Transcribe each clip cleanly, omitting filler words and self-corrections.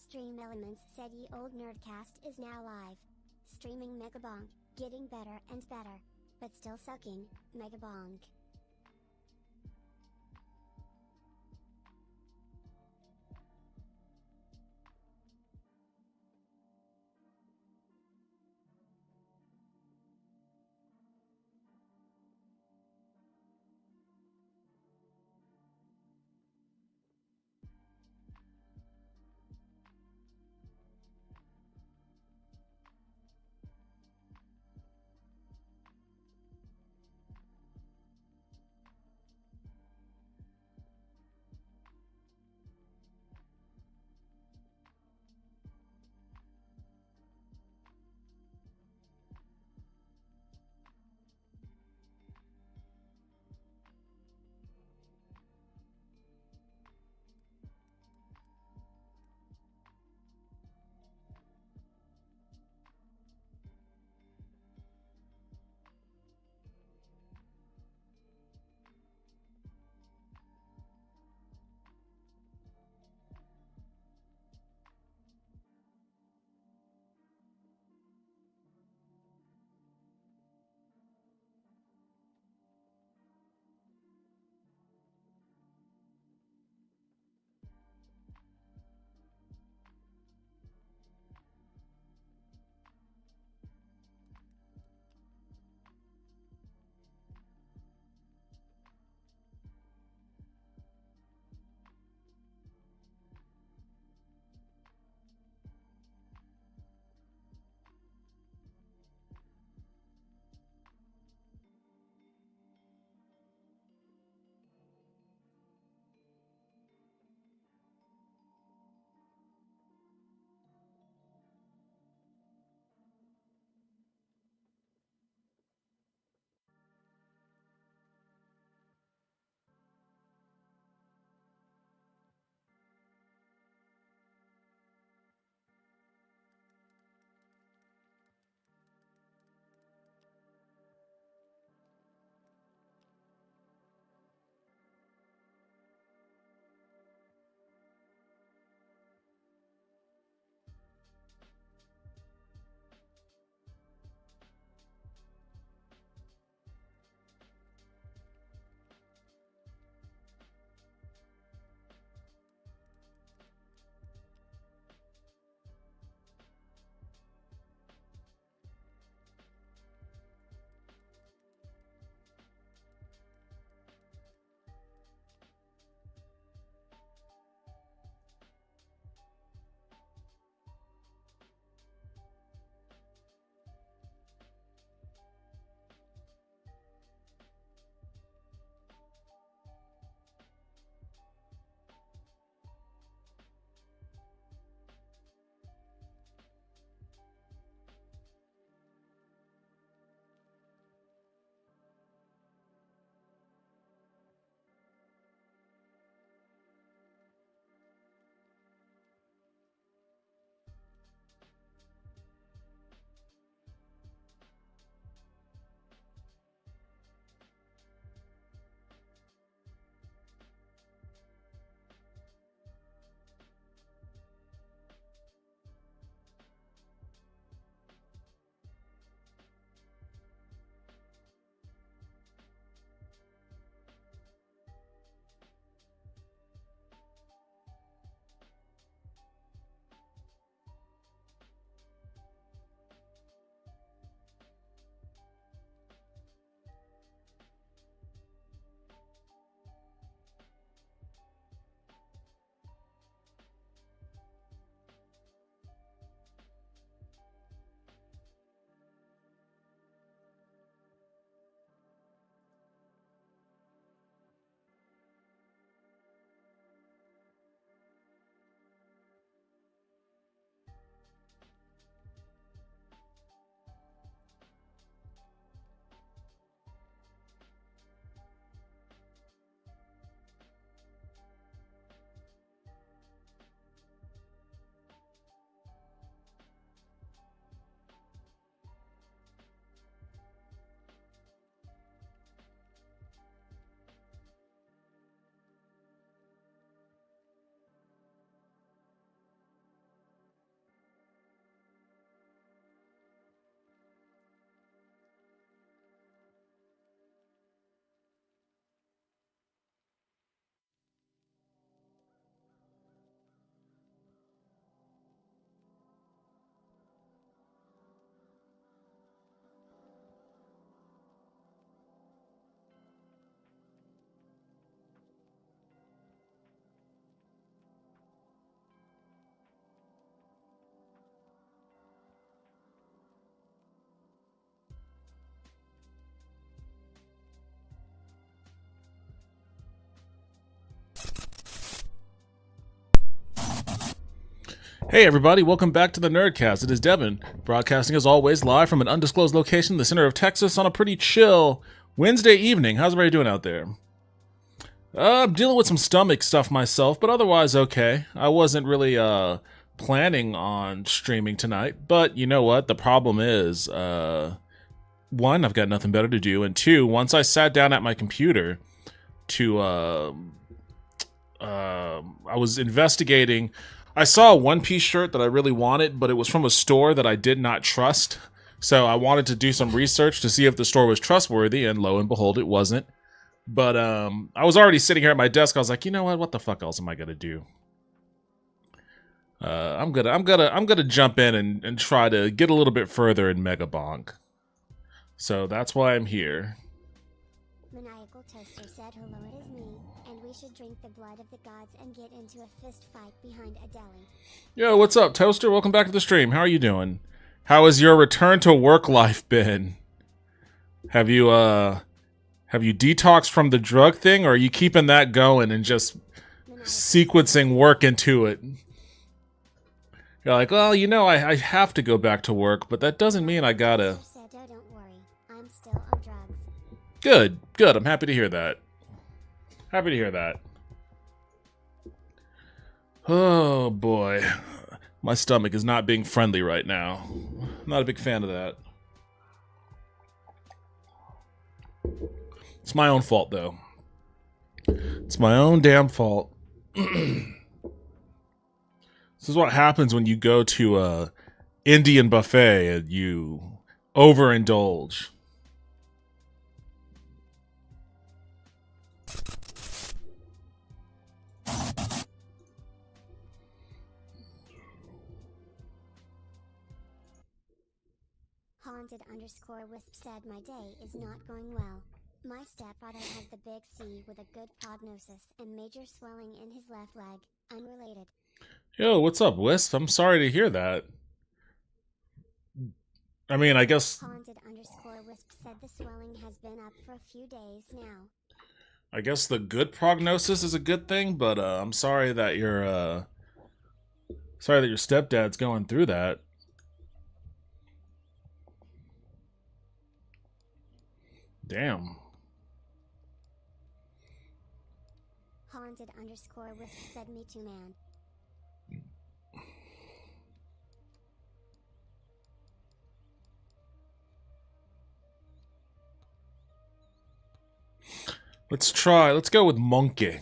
Stream Elements said Ye Old Nerdcast is now live. Streaming megabonk, getting better and better. But still sucking, megabonk. Hey everybody, welcome back to the Nerdcast. It is Devin, broadcasting as always live from an undisclosed location in the center of Texas on a pretty chill Wednesday evening. How's everybody doing out there? I'm dealing with some stomach stuff myself, but otherwise okay. I wasn't really planning on streaming tonight, but you know what? The problem is, one, I've got nothing better to do, and two, once I sat down at my computer to I was investigating. I saw a One Piece shirt that I really wanted, but it was from a store that I did not trust. So I wanted to do some research to see if the store was trustworthy, and lo and behold, it wasn't. But I was already sitting here at my desk. I was like, you know what? What the fuck else am I gonna do? I'm gonna jump in and try to get a little bit further in megabonk. So that's why I'm here. Maniacal Toaster said hello, it is me, and we should drink the blood of the gods and get into a fist fight behind a deli. Yo, what's up, Toaster? Welcome back to the stream. How are you doing? How has your return to work life been? Have you detoxed from the drug thing, or are you keeping that going and just sequencing work into it? You're like, well, you know, I have to go back to work, but that doesn't mean I gotta. Said, oh, don't worry, I'm still on drugs. Good. I'm happy to hear that. Oh, boy. My stomach is not being friendly right now. I'm not a big fan of that. It's my own fault, though. It's my own damn fault. This is what happens when you go to a Indian buffet and you overindulge. Haunted_wisp said my day is not going well. My stepfather has the big C with a good prognosis and major swelling in his left leg, unrelated. Yo, what's up, Wisp? I'm sorry to hear that. I mean, I guess... Haunted_wisp said the swelling has been up for a few days now. I guess the good prognosis is a good thing, but I'm sorry that your stepdad's going through that. Damn. Haunted_wisp said me too, man. Let's go with monkey.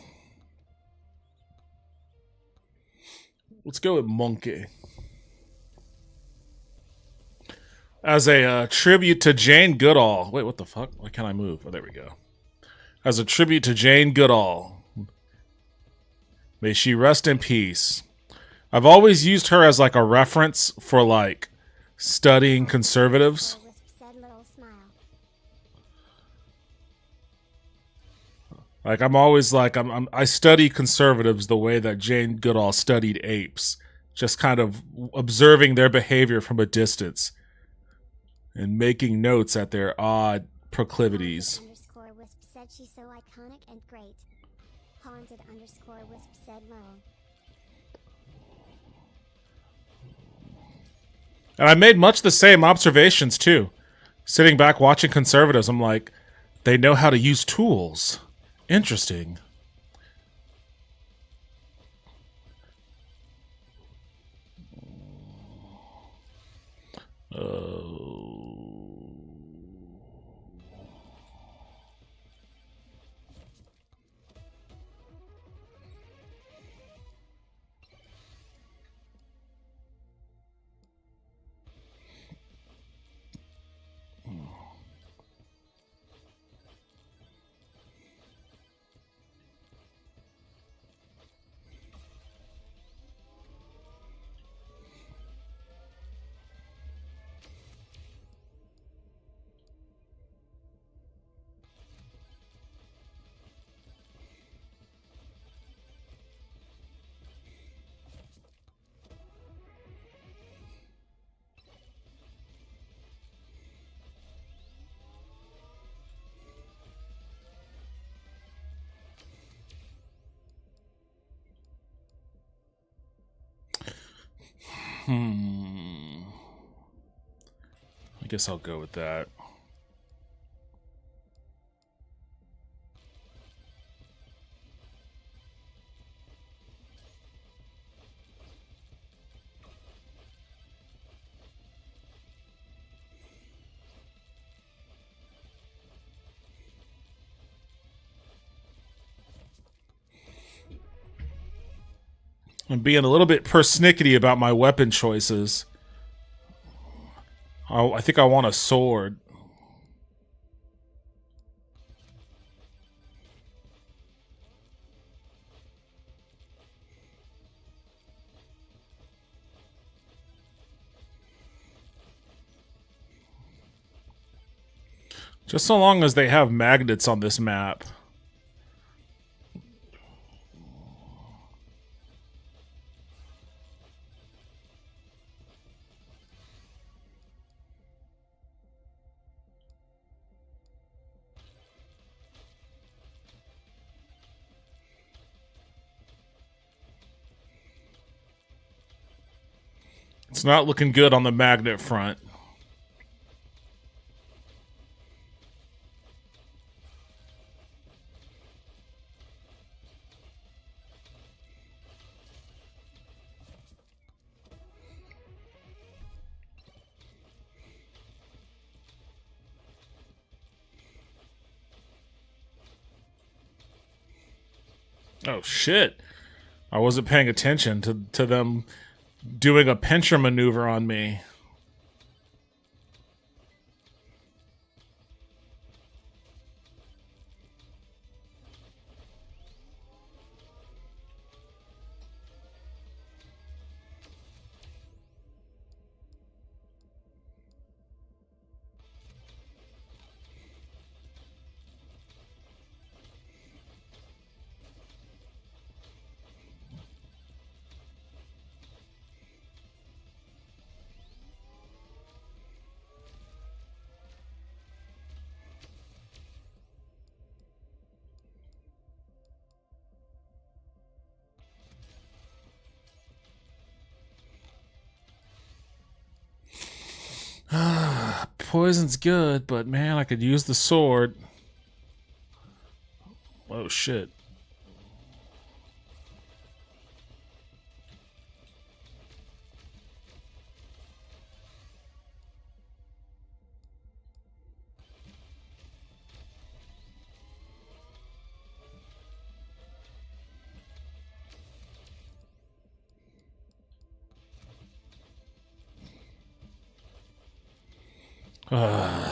As a tribute to Jane Goodall. Wait, what the fuck? Why can't I move? Oh, there we go. As a tribute to Jane Goodall. May she rest in peace. I've always used her as like a reference for like studying conservatives. Like I'm always like I study conservatives the way that Jane Goodall studied apes, just kind of observing their behavior from a distance and making notes at their odd proclivities. Haunted_wisp said she's so iconic and great. Haunted_wisp said lol. And I made much the same observations too. Sitting back watching conservatives, I'm like, they know how to use tools. Interesting. I guess I'll go with that. I'm being a little bit persnickety about my weapon choices. I think I want a sword. Just so long as they have magnets on this map. It's not looking good on the magnet front. Oh shit. I wasn't paying attention to them doing a pincher maneuver on me. Poison's good, but man, I could use the sword. Oh shit.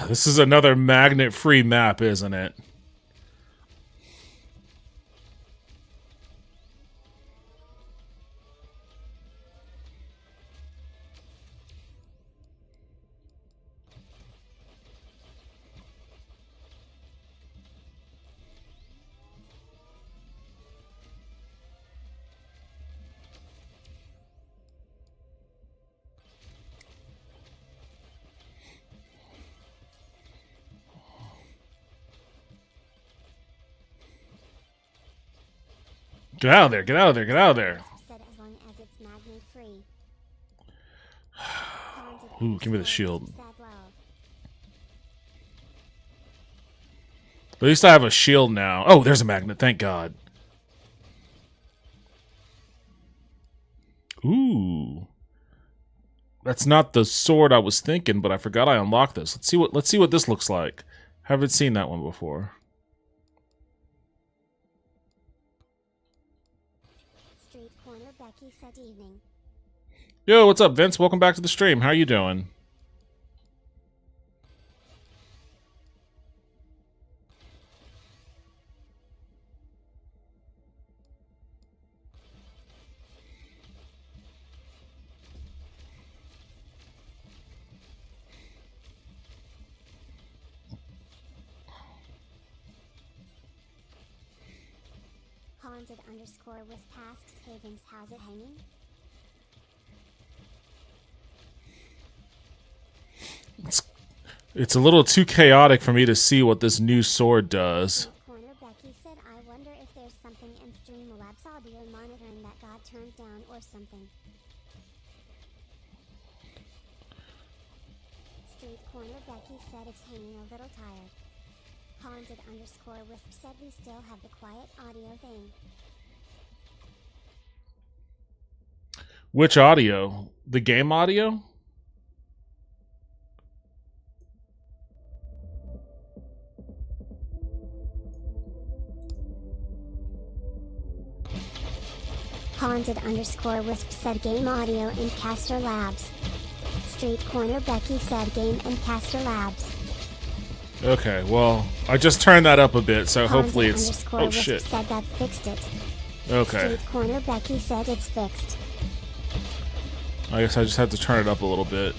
This is another magnet-free map, isn't it? Get out of there, get out of there, get out of there. Said as long as it's magnet free. Ooh, give me the shield. At least I have a shield now. Oh, there's a magnet, thank God. Ooh. That's not the sword I was thinking, but I forgot I unlocked this. Let's see what this looks like. Haven't seen that one before. Street corner Becky said evening. Yo, what's up, Vince? Welcome back to the stream. How you doing? Haunted underscore with tasks Havens. How's it hanging? It's a little too chaotic for me to see what this new sword does. Corner Becky said, I wonder if there's something in Streamlabs audio monitoring that got turned down or something. Street Corner Becky said it's hanging a little tired. Haunted_wisp said we still have the quiet audio thing. Which audio? The game audio? Haunted_wisp said game audio in Caster Labs. Street Corner Becky said game and Caster Labs. Okay, well, I just turned that up a bit, so hopefully it's... Oh, Wisp shit. said that fixed it. Okay. Street Corner Becky said it's fixed. I guess I just had to turn it up a little bit.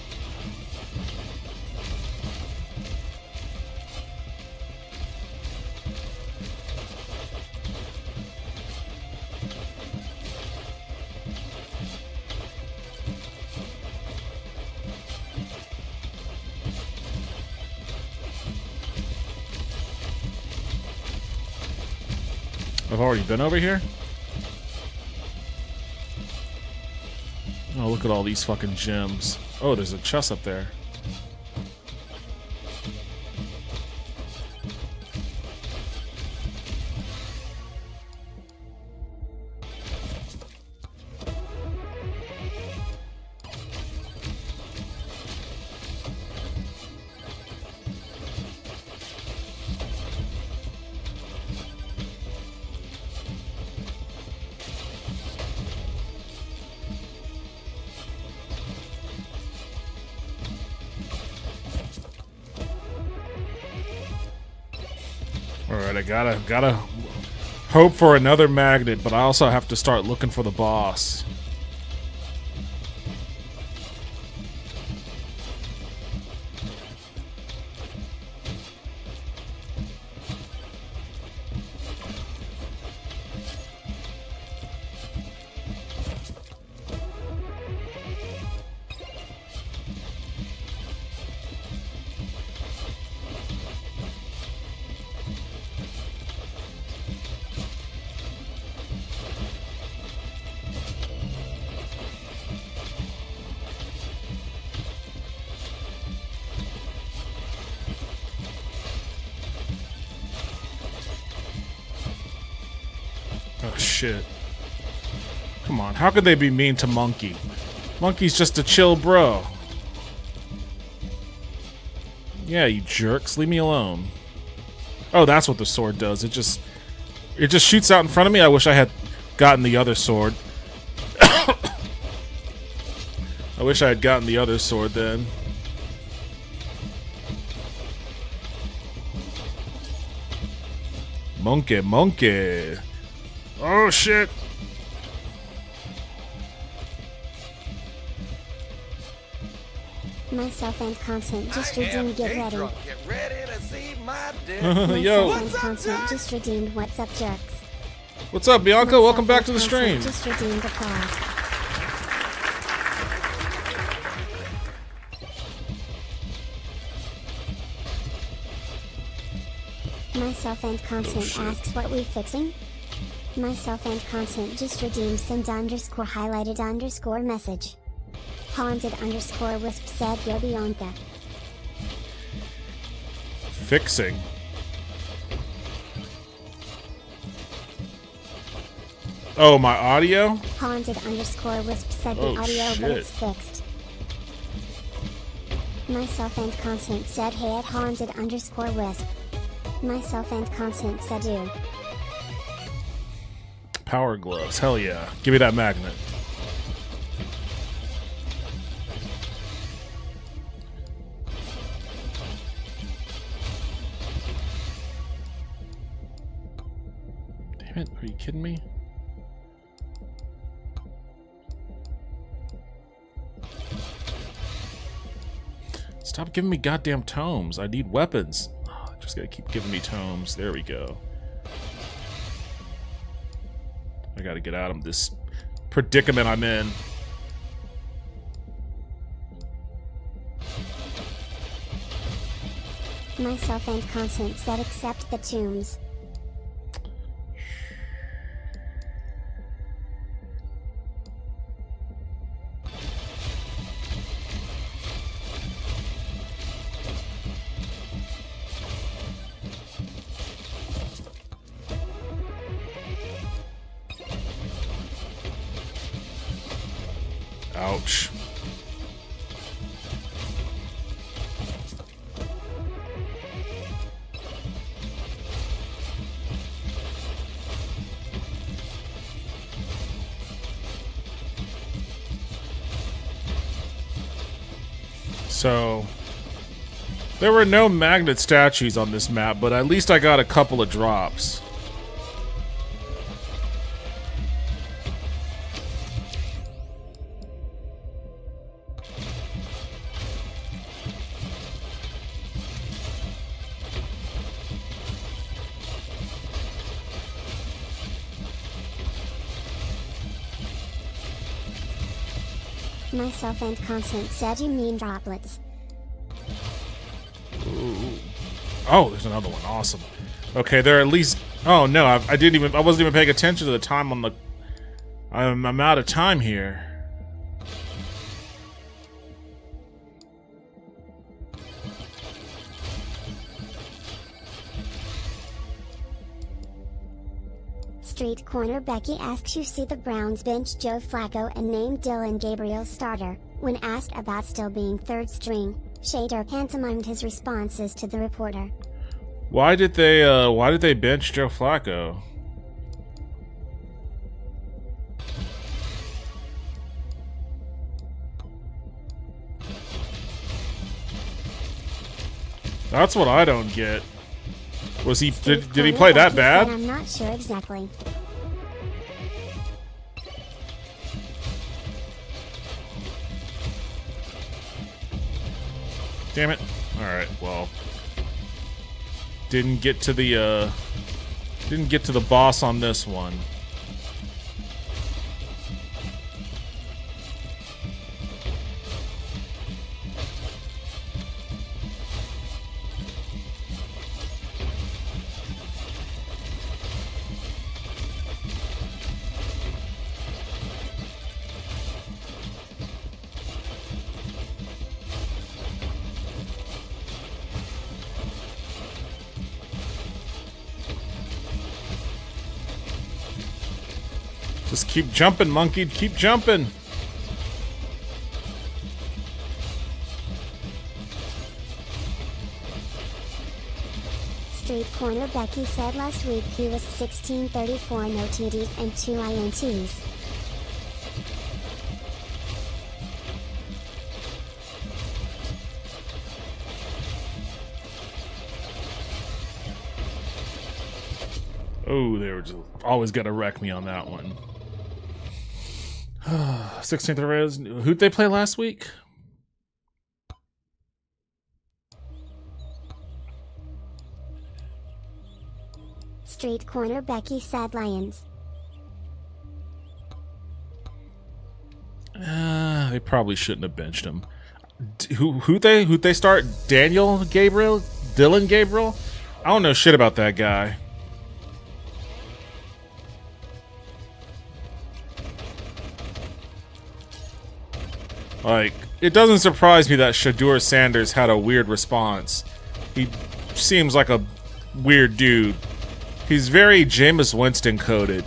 I've already been over here? Oh, look at all these fucking gems. Oh, there's a chest up there. Alright, I gotta hope for another magnet, but I also have to start looking for the boss. Oh shit. Come on, how could they be mean to Monkey? Monkey's just a chill bro. Yeah, you jerks, leave me alone. Oh, that's what the sword does. It just shoots out in front of me. I wish I had gotten the other sword. I wish I had gotten the other sword then. Monkey, monkey. Oh shit. Myself and content just redeemed. Get ready. Get ready to see my dick. Yo. Myself and content just redeemed. What's up, jerks? What's up, Bianca? Myself Welcome back and to the content stream. Just redeemed applause. Myself and content asks what we fixing? Myself and content just redeemed. Send _highlighted_ message. Haunted_wisp said yo Bianca. Fixing. Oh, my audio? Haunted_wisp said the Oh, audio, but shit. it's fixed. Myself and content said hey at haunted_wisp. Myself and content said do. Power gloves. Hell yeah. Give me that magnet. Damn it. Are you kidding me? Stop giving me goddamn tomes. I need weapons. Oh, just gotta keep giving me tomes. There we go. I gotta get out of this predicament I'm in. Myself and content said accept the tombs. Ouch. So, there were no magnet statues on this map, but at least I got a couple of drops. Myself and Constant said you mean droplets. Ooh. Oh, there's another one. Awesome. Okay, they're at least. Oh no, I wasn't even paying attention to the time on the. I'm out of time here. Street Corner Becky asks you see the Browns bench Joe Flacco and named Dylan Gabriel starter. When asked about still being third string, Shader pantomimed his responses to the reporter. Why did they bench Joe Flacco? That's what I don't get. Was he did he play that bad? I'm not sure exactly. Damn it. Alright, well. Didn't get to the boss on this one. Just keep jumping, monkey. Keep jumping. Street Corner Becky said last week he was 1634 no TDs and 2 INTs. Oh, they were just always gonna wreck me on that one. 16th res. Who'd they play last week? Street Corner Becky said Lions. They probably shouldn't have benched him. Who'd they start? Daniel Gabriel? Dylan Gabriel? I don't know shit about that guy. Like, it doesn't surprise me that Shadur Sanders had a weird response. He seems like a weird dude. He's very Jameis Winston coded,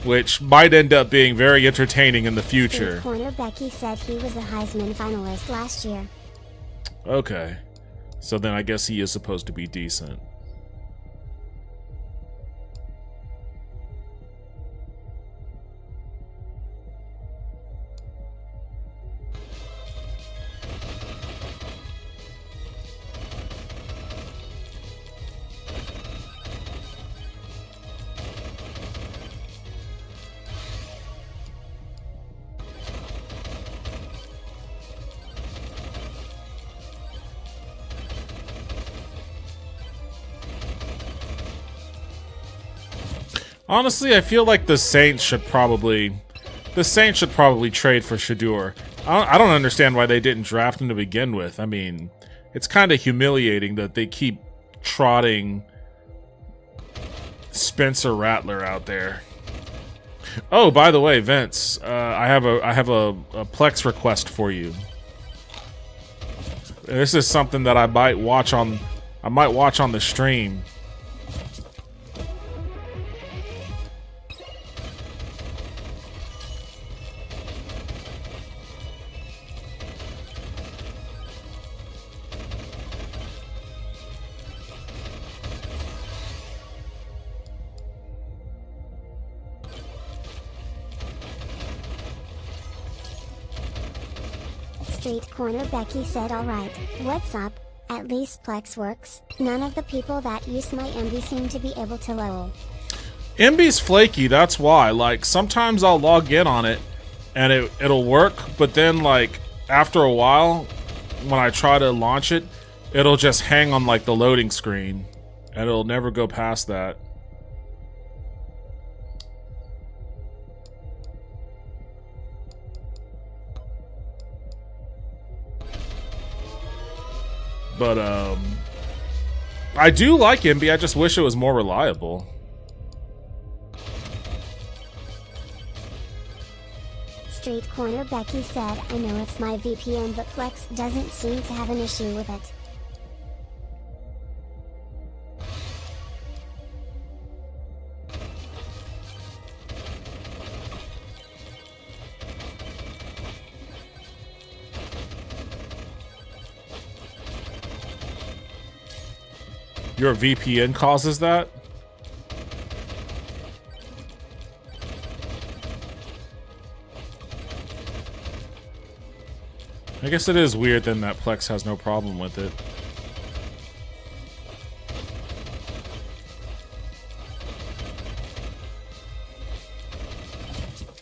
which might end up being very entertaining in the future. Street Corner Becky said he was a Heisman finalist last year. Okay. So then I guess he is supposed to be decent. Honestly, I feel like the Saints should probably trade for Shadur. I don't understand why they didn't draft him to begin with. I mean, it's kind of humiliating that they keep trotting Spencer Rattler out there. Oh, by the way, Vince, I have a Plex request for you. This is something that I might watch on the stream. Street Corner Becky said alright, what's up? At least Plex works. None of the people that use my MB seem to be able to lol. MB's flaky, that's why. Like, sometimes I'll log in on it and it'll work, but then like after a while, when I try to launch it, it'll just hang on like the loading screen and it'll never go past that. But I do like MB, I just wish it was more reliable. Street Corner Becky said, I know it's my VPN but Plex doesn't seem to have an issue with it. Your VPN causes that? I guess it is weird then that Plex has no problem with it.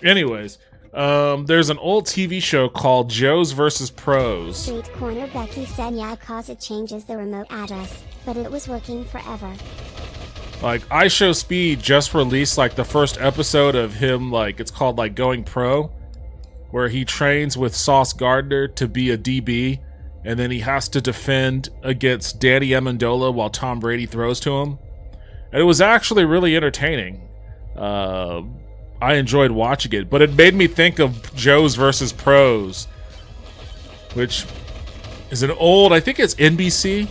Anyways, there's an old TV show called Joe's vs. Pros. Street Corner Becky said yeah, cause it changes the remote address, but it was working forever. Like, iShowSpeed just released like the first episode of him, like, it's called like Going Pro, where he trains with Sauce Gardner to be a DB, and then he has to defend against Danny Amendola while Tom Brady throws to him. And it was actually really entertaining. I enjoyed watching it, but it made me think of Joe's versus Pros, which is an old, I think it's NBC.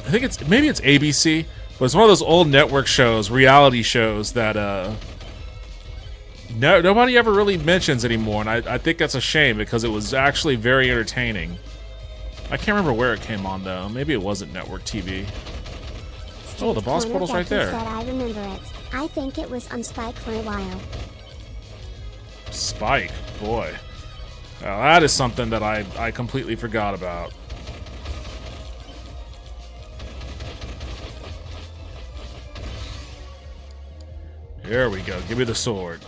I think maybe it's ABC, but it's one of those old network shows, reality shows that nobody ever really mentions anymore, and I think that's a shame because it was actually very entertaining. I can't remember where it came on though. Maybe it wasn't network TV. Oh, the boss portal's right there. Said I remember it. I think it was on Spike for a while. Spike, boy. Now, that is something that I completely forgot about. There we go. Give me the sword.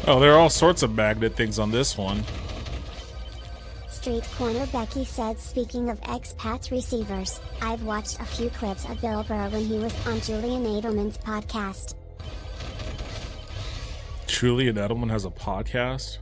Oh, there are all sorts of magnet things on this one. Street Corner Becky said, speaking of expats receivers, I've watched a few clips of Bill Burr when he was on Julian Edelman's podcast. Julian Edelman has a podcast?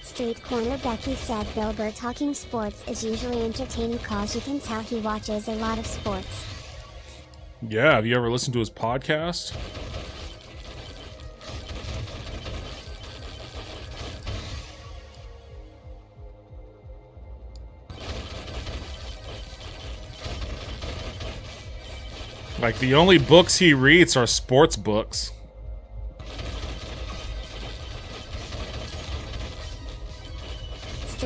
Street Corner Becky said Bill Burr talking sports is usually entertaining cause you can tell he watches a lot of sports. Yeah, have you ever listened to his podcast? Like, the only books he reads are sports books.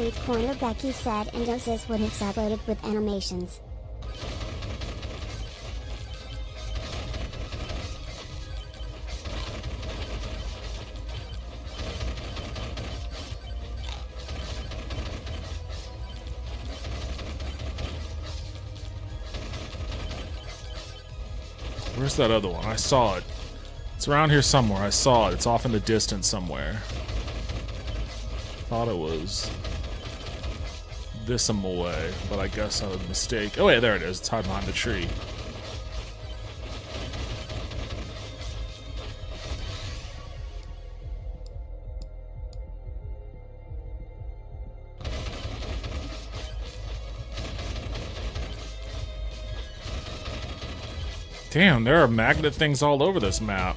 Street Corner Becky said Endosis would have uploaded with animations. Where's that other one? I saw it. It's around here somewhere. I saw it. It's off in the distance somewhere. Thought it was this away, but I guess I was a mistake. Oh, yeah, there it is. It's hiding behind the tree. Damn, there are magnet things all over this map.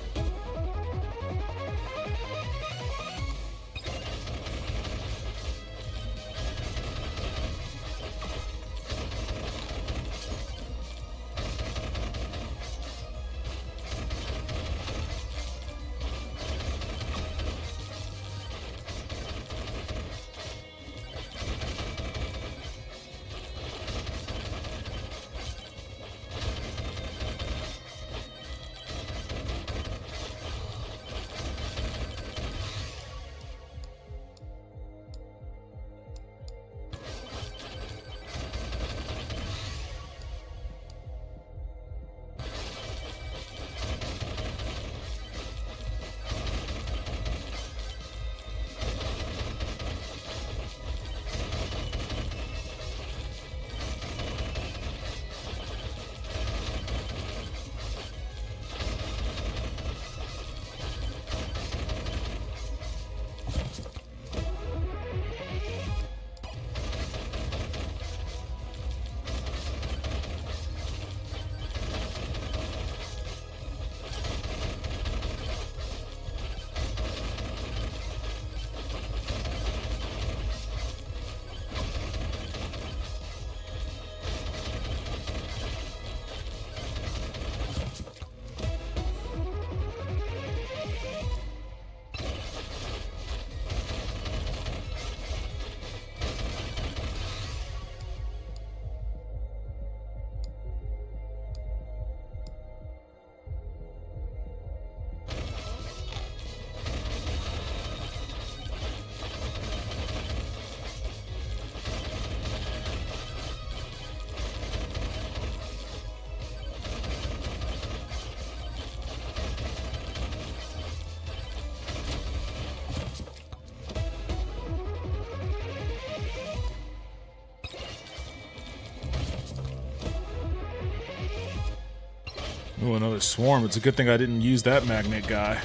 Oh, another swarm. It's a good thing I didn't use that magnet guy.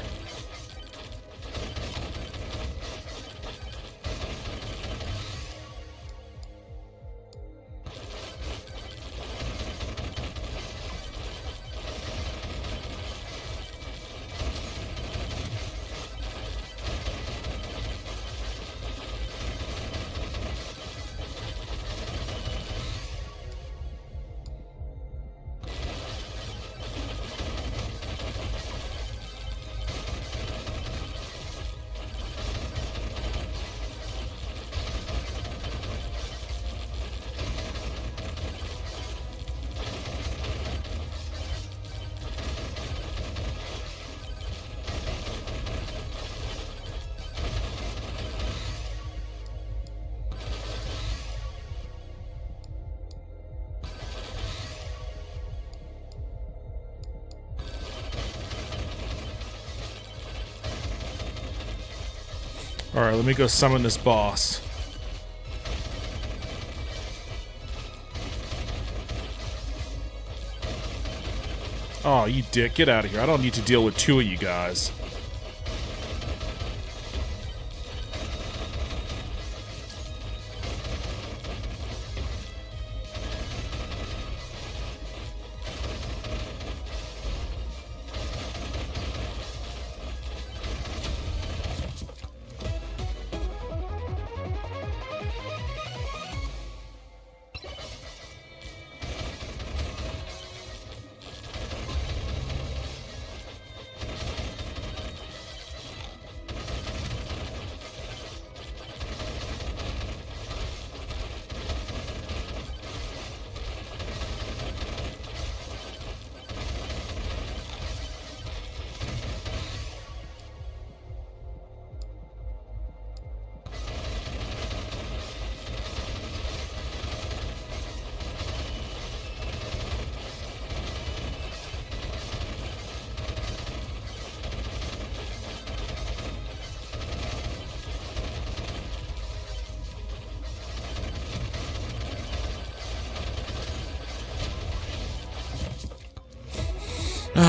Alright, let me go summon this boss. Oh, you dick. Get out of here. I don't need to deal with two of you guys.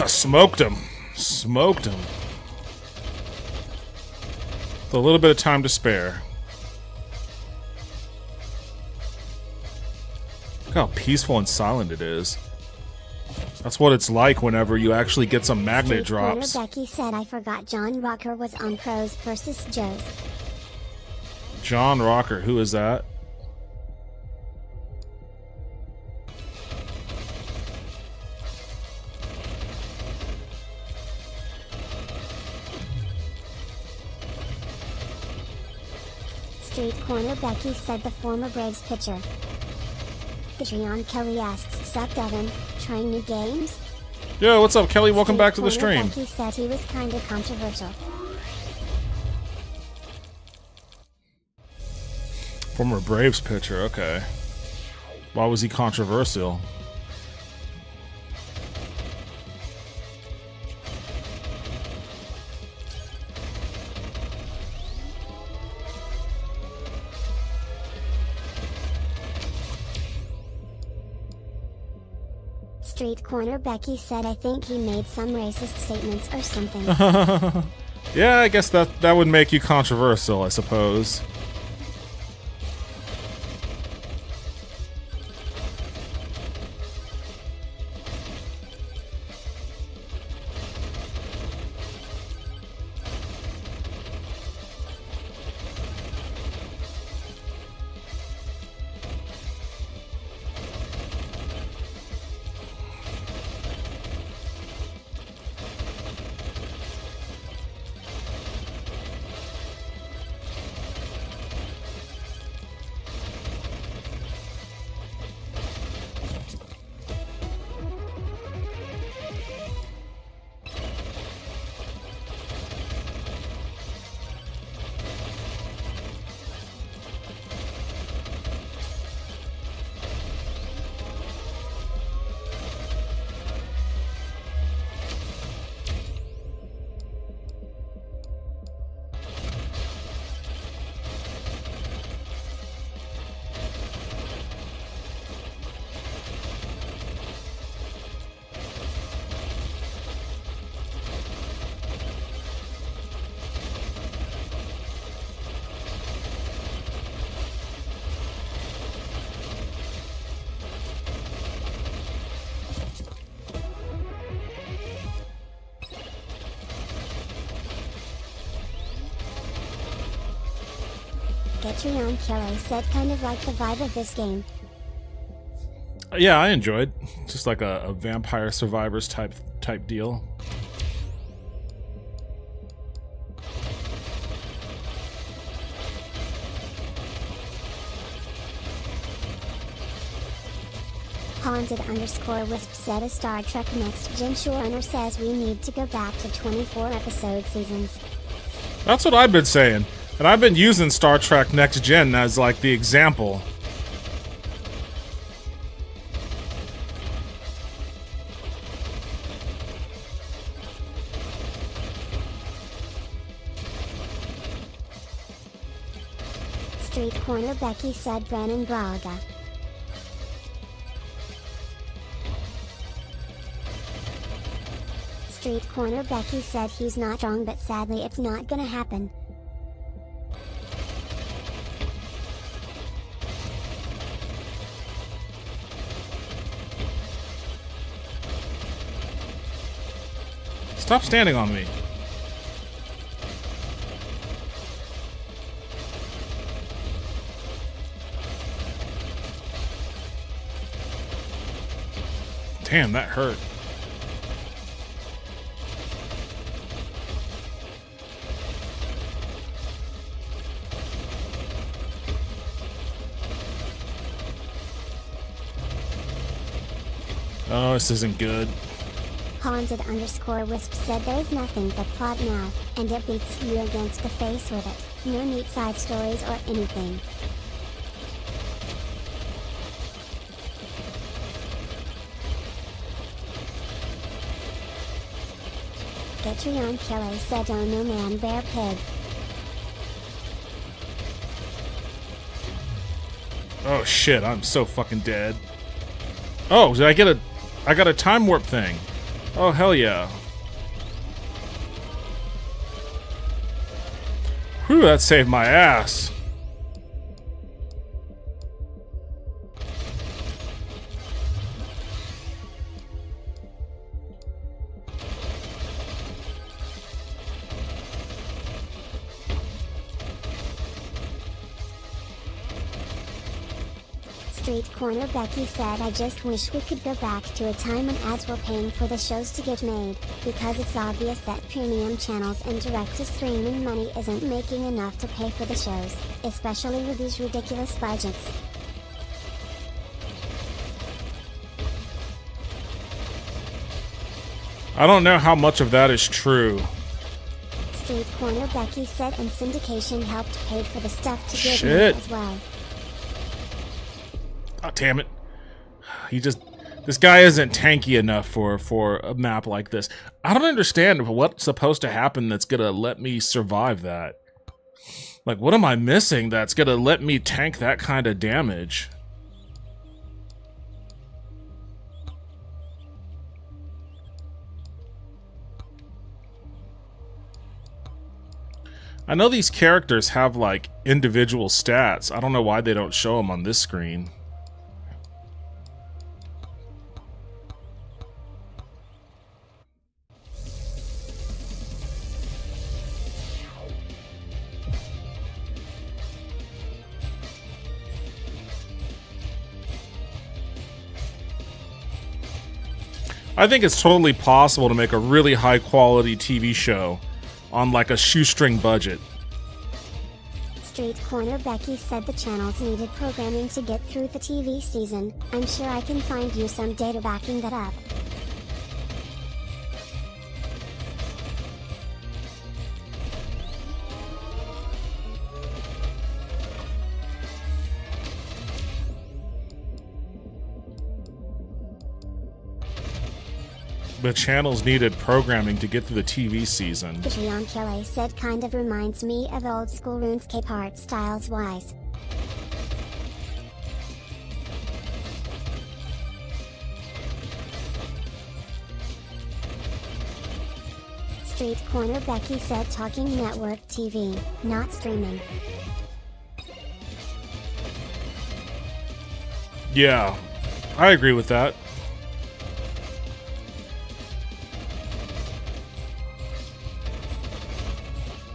Smoked him. Smoked him. With a little bit of time to spare. Look how peaceful and silent it is. That's what it's like whenever you actually get some magnet drops. Becky said, I forgot John Rocker was on Pros versus Joes. John Rocker, who is that? Street Corner Becky said the former Braves pitcher. Patreon Kelly asks, sup Devin, trying new games? Yo, what's up, Kelly? Welcome back to the stream. Becky said he was kinda controversial. Former Braves pitcher, okay. Why was he controversial? Street Corner Becky said, I think he made some racist statements or something. Yeah, I guess that would make you controversial, I suppose. Patreon Kelly said, kind of like the vibe of this game. Yeah, I enjoyed. Just like a Vampire Survivors type deal. Haunted_Wisp said, a Star Trek Next Gen showrunner says we need to go back to 24 episode seasons. That's what I've been saying. And I've been using Star Trek Next Gen as like the example. Street Corner Becky said, Brandon Braga. Street Corner Becky said, he's not wrong, but sadly it's not gonna happen. Stop standing on me. Damn, that hurt. Oh, this isn't good. Haunted_Wisp said, there's nothing but plot now, and it beats you against the face with it. No neat side stories or anything. Patreon Killer said, oh no man, bear pig. Oh shit, I'm so fucking dead. Oh, did I get I got a time warp thing. Oh, hell yeah. Whew, that saved my ass. Street Corner Becky said, I just wish we could go back to a time when ads were paying for the shows to get made, because it's obvious that premium channels and direct-to-streaming money isn't making enough to pay for the shows, especially with these ridiculous budgets. I don't know how much of that is true. Street Corner Becky said, and syndication helped pay for the stuff to get made Shit. as well. Oh, damn it. This guy isn't tanky enough for a map like this. I don't understand what's supposed to happen that's gonna let me survive that. Like, what am I missing that's gonna let me tank that kind of damage? I know these characters have, like, individual stats. I don't know why they don't show them on this screen. I think it's totally possible to make a really high quality TV show on like a shoestring budget. Street Corner Becky said the channels needed programming to get through the TV season. I'm sure I can find you some data backing that up. The channels needed programming to get through the TV season. Patreon Kelly said, kind of reminds me of old school RuneScape art styles wise. Street Corner Becky said, talking network TV, not streaming. Yeah, I agree with that.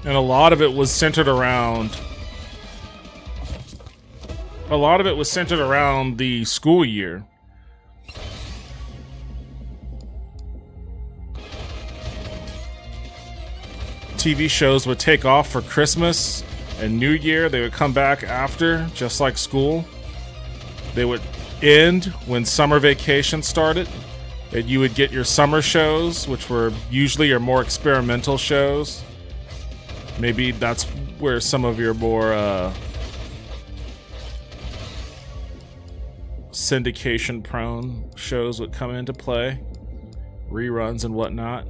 And a lot of it was centered around the school year. TV shows would take off for Christmas and New Year. They would come back after, just like school. They would end when summer vacation started. And you would get your summer shows, which were usually your more experimental shows. Maybe that's where some of your more syndication-prone shows would come into play. Reruns and whatnot.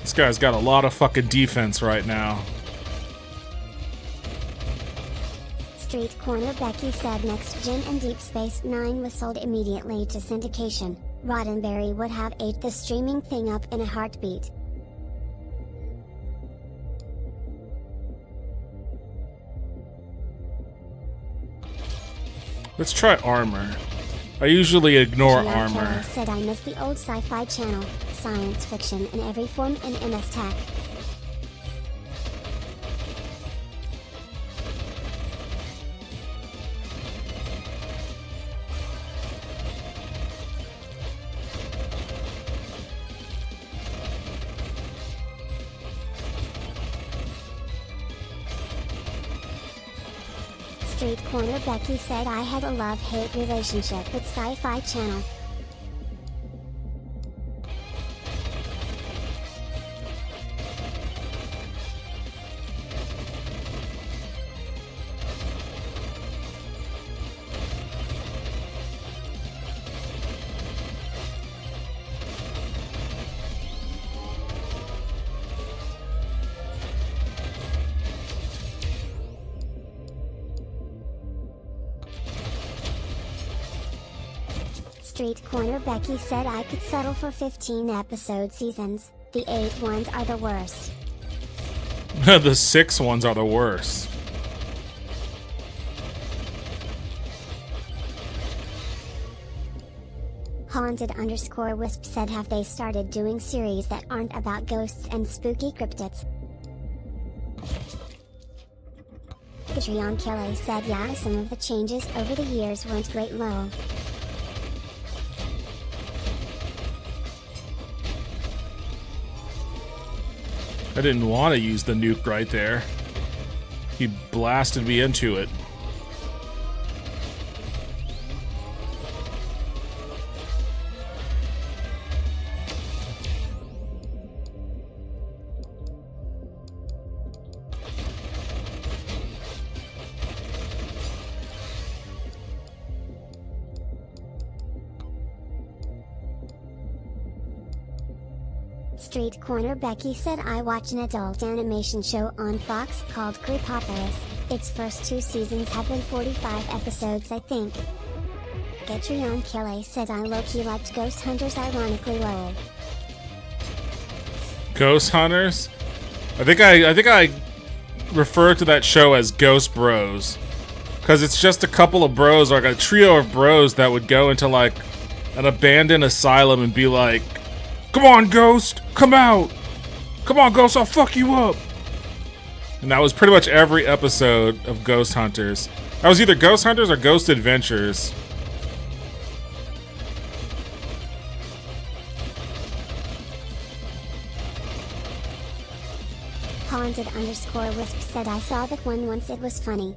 This guy's got a lot of fucking defense right now. Street Corner Becky said Next Gen and Deep Space Nine was sold immediately to syndication. Roddenberry would have ate the streaming thing up in a heartbeat. Let's try armor. I usually ignore Gio armor. Kelly said, I miss the old sci-fi channel, science fiction in every form in MS Tech. Street Corner Becky said I had a love-hate relationship with Sci-Fi Channel. Street Corner Becky said I could settle for 15 episode seasons, the 8 ones are the worst. The 6 ones are the worst. Haunted_Wisp said have they started doing series that aren't about ghosts and spooky cryptids? Patreon Kelly said yeah, some of the changes over the years weren't great lol. I didn't want to use the nuke right there. He blasted me into it. Street Corner Becky said I watch an adult animation show on Fox called Creepopolis. Its first 2 seasons have been 45 episodes I think. Patreon Kelly said I low-key liked Ghost Hunters ironically lol. Ghost Hunters? I think I refer to that show as Ghost Bros. Because it's just a couple of bros, like a trio of bros that would go into like an abandoned asylum and be like, "Come on, Ghost! Come out! Come on, Ghost, I'll fuck you up!" And that was pretty much every episode of Ghost Hunters. That was either Ghost Hunters or Ghost Adventures. Haunted_Wisp said I saw that one once, it was funny.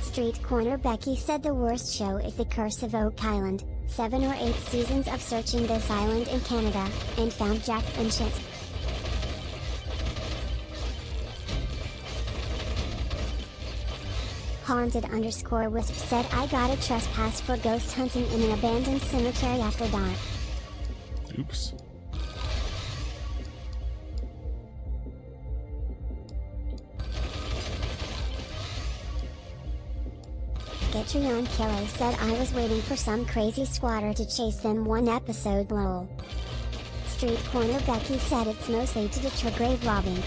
Street Corner Becky said the worst show is The Curse of Oak Island, 7 or 8 seasons of searching this island in Canada, and found Jack and shit. Haunted_Wisp said I got a trespass for ghost hunting in an abandoned cemetery after dark. Oops. Patreon Kelly said I was waiting for some crazy squatter to chase them one episode lol. Street Corner Becky said it's mostly to deter grave robbing.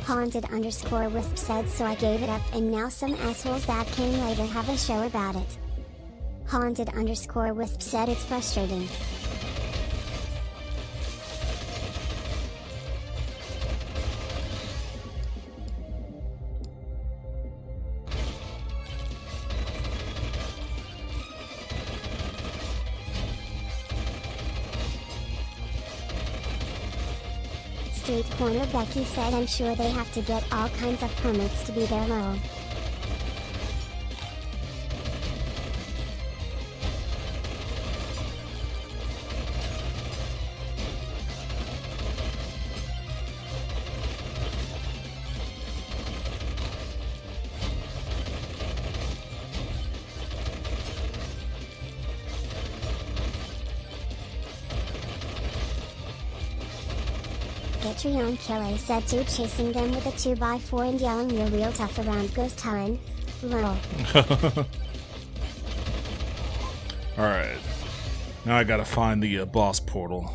Haunted_Wisp said so I gave it up and now some assholes that came later have a show about it. Haunted_Wisp said it's frustrating. Street Corner Becky said I'm sure they have to get all kinds of permits to be there lol. Patreon Kelly said dude chasing them with a 2x4 and yelling you're real tough around ghost hun. Lol. Alright. Now I gotta find the boss portal.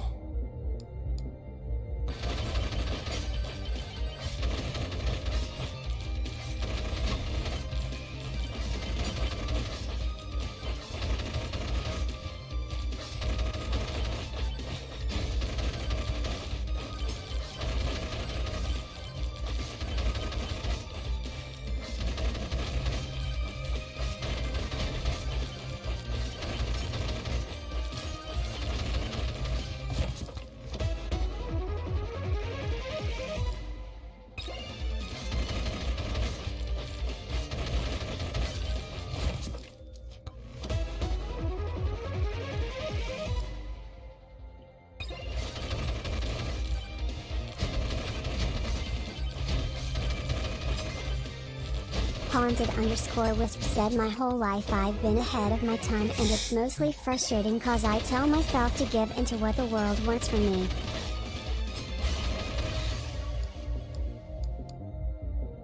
Haunted_Wisp said my whole life I've been ahead of my time and it's mostly frustrating cause I tell myself to give into what the world wants from me.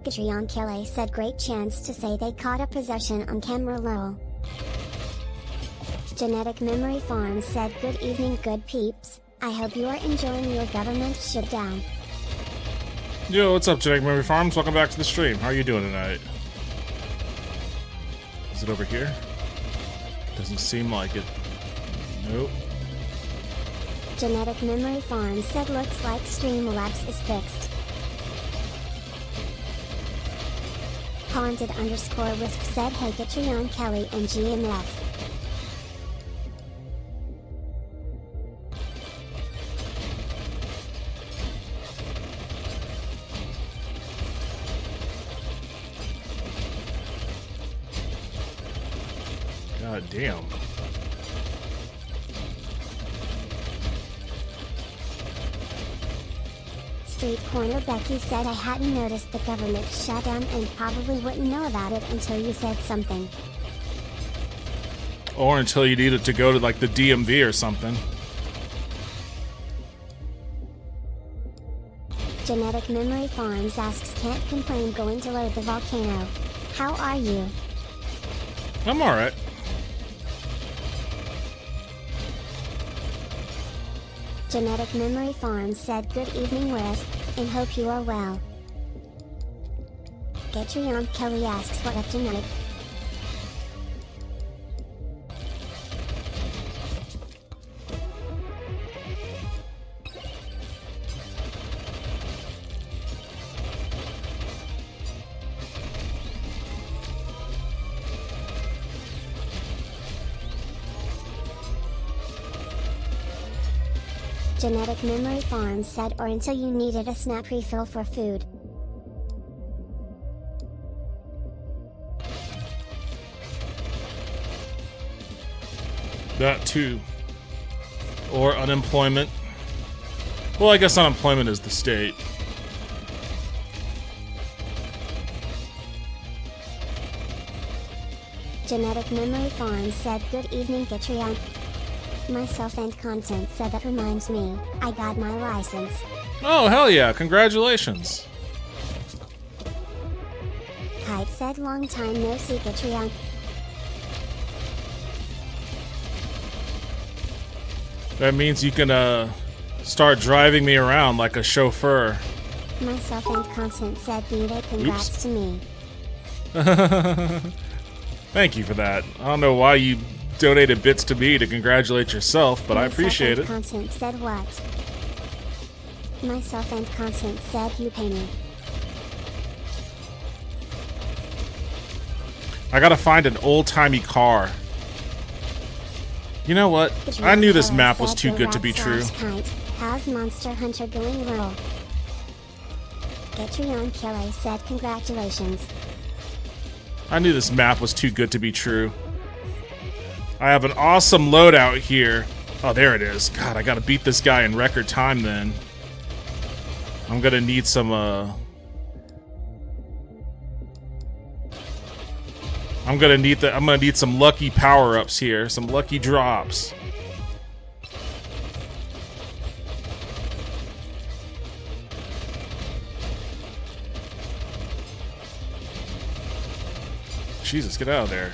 Patreon Kelly said great chance to say they caught a possession on camera lol. Genetic Memory Farm said good evening good peeps, I hope you are enjoying your government shutdown. Yo, what's up, Genetic Memory Farms? Welcome back to the stream. How are you doing tonight? Is it over here? Doesn't seem like it. Nope. Genetic Memory Farm said looks like Streamlabs is fixed. Haunted_Wisp said hey Patreon Kelly and GMF. God damn. Street Corner Becky said I hadn't noticed the government shutdown and probably wouldn't know about it until you said something. Or until you needed to go to like the DMV or something. Genetic Memory Farms asks can't complain going to load the volcano. How are you? I'm alright. Genetic Memory Farms said good evening Wisp, and hope you are well. Patreon Kelly asks what up tonight. Genetic Memory Farms said or until you needed a snap refill for food. That too. Or unemployment. Well, I guess unemployment is the state. Genetic Memory Farms said good evening Patreon. Myself and Content said that reminds me, I got my license. Oh, hell yeah. Congratulations. Kite said long time no see Patreon. That means you can, start driving me around like a chauffeur. Myself and Content said be they congrats to me. Thank you for that. I don't know why you donated bits to me to congratulate yourself, but I appreciate it. Content said what? Myself and Content said you pay me. I gotta find an old-timey car. You know what? I knew this map was too good to be true. How's Monster Hunter going roll? Patreon Kelly said congratulations. I knew this map was too good to be true. I have an awesome loadout here. Oh, there it is. God, I gotta beat this guy in record time then. I'm gonna need some, I'm gonna need some lucky power-ups here. Some lucky drops. Jesus, get out of there.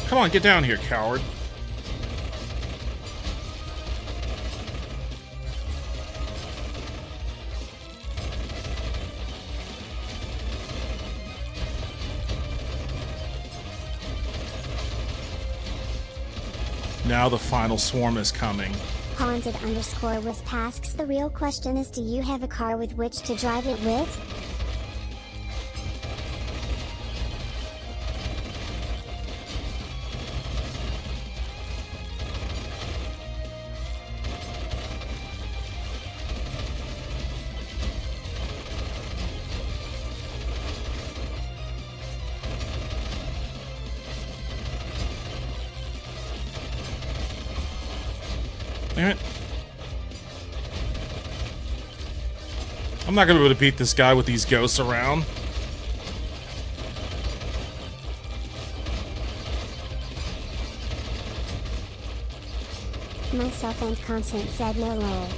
Come on, get down here, coward. Now the final swarm is coming. Haunted_Wisp asks the real question is do you have a car with which to drive it with? Damn it. I'm not gonna be able to beat this guy with these ghosts around. Myself and Constant said no lol.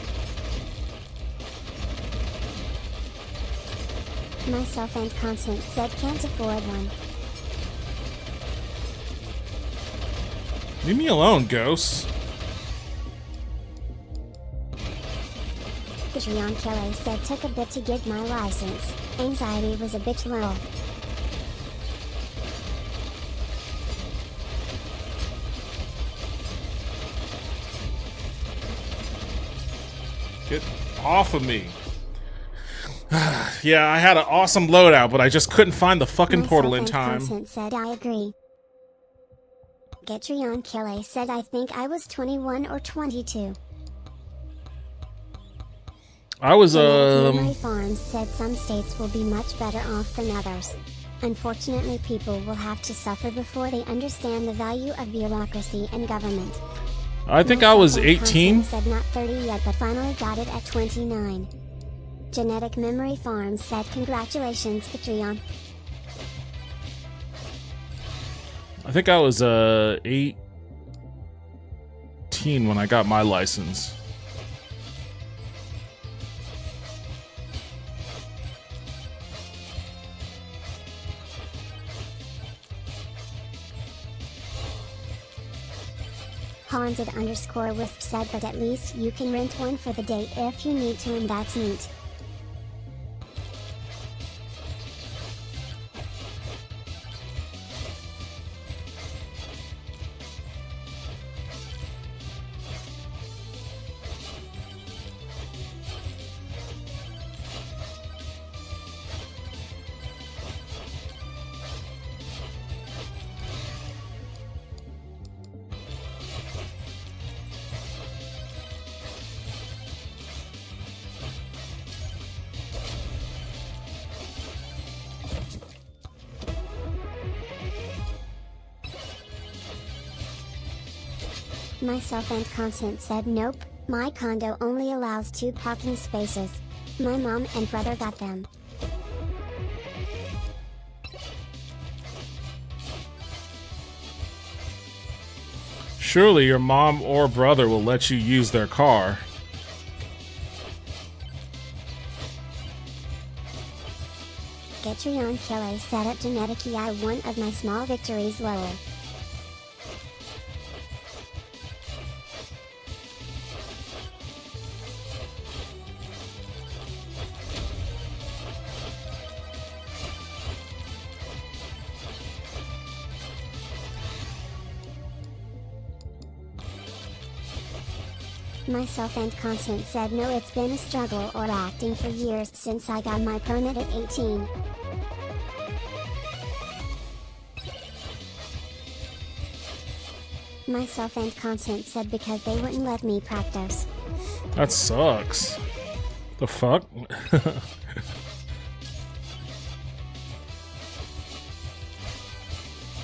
Myself and Constant said can't afford one. Leave me alone, ghosts. Patreon Killer said took a bit to get my license. Anxiety was a bitch lol. Get off of me. Yeah, I had an awesome loadout, but I just couldn't find the fucking portal in time. Constant said I agree. Patreon Killer said I think I was 21 or 22. I was Memory Farms said some states will be much better off than others. Unfortunately, people will have to suffer before they understand the value of bureaucracy and government. I think I was 18. Said not 30 yet, but finally got it at 29. Genetic Memory Farms said congratulations, Patreon. I think I was 18 when I got my license. Haunted_wisp said but at least you can rent one for the day if you need to, and that's neat. Myself and Constant said nope, my condo only allows 2 parking spaces. My mom and brother got them. Surely your mom or brother will let you use their car. Patreon Killer said at Genetic EI one of my small victories lower. Myself and Constant said no, it's been a struggle or acting for years since I got my permit at 18. Myself and Constant said because they wouldn't let me practice. That sucks. The fuck?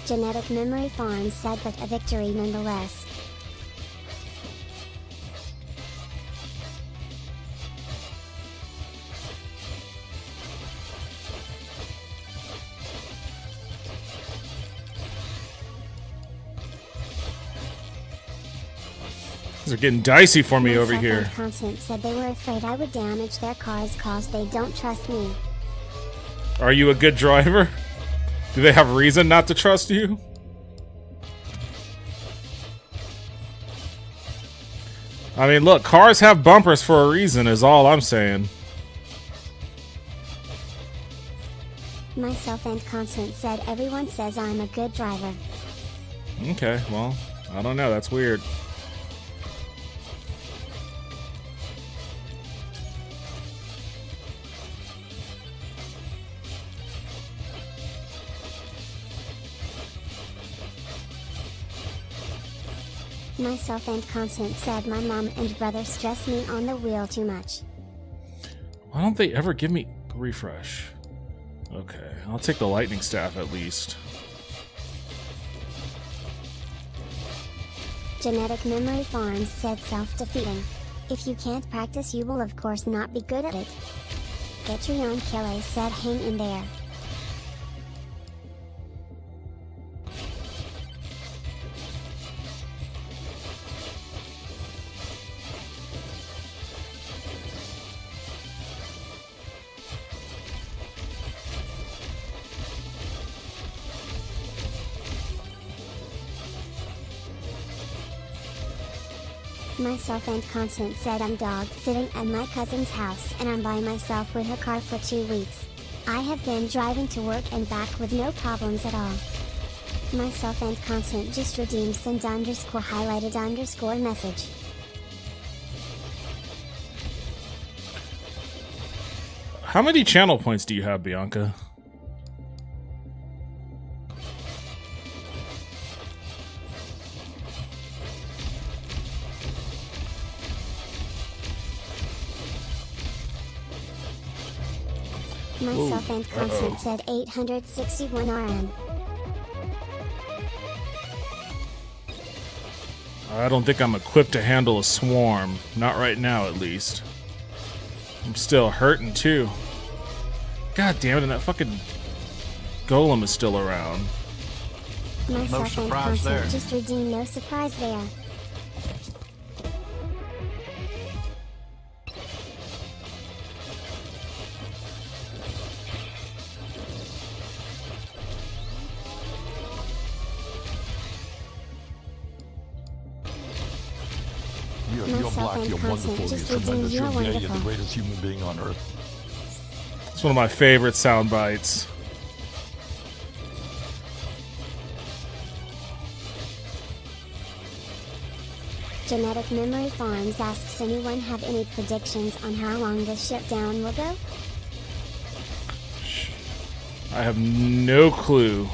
Genetic Memory Farms said but a victory nonetheless. These are getting dicey for me over Myself here. and Constant said they were afraid I would damage their cars cause they don't trust me. Are you a good driver? Do they have reason not to trust you? I mean, look, cars have bumpers for a reason is all I'm saying. Myself and Constant said everyone says I'm a good driver. Okay, well, I don't know, that's weird. Myself and Constant said my mom and brother stress me on the wheel too much. Why don't they ever give me a refresh? Okay, I'll take the lightning staff at least. Genetic Memory Farms said self-defeating. If you can't practice, you will of course not be good at it. Patreon Killer said hang in there. Myself and Constant said I'm dog sitting at my cousin's house and I'm by myself with her car for 2 weeks. I have been driving to work and back with no problems at all. Myself and Constant just redeemed send underscore highlighted underscore message. How many channel points do you have, Bianca? Myself and Constant said 861 RM. I don't think I'm equipped to handle a swarm. Not right now, at least. I'm still hurting, too. God damn it, and that fucking golem is still around. Myself and Constant just redeemed no surprise there. You're black, you're wonderful, you're tremendous, you're gay, you're the greatest human being on earth. It's one of my favorite sound bites. Genetic Memory Farms asks anyone have any predictions on how long this shutdown will go? I have no clue.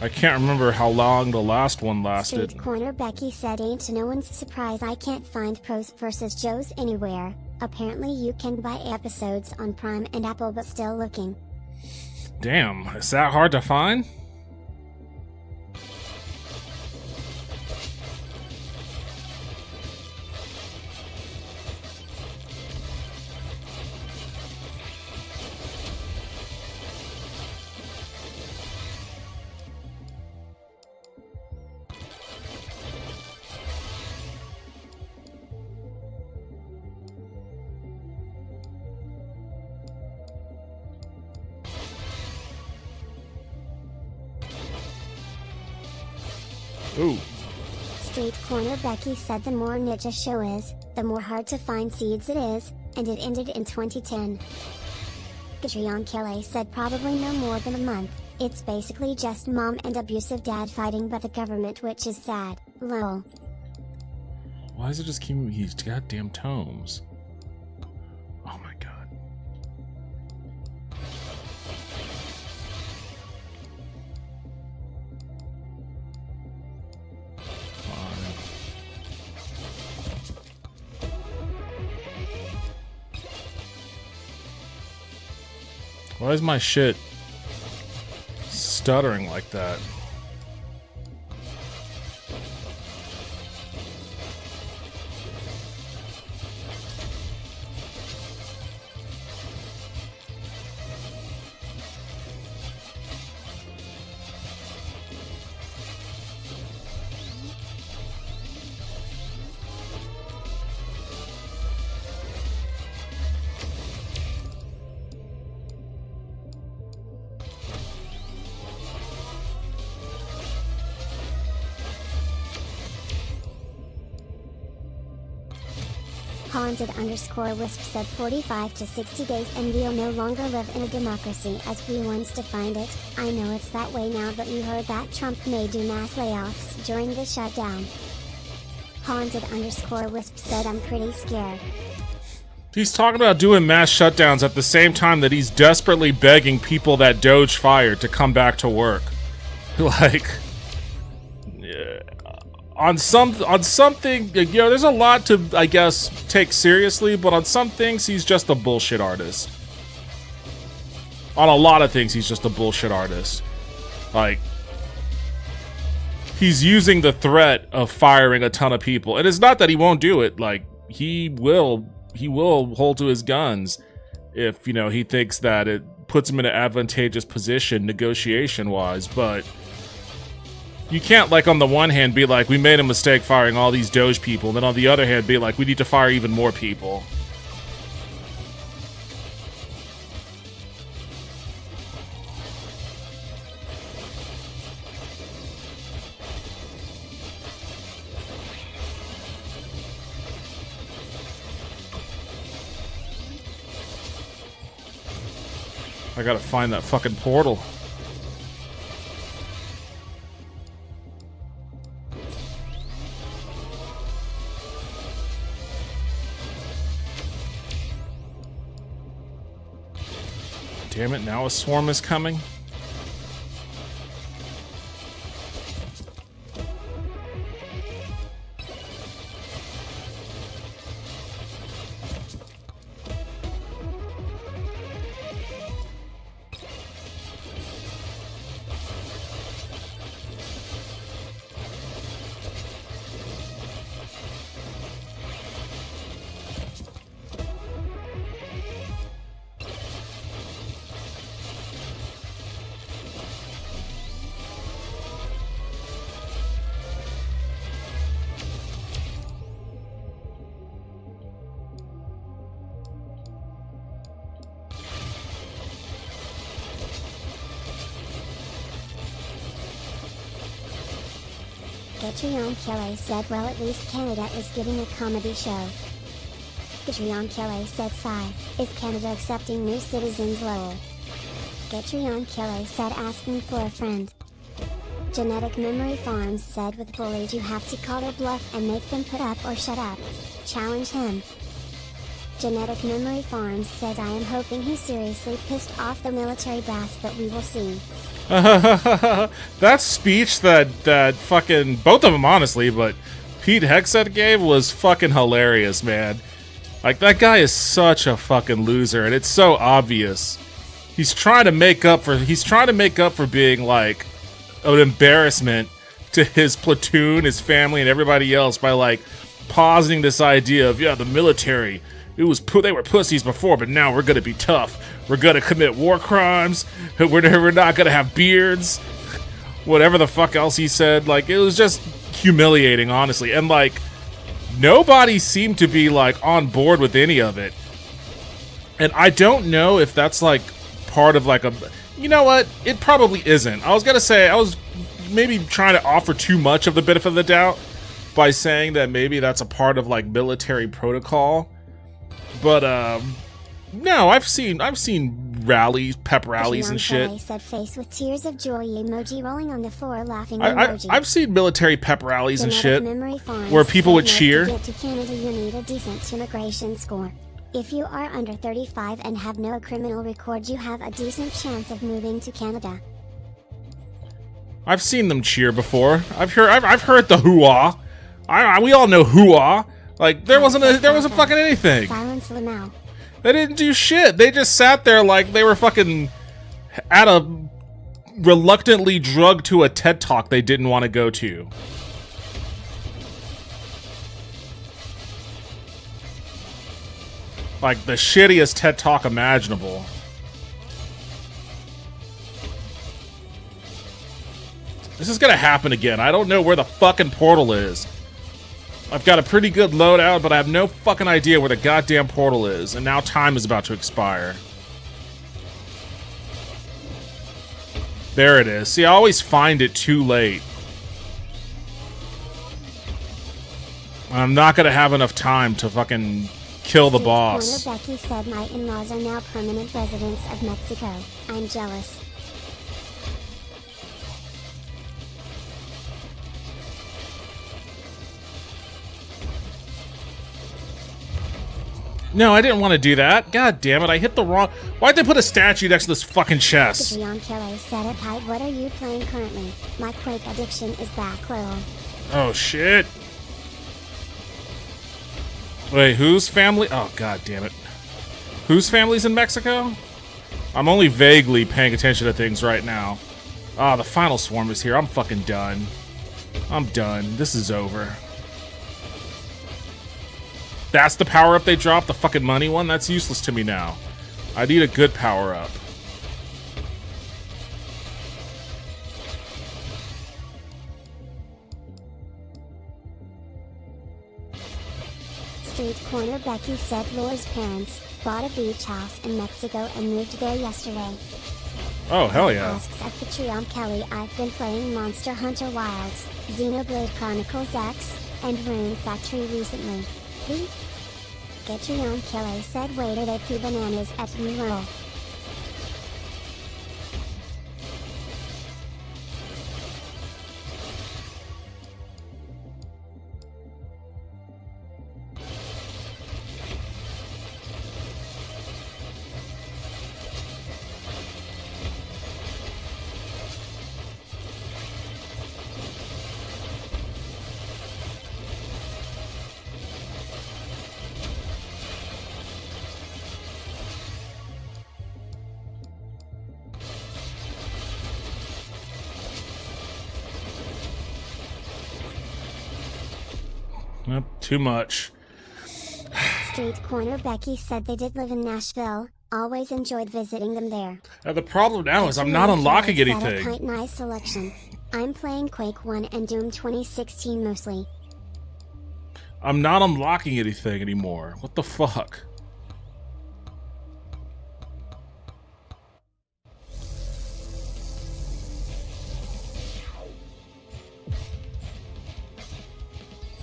I can't remember how long the last one lasted. Street Corner Becky said ain't no one's surprise I can't find Pros vs. Joes anywhere. Apparently you can buy episodes on Prime and Apple but still looking. Damn, is that hard to find? Ooh. Street Corner Becky said the more niche a show is, the more hard to find seeds it is, and it ended in 2010. Patreon Kelly said probably no more than a month. It's basically just mom and abusive dad fighting but the government, which is sad. Lol. Why does it just keep these goddamn tomes? Oh my god. Why is my shit stuttering like that? Haunted underscore Wisp said 45 to 60 days and we'll no longer live in a democracy as we once defined it. I know it's that way now, but you heard that Trump may do mass layoffs during the shutdown. Haunted underscore Wisp said I'm pretty scared. He's talking about doing mass shutdowns at the same time that he's desperately begging people that Doge fired to come back to work. Like, yeah. On something, you know, there's a lot to, I guess, take seriously, but on some things, he's just a bullshit artist. On a lot of things, he's just a bullshit artist. Like, he's using the threat of firing a ton of people. And it's not that he won't do it. Like, he will hold to his guns if, you know, he thinks that it puts him in an advantageous position negotiation-wise, but you can't, like, on the one hand be like, we made a mistake firing all these Doge people, and then on the other hand be like, we need to fire even more people. I gotta find that fucking portal. Damn it, now a swarm is coming. Patreon Killer said, well, at least Canada is getting a comedy show. Patreon Killer said, sigh, is Canada accepting new citizens? Lol. Patreon Killer said, asking for a friend. Genetic Memory Farms said, with bullies you have to call their bluff and make them put up or shut up. Challenge him. Genetic Memory Farms said, I am hoping he seriously pissed off the military brass, but we will see. That speech that fucking, both of them honestly, but Pete Hegseth gave was fucking hilarious, man. Like, that guy is such a fucking loser, and it's so obvious. He's trying to make up for being like an embarrassment to his platoon, his family, and everybody else by like positing this idea of, yeah, the military, they were pussies before, but now we're gonna be tough. We're gonna commit war crimes. We're not gonna have beards. Whatever the fuck else he said. Like, it was just humiliating, honestly. And like, nobody seemed to be like on board with any of it. And I don't know if that's like part of like a, you know what? It probably isn't. I was gonna say, I was maybe trying to offer too much of the benefit of the doubt by saying that maybe that's a part of like military protocol. But no, I've seen rallies, pep rallies and shit. Said face with tears of joy emoji rolling on the floor laughing emoji. I've seen military pep rallies and shit where people would cheer. To get to Canada, you need a decent immigration score. If you are under 35 and have no criminal record, you have a decent chance of moving to Canada. I've seen them cheer before. I've heard the hoo-ah. We all know hoo-ah. Like, there wasn't fucking anything. Silence Lamau. They didn't do shit. They just sat there like they were fucking at a reluctantly drugged to a TED Talk they didn't want to go to. Like the shittiest TED Talk imaginable. This is gonna happen again. I don't know where the fucking portal is. I've got a pretty good loadout, but I have no fucking idea where the goddamn portal is, and now time is about to expire. There it is. See, I always find it too late. I'm not gonna have enough time to fucking kill the boss. Becky said, my in-laws are now permanent residents of Mexico. I'm jealous. No, I didn't want to do that. God damn it, I hit the wrong... Why'd they put a statue next to this fucking chest? What are you playing currently? My Quake addiction is back, lol. Oh, shit. Wait, whose family? Oh, god damn it. Whose family's in Mexico? I'm only vaguely paying attention to things right now. Ah, the final swarm is here. I'm fucking done. I'm done. This is over. That's the power-up they dropped? The fucking money one? That's useless to me now. I need a good power-up. Street Corner Becky said Laura's parents bought a beach house in Mexico and moved there yesterday. Oh, hell yeah. Asks at Patreon Kelly, I've been playing Monster Hunter Wilds, Xenoblade Chronicles X, and Rune Factory recently. Who? Patreon Kelly said waiter they poo bananas at you roll. Nope, too much. Street Corner Becky said they did live in Nashville, always enjoyed visiting them there. The problem now is I'm not unlocking anything. Quite nice selection. I'm playing Quake 1 and Doom 2016 mostly. I'm not unlocking anything anymore. What the fuck?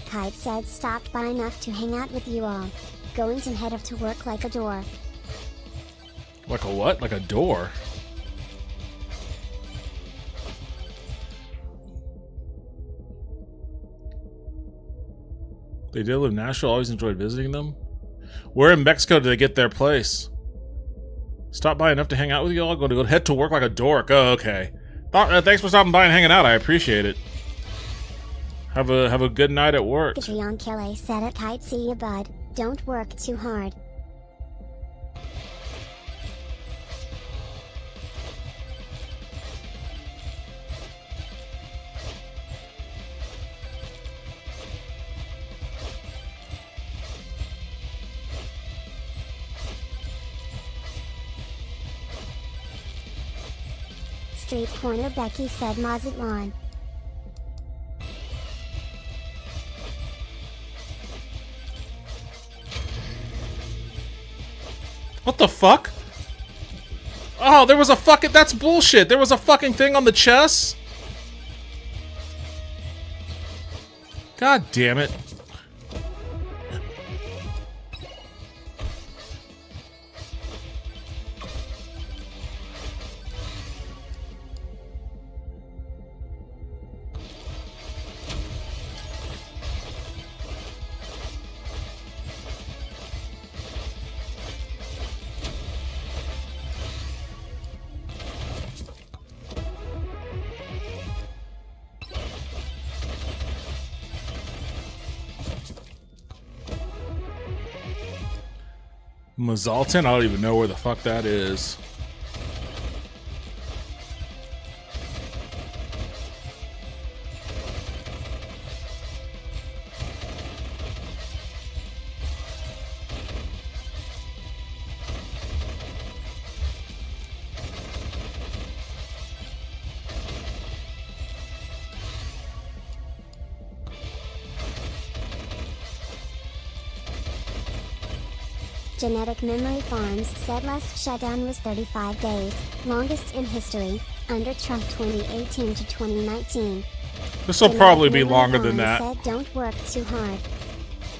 Kite said stopped by enough to hang out with you all. Going to head off to work like a door. Like a what? Like a door? They did live in Nashville, always enjoyed visiting them. Where in Mexico did they get their place? Stop by enough to hang out with you all? Going to go head to work like a dork. Oh, okay. Thanks for stopping by and hanging out. I appreciate it. Have a good night at work. Patreon Kelly said at Kite, see you bud, don't work too hard. Street Corner Becky said Mazatlan. What the fuck? Oh, there was a fucking... That's bullshit. There was a fucking thing on the chest? God damn it. Mazalton? I don't even know where the fuck that is. Genetic Memory Farms said last shutdown was 35 days, longest in history, under Trump 2018 to 2019. This will probably be longer than that. Said don't work too hard.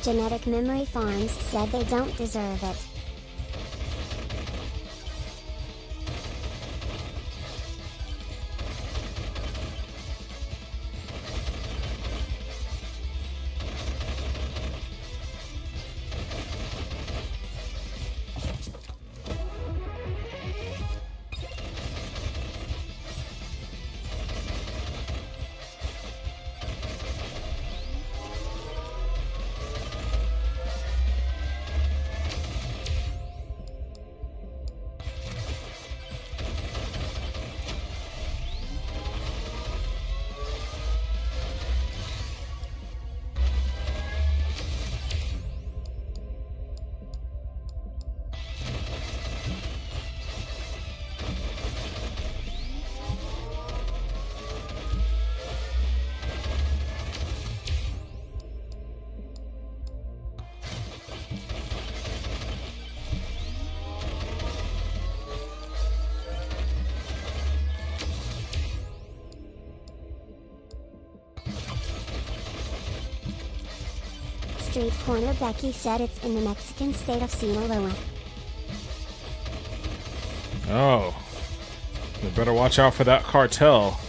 Genetic Memory Farms said they don't deserve it. Street Corner Becky said it's in the Mexican state of Sinaloa. Oh. You better watch out for that cartel.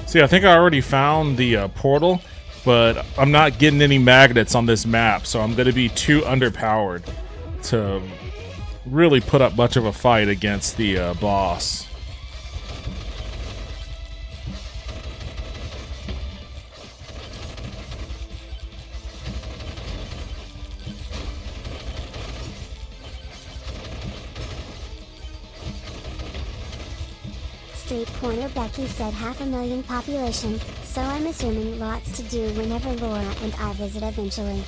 See, I think I already found the portal, but I'm not getting any magnets on this map, so I'm going to be too underpowered to really put up much of a fight against the boss. Street Corner Becky said 500,000 population, so I'm assuming lots to do whenever Laura and I visit eventually.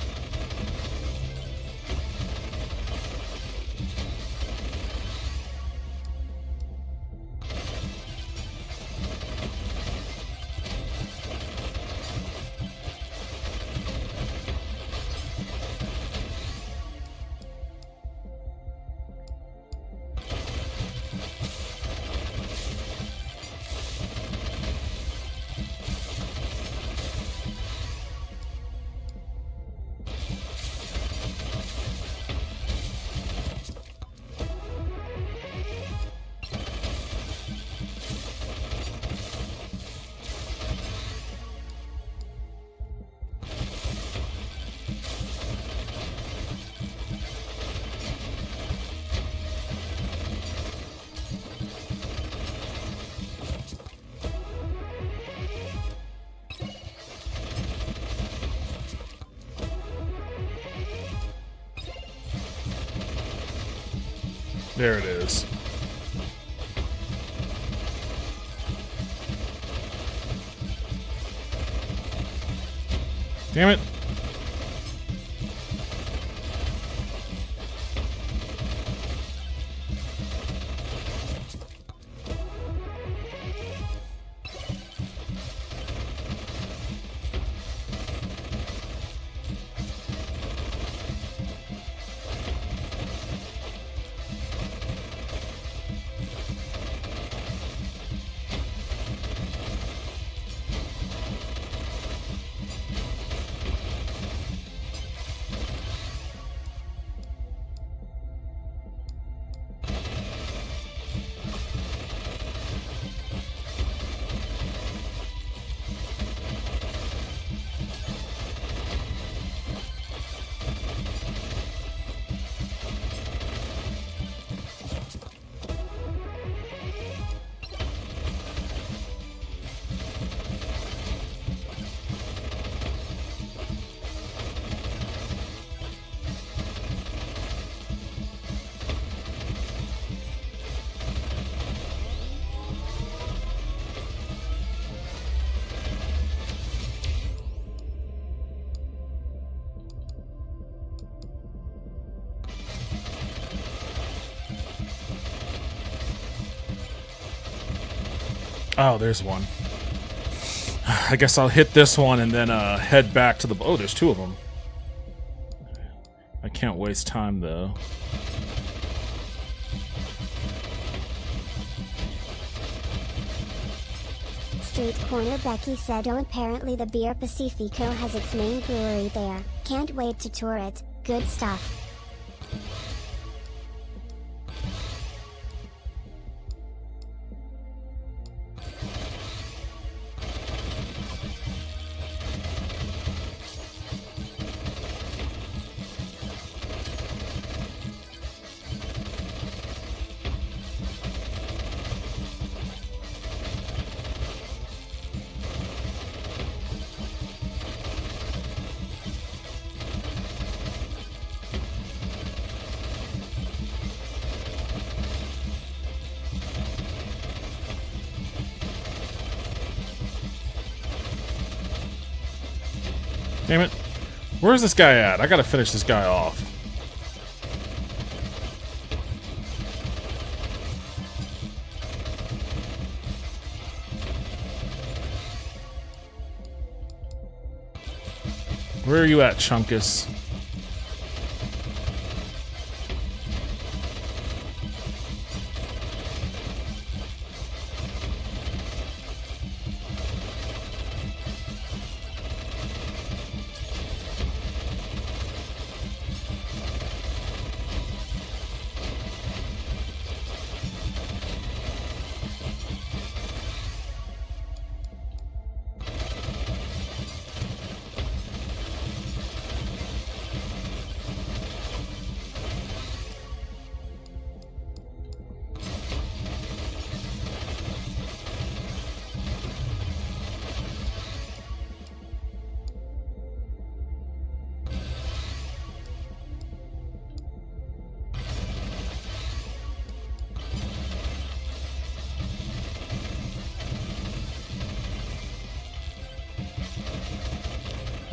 There it is. Damn it. Oh, there's one. I guess I'll hit this one and then head back to the... Oh, there's two of them. I can't waste time, though. Street Corner Becky said, oh, apparently the Beer Pacifico has its main brewery there. Can't wait to tour it. Good stuff. Damn it. Where's this guy at? I gotta finish this guy off. Where are you at, Chunkus?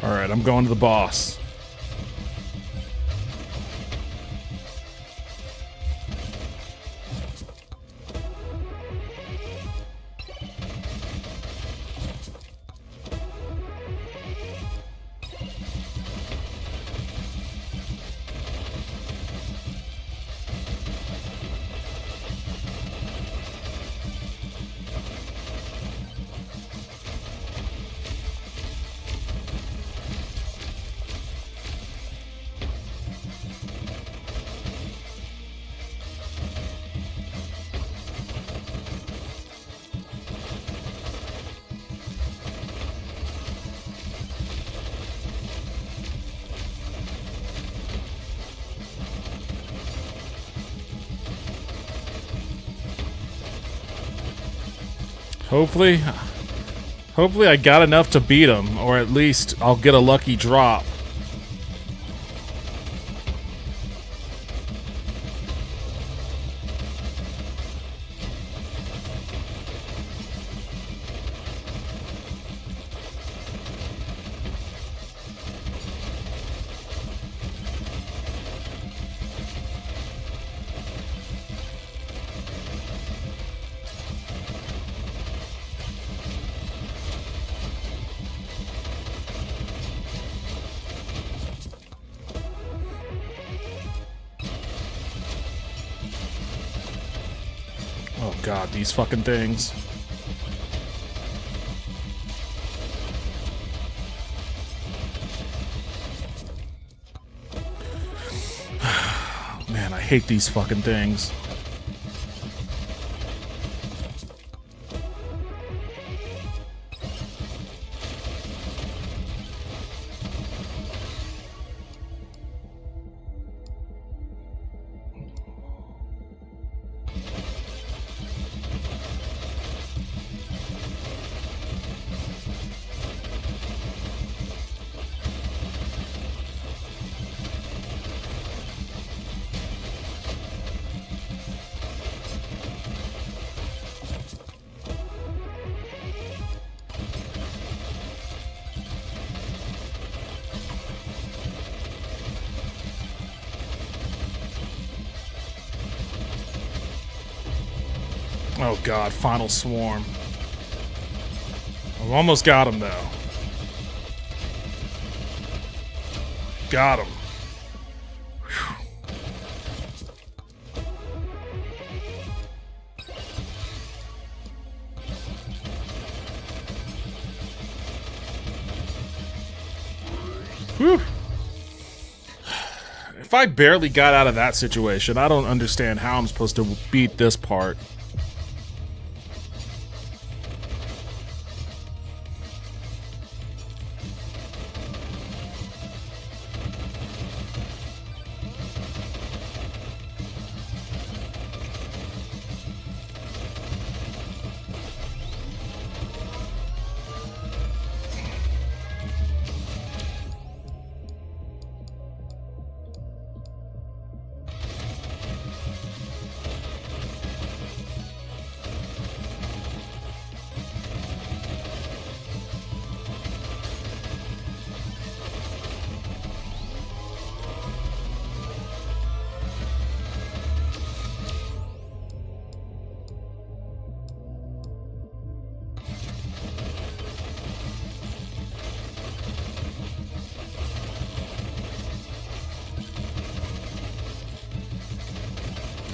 Alright, I'm going to the boss. Hopefully I got enough to beat him, or at least I'll get a lucky drop. Oh god, these fucking things. Man, I hate these fucking things. Oh god, final swarm. I've almost got him though. Got him. Whew. If I barely got out of that situation, I don't understand how I'm supposed to beat this part.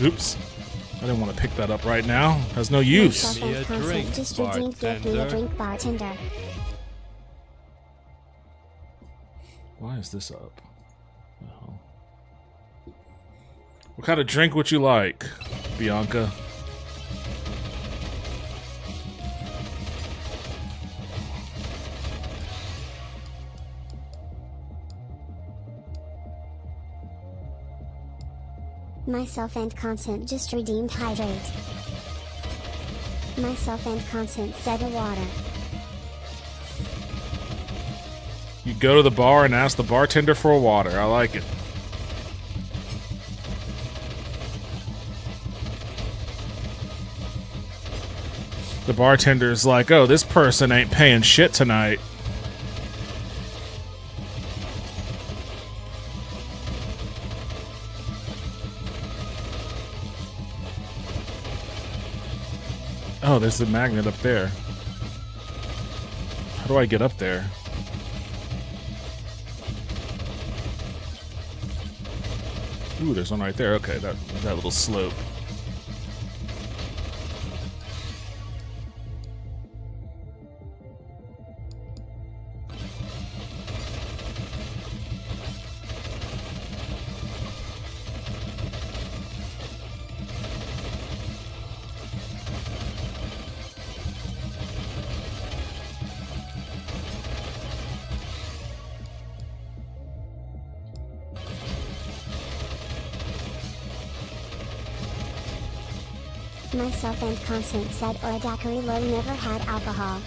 Oops. I didn't want to pick that up right now. Has no use. Myself and content just redeemed give me a drink bartender. Why is this up? Oh. What kind of drink would you like, Bianca? Myself and content just redeemed hydrate. Myself and content said a water. You go to the bar and ask the bartender for a water. I like it. The bartender's like, oh, this person ain't paying shit tonight. Oh, there's the magnet up there. How do I get up there? Ooh, there's one right there. Okay, that little slope. Myself and content said or a daiquiri low never had alcohol.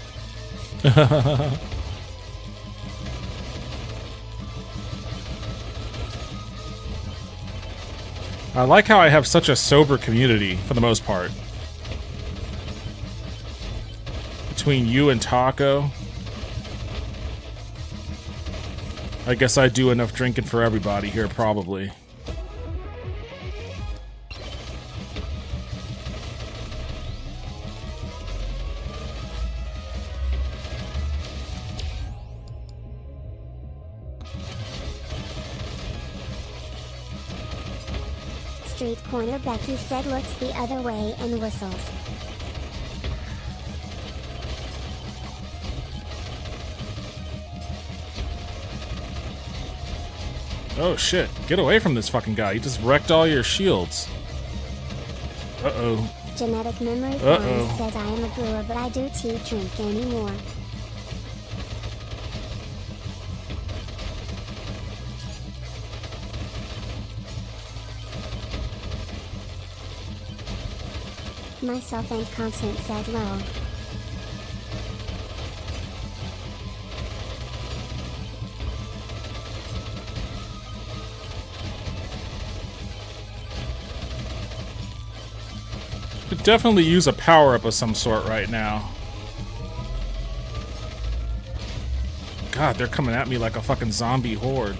I like how I have such a sober community for the most part. Between you and Taco. I guess I do enough drinking for everybody here, probably. Street corner Becky said looks the other way and whistles. Oh shit, get away from this fucking guy. He just wrecked all your shields. Uh-oh. Genetic memory farm says I am a brewer but I do tea drink anymore. Myself and content said low. Could definitely use a power-up of some sort right now. God, they're coming at me like a fucking zombie horde.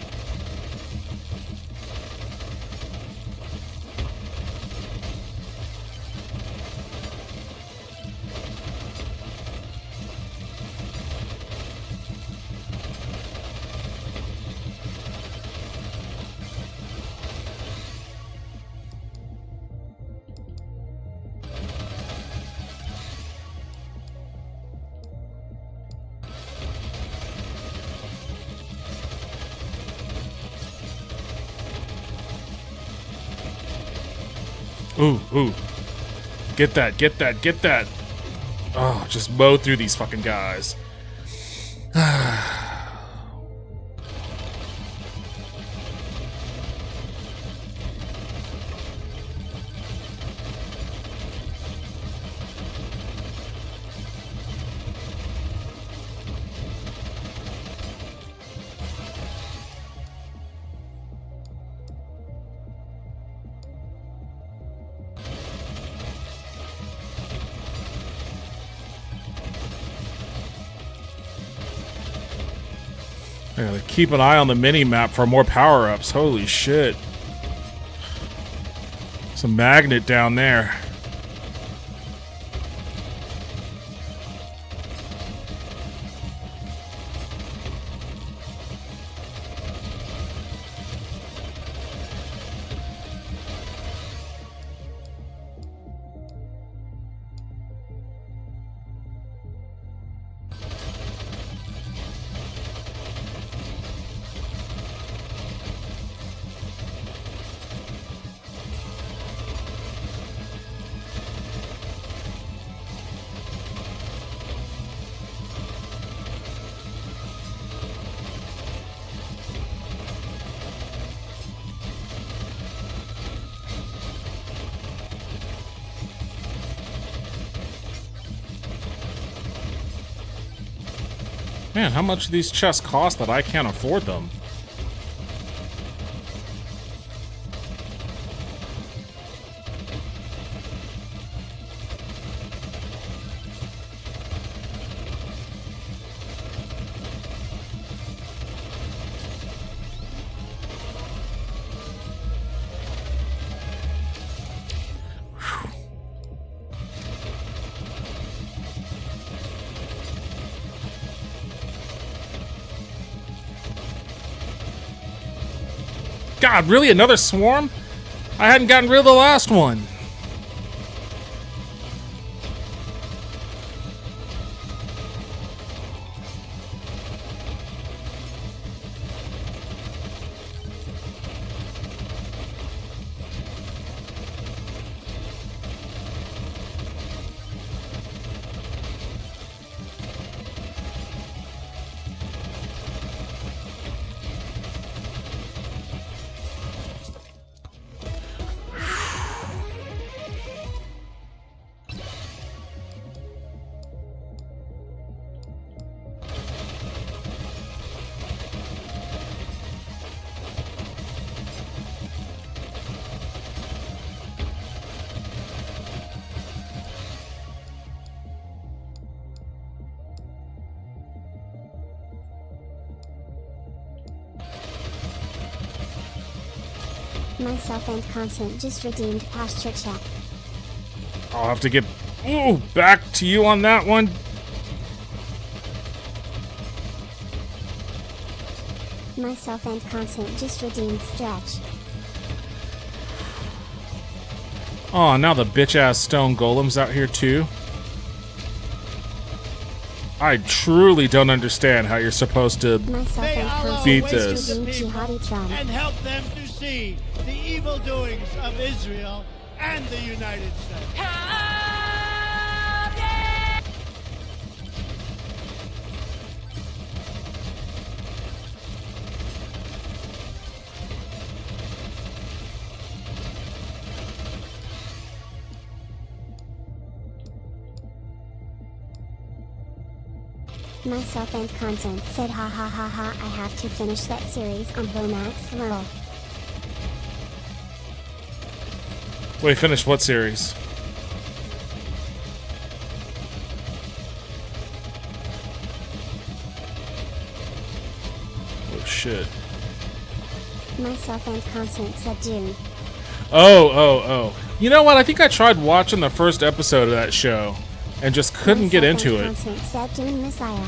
Ooh, ooh. Get that, get that, get that. Oh, just mow through these fucking guys. I gotta keep an eye on the mini-map for more power-ups. Holy shit. There's a magnet down there. Man, how much do these chests cost that I can't afford them? God, really? Another swarm? I hadn't gotten rid of the last one. Myself and content just redeemed posture check. I'll have to get back to you on that one. Myself and content just redeemed stretch. Oh, now the bitch-ass stone golem's out here too. I truly don't understand how you're supposed to Myself and content beat just this. redeemed jihadi drum. And help them to see the evil doings of Israel and the United States. Myself and content said ha ha ha ha, I have to finish that series on Bomax Lurl. Wait, finish what series? Oh shit. Myself and content said Dune. Oh. You know what? I think I tried watching the first episode of that show and just couldn't get into it. Content said Dune Messiah.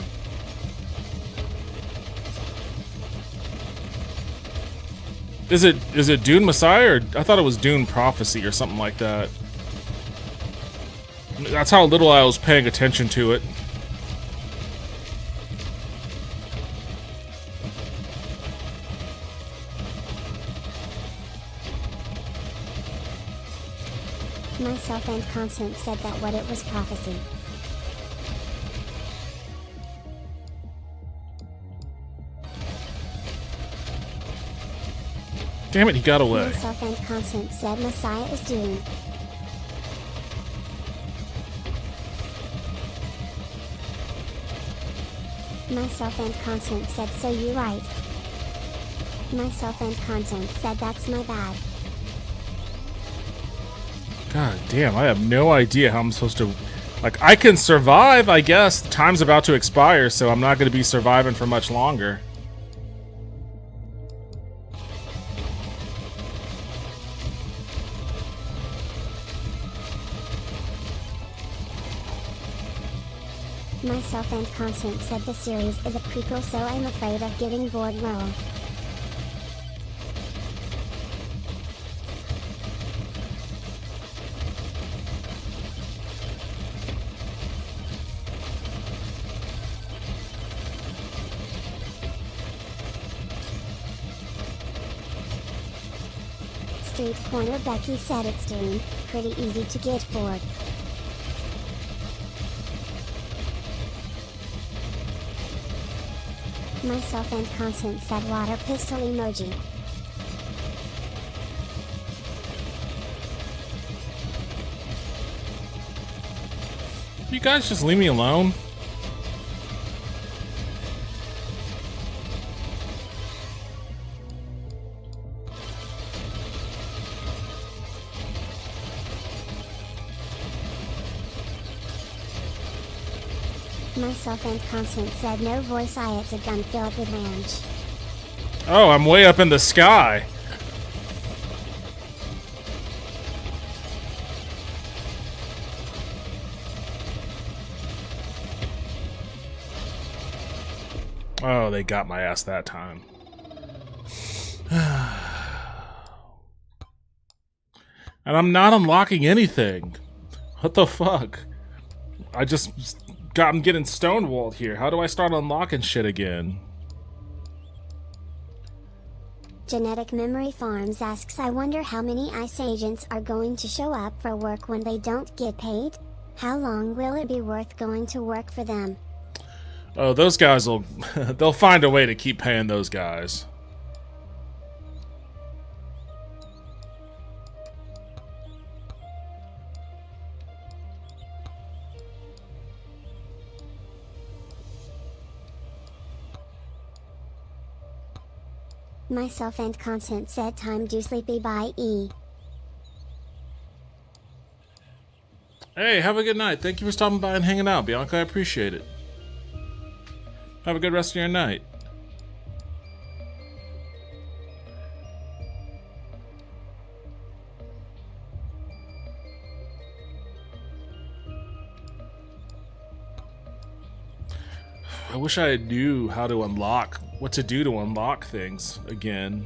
Is it Dune Messiah, or I thought it was Dune Prophecy or something like that. That's how little I was paying attention to it. Myself and content said that what it was prophecy. Damn it, he got away. Myself and content said Messiah is Dune. Myself and content said so you right. Myself and content said that's my bad. God damn, I have no idea how I'm supposed to... Like, I can survive, I guess. The time's about to expire, so I'm not going to be surviving for much longer. Myself and content said the series is a prequel, so I'm afraid of getting bored. Lol. Street Corner Becky said it's Dune, pretty easy to get bored. Myself and content said water pistol emoji. You guys just leave me alone? Myself and Constant said no voice. It's a gun filled with ranch. Oh, I'm way up in the sky. Oh, they got my ass that time. And I'm not unlocking anything. What the fuck? I'm getting stonewalled here. How do I start unlocking shit again? Genetic Memory Farms asks, I wonder how many ICE agents are going to show up for work when they don't get paid? How long will it be worth going to work for them? Oh, those guys will... they'll find a way to keep paying those guys. Myself and Constant said time do sleepy bye E. Hey, have a good night. Thank you for stopping by and hanging out, Bianca. I appreciate it. Have a good rest of your night. I wish I knew how to unlock, what to do to unlock things again.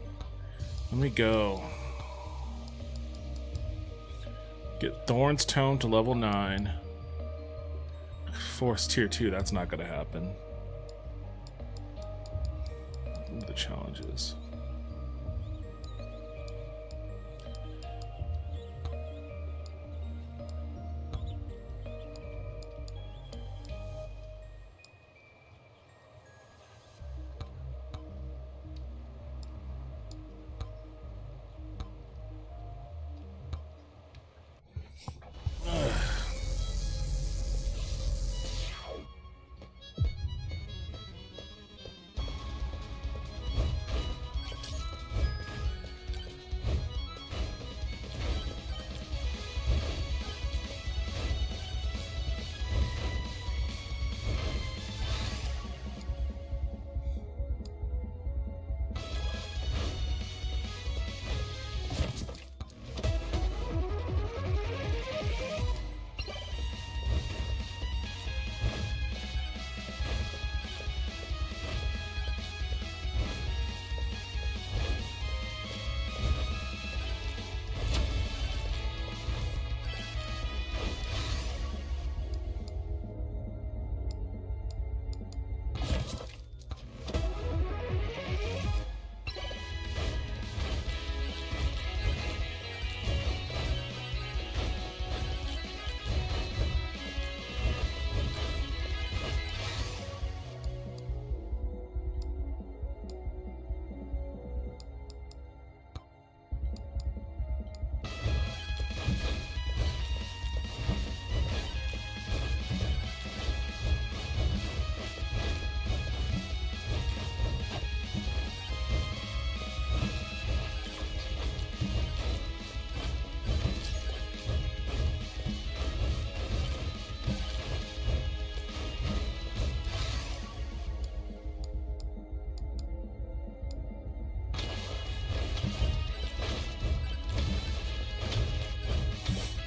Let me go. Get Thorn's Tome to level 9. Force tier 2, that's not gonna happen. The challenges.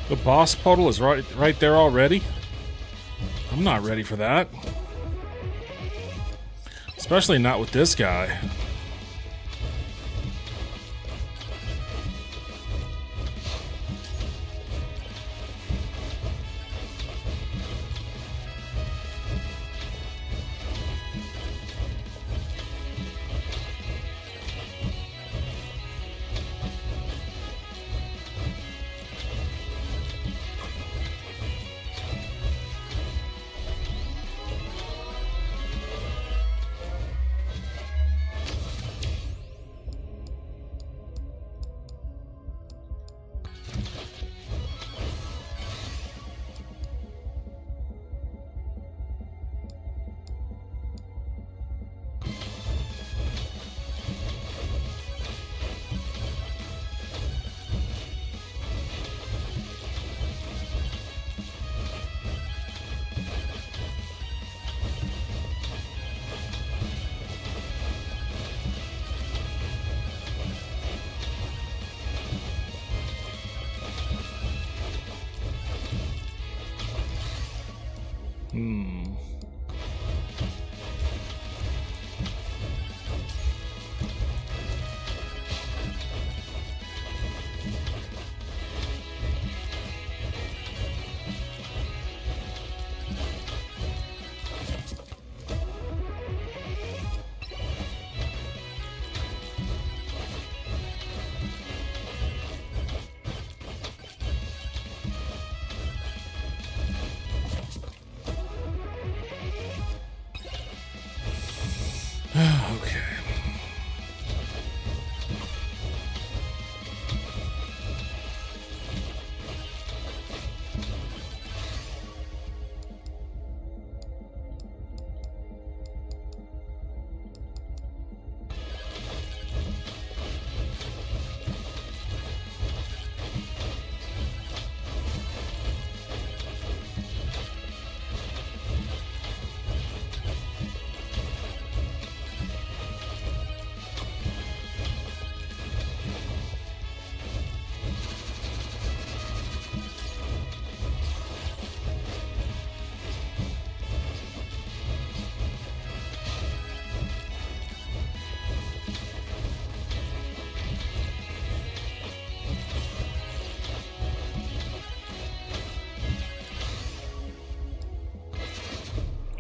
The boss portal is right there already? I'm not ready for that. Especially not with this guy.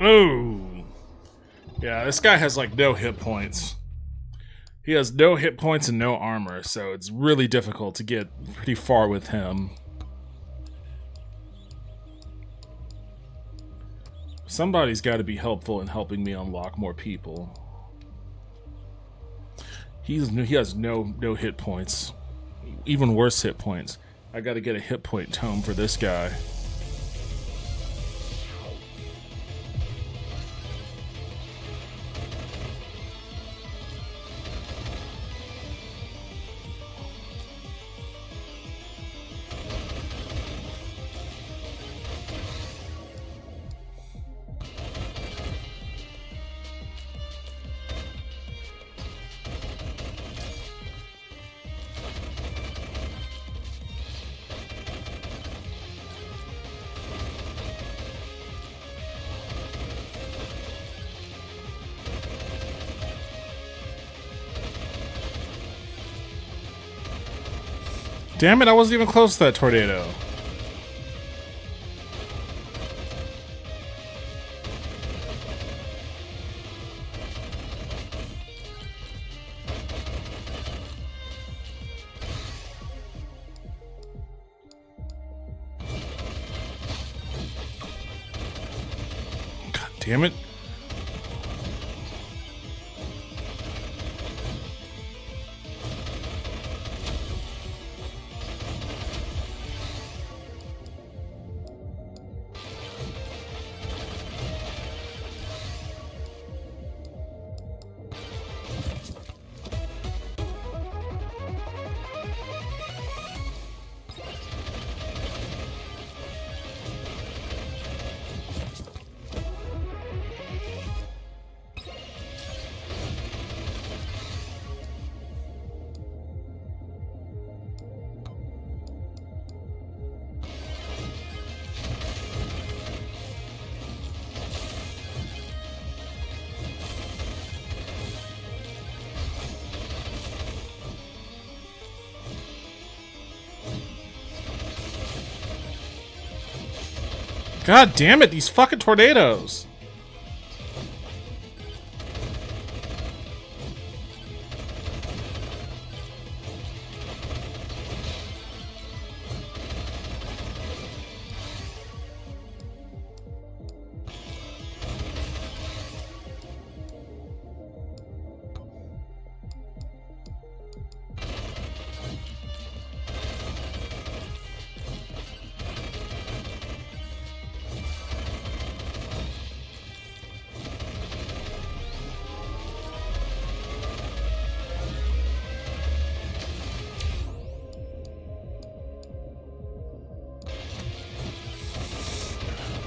Ooh. Yeah, this guy has like no hit points. He has no hit points and no armor, so it's really difficult to get pretty far with him. Somebody's got to be helpful in helping me unlock more people. He has no hit points. Even worse hit points. I got to get a hit point tome for this guy. Damn it, I wasn't even close to that tornado. God damn it. God damn it, these fucking tornadoes.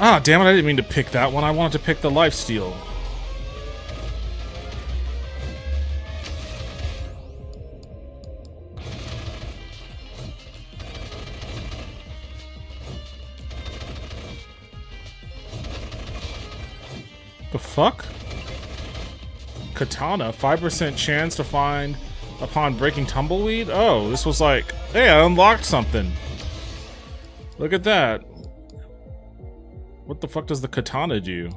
Ah, damn it, I didn't mean to pick that one. I wanted to pick the lifesteal. The fuck? Katana, 5% chance to find upon breaking tumbleweed? Oh, this was like, hey, I unlocked something. Look at that. What the fuck does the katana do?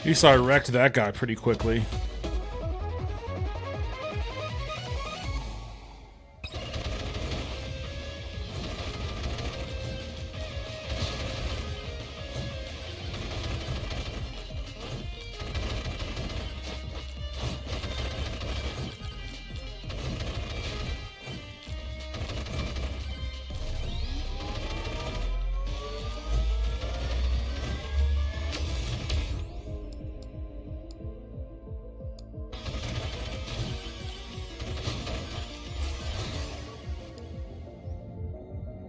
You saw I wrecked that guy pretty quickly.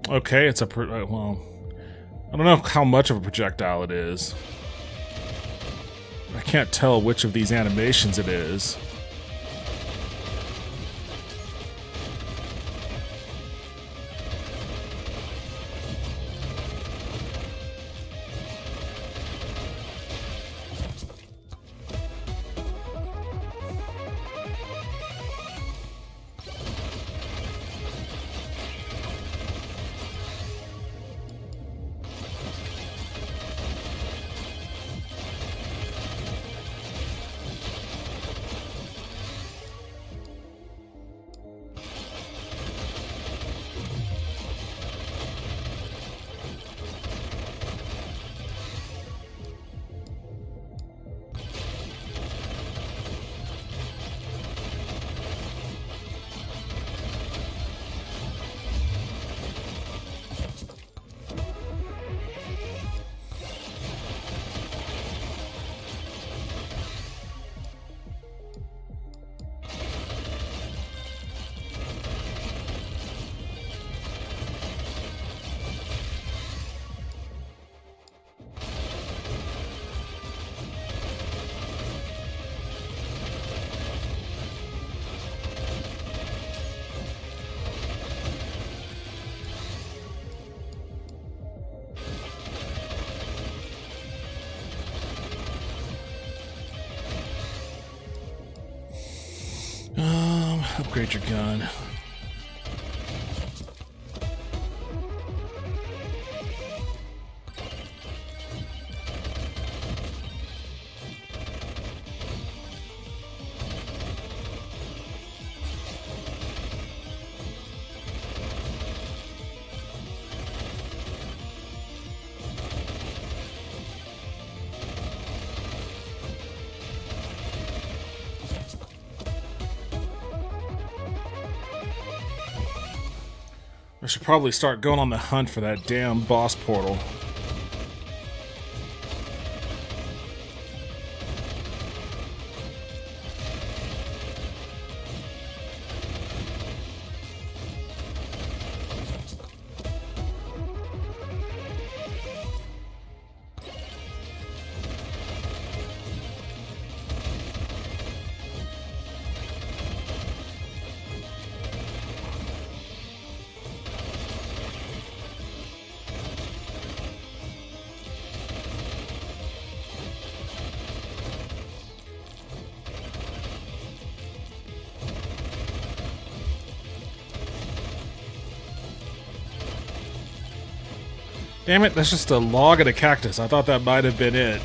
Okay, it's a well, I don't know how much of a projectile it is. I can't tell which of these animations it is. Upgrade your gun. I should probably start going on the hunt for that damn boss portal. Damn it, that's just a log of a cactus. I thought that might have been it.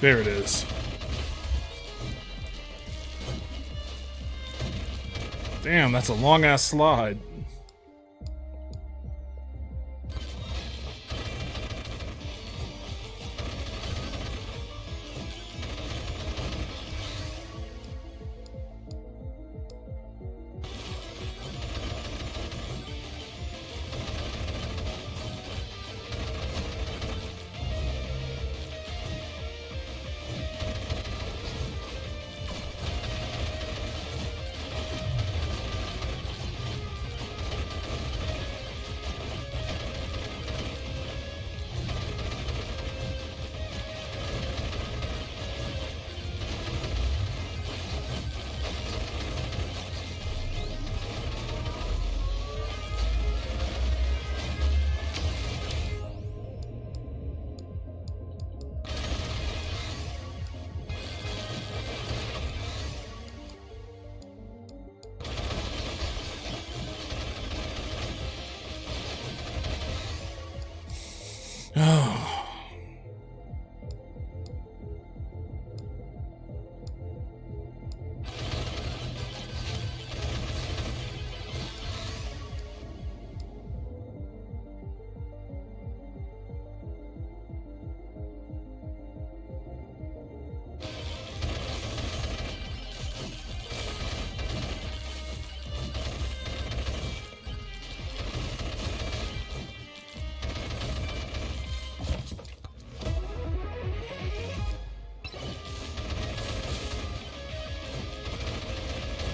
There it is. Damn, that's a long-ass slide.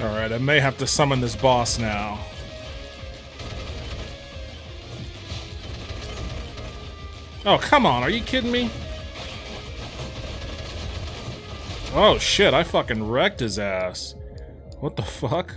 Alright, I may have to summon this boss now. Oh, come on, are you kidding me? Oh shit, I fucking wrecked his ass. What the fuck?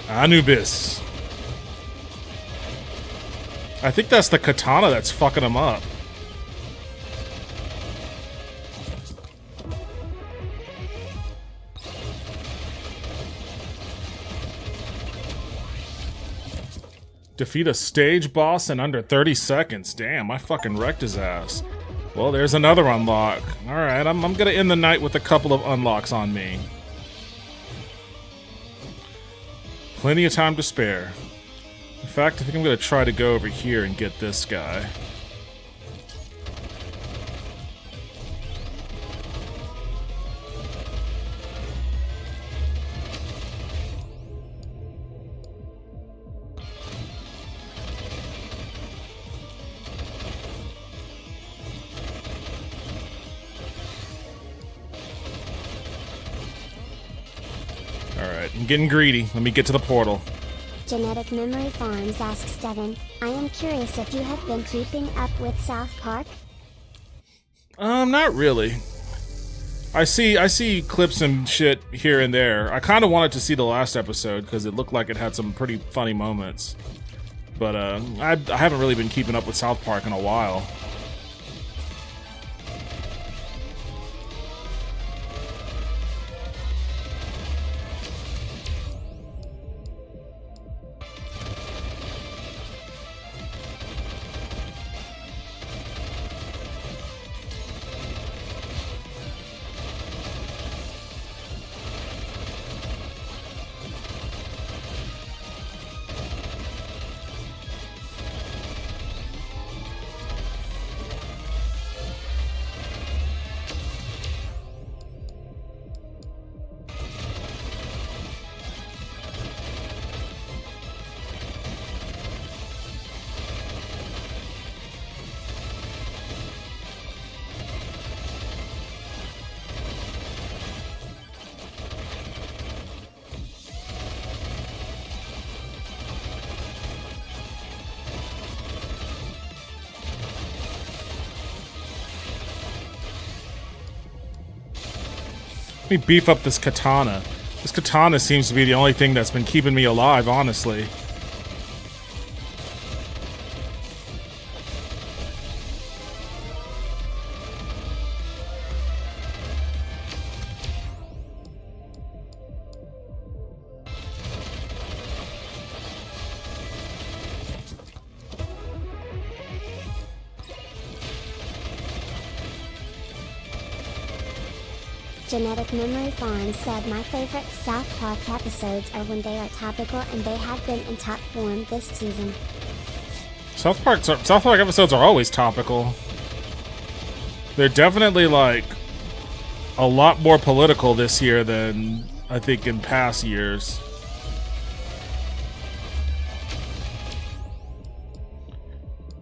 Anubis. I think that's the katana that's fucking him up. Defeat a stage boss in under 30 seconds. Damn, I fucking wrecked his ass. Well, there's another unlock. Alright, I'm gonna end the night with a couple of unlocks on me. Plenty of time to spare. In fact, I think I'm gonna try to go over here and get this guy. Alright, I'm getting greedy. Let me get to the portal. Genetic Memory Farms asks Devin, I am curious if you have been keeping up with South Park? Not really. I see clips and shit here and there. I kind of wanted to see the last episode because it looked like it had some pretty funny moments. But I haven't really been keeping up with South Park in a while. Let me beef up this katana. This katana seems to be the only thing that's been keeping me alive, honestly. Genetic Memory Farm said my favorite South Park episodes are when they are topical and they have been in top form this season. South Park episodes are always topical. They're definitely like a lot more political this year than I think in past years.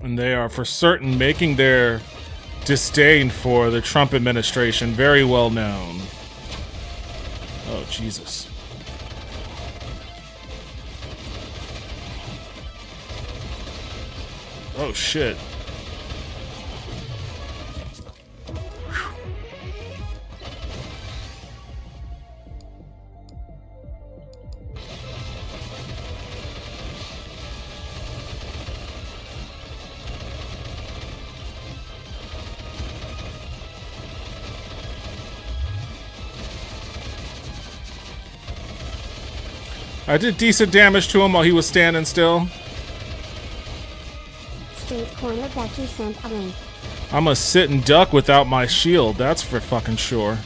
And they are for certain making their disdain for the Trump administration very well known. Oh, Jesus. Oh, shit. I did decent damage to him while he was standing still. Street Corner Becky sent a link. I'm a sit and duck without my shield, that's for fucking sure.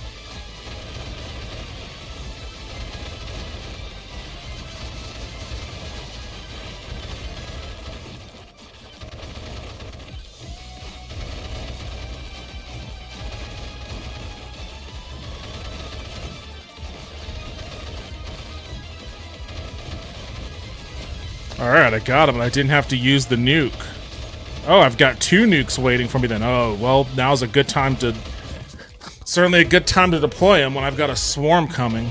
Alright, I got him, and I didn't have to use the nuke. Oh, I've got 2 nukes waiting for me then. Oh, well, now's a good time to... Certainly a good time to deploy them when I've got a swarm coming.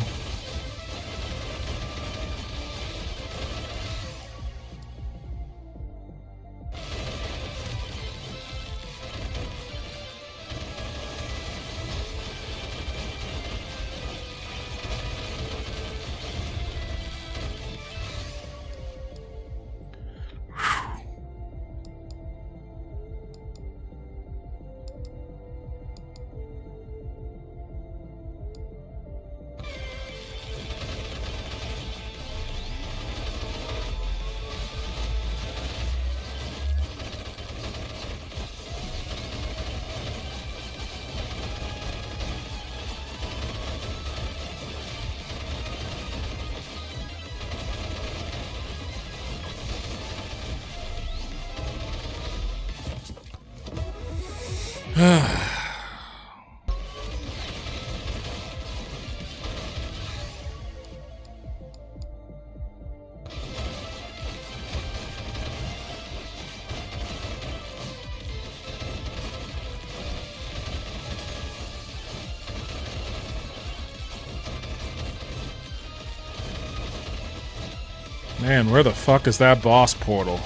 Man, where the fuck is that boss portal?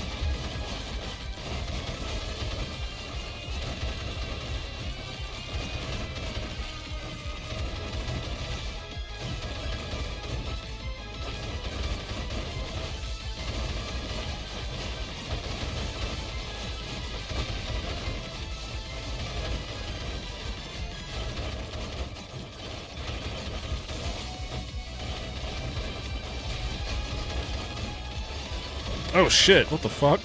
Oh shit, what the fuck?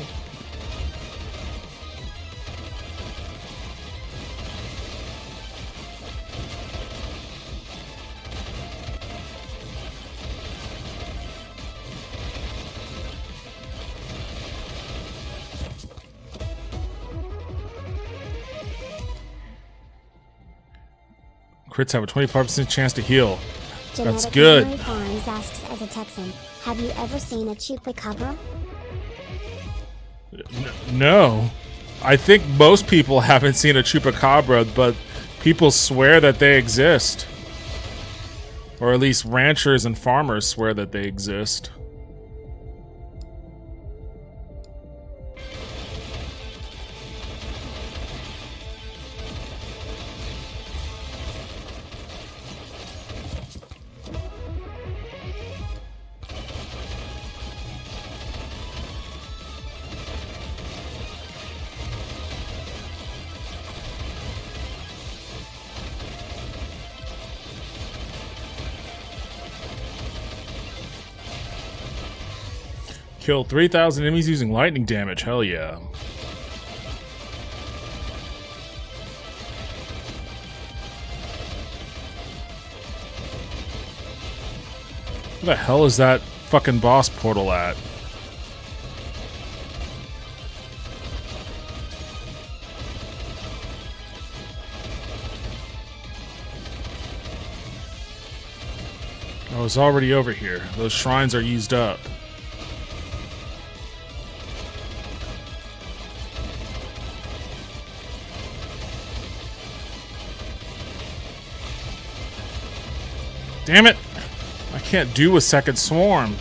Crits have a 25% chance to heal. That's good. Genetic Farms asks as a Texan, have you ever seen a chupacabra? No. I think most people haven't seen a chupacabra, but people swear that they exist. Or at least ranchers and farmers swear that they exist. Kill 3,000 enemies using lightning damage. Hell yeah. Where the hell is that fucking boss portal at? I was already over here. Those shrines are used up. Damn it! I can't do a second swarm.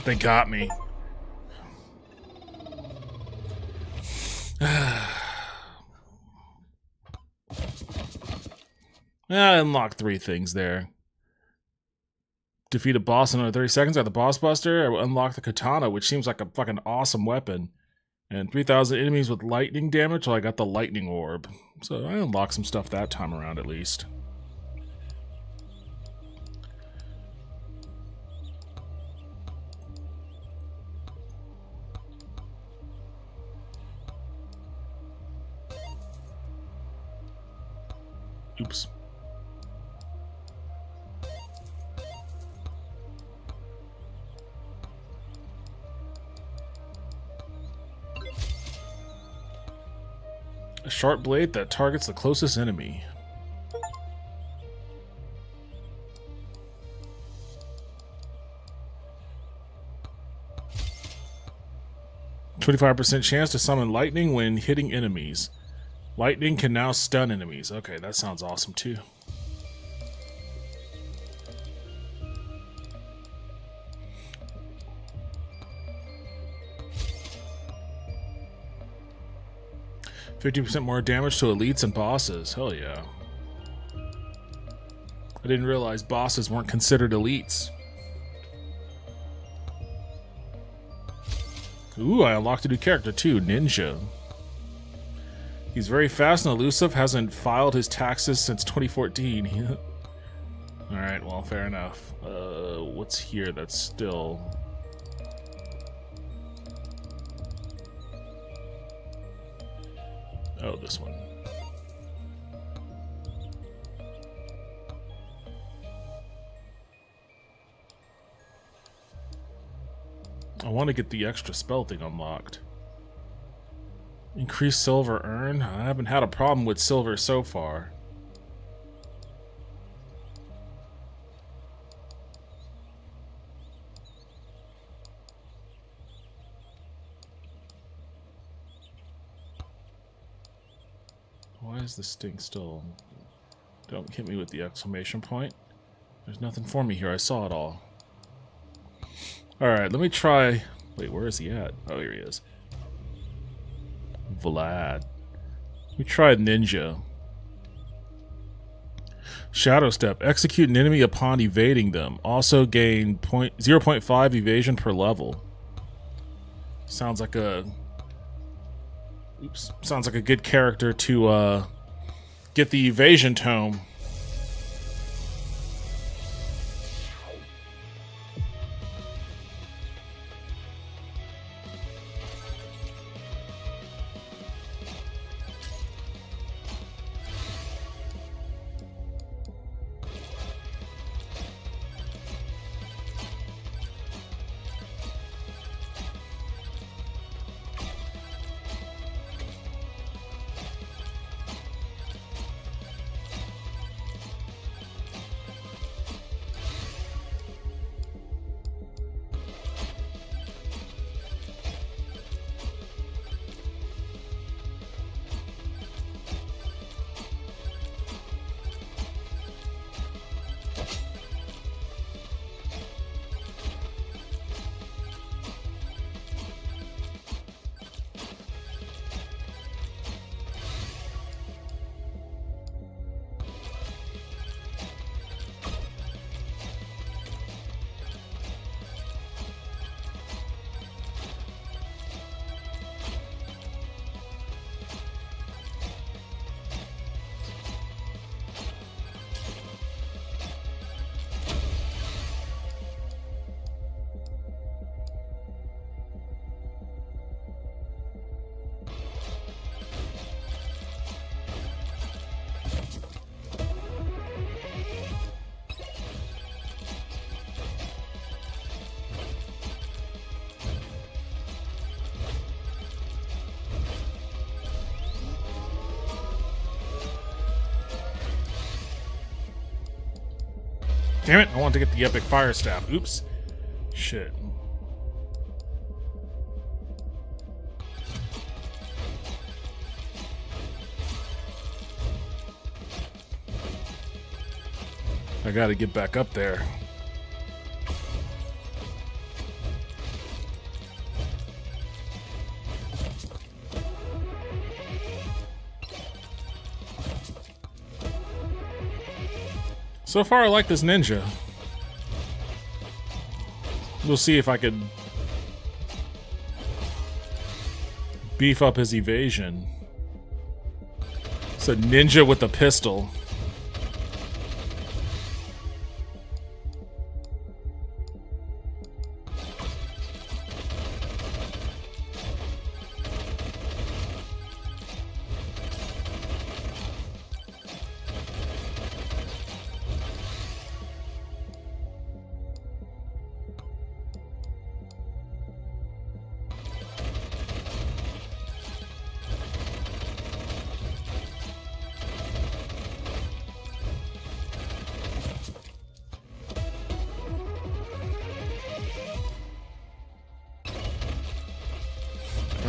They got me. I unlocked 3 things there. Defeat a boss in under 30 seconds at the boss buster. I unlocked the katana, which seems like a fucking awesome weapon. And 3,000 enemies with lightning damage, well, I got the lightning orb. So I unlocked some stuff that time around, at least. Oops. A sharp blade that targets the closest enemy. %25% chance to summon lightning when hitting enemies. Lightning can now stun enemies. Okay, that sounds awesome too. %50% more damage to elites and bosses. Hell yeah. I didn't realize bosses weren't considered elites. Ooh, I unlocked a new character too, Ninja. He's very fast and elusive, hasn't filed his taxes since 2014. Alright, well, fair enough. What's here that's still... Oh, this one. I want to get the extra spell thing unlocked. Increase silver earn? I haven't had a problem with silver so far. Why is this thing still... Don't hit me with the exclamation point. There's nothing for me here. I saw it all. Alright, let me try... Wait, where is he at? Oh, here he is. Vlad. Let me try Ninja. Shadow Step. Execute an enemy upon evading them. Also gain 0.5 evasion per level. Sounds like a... Oops. Sounds like a good character to get the evasion tome. Damn it, I wanted to get the epic fire staff. Oops. Shit. I gotta get back up there. So far, I like this ninja. We'll see if I could beef up his evasion. It's a ninja with a pistol.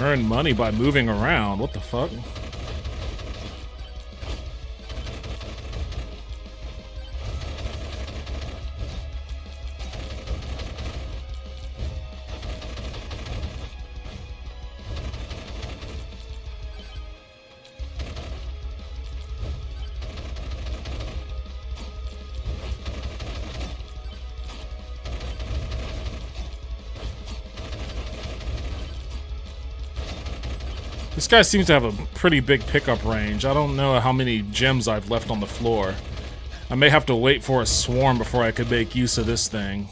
Earn money by moving around. What the fuck? This guy seems to have a pretty big pickup range. I don't know how many gems I've left on the floor. I may have to wait for a swarm before I could make use of this thing.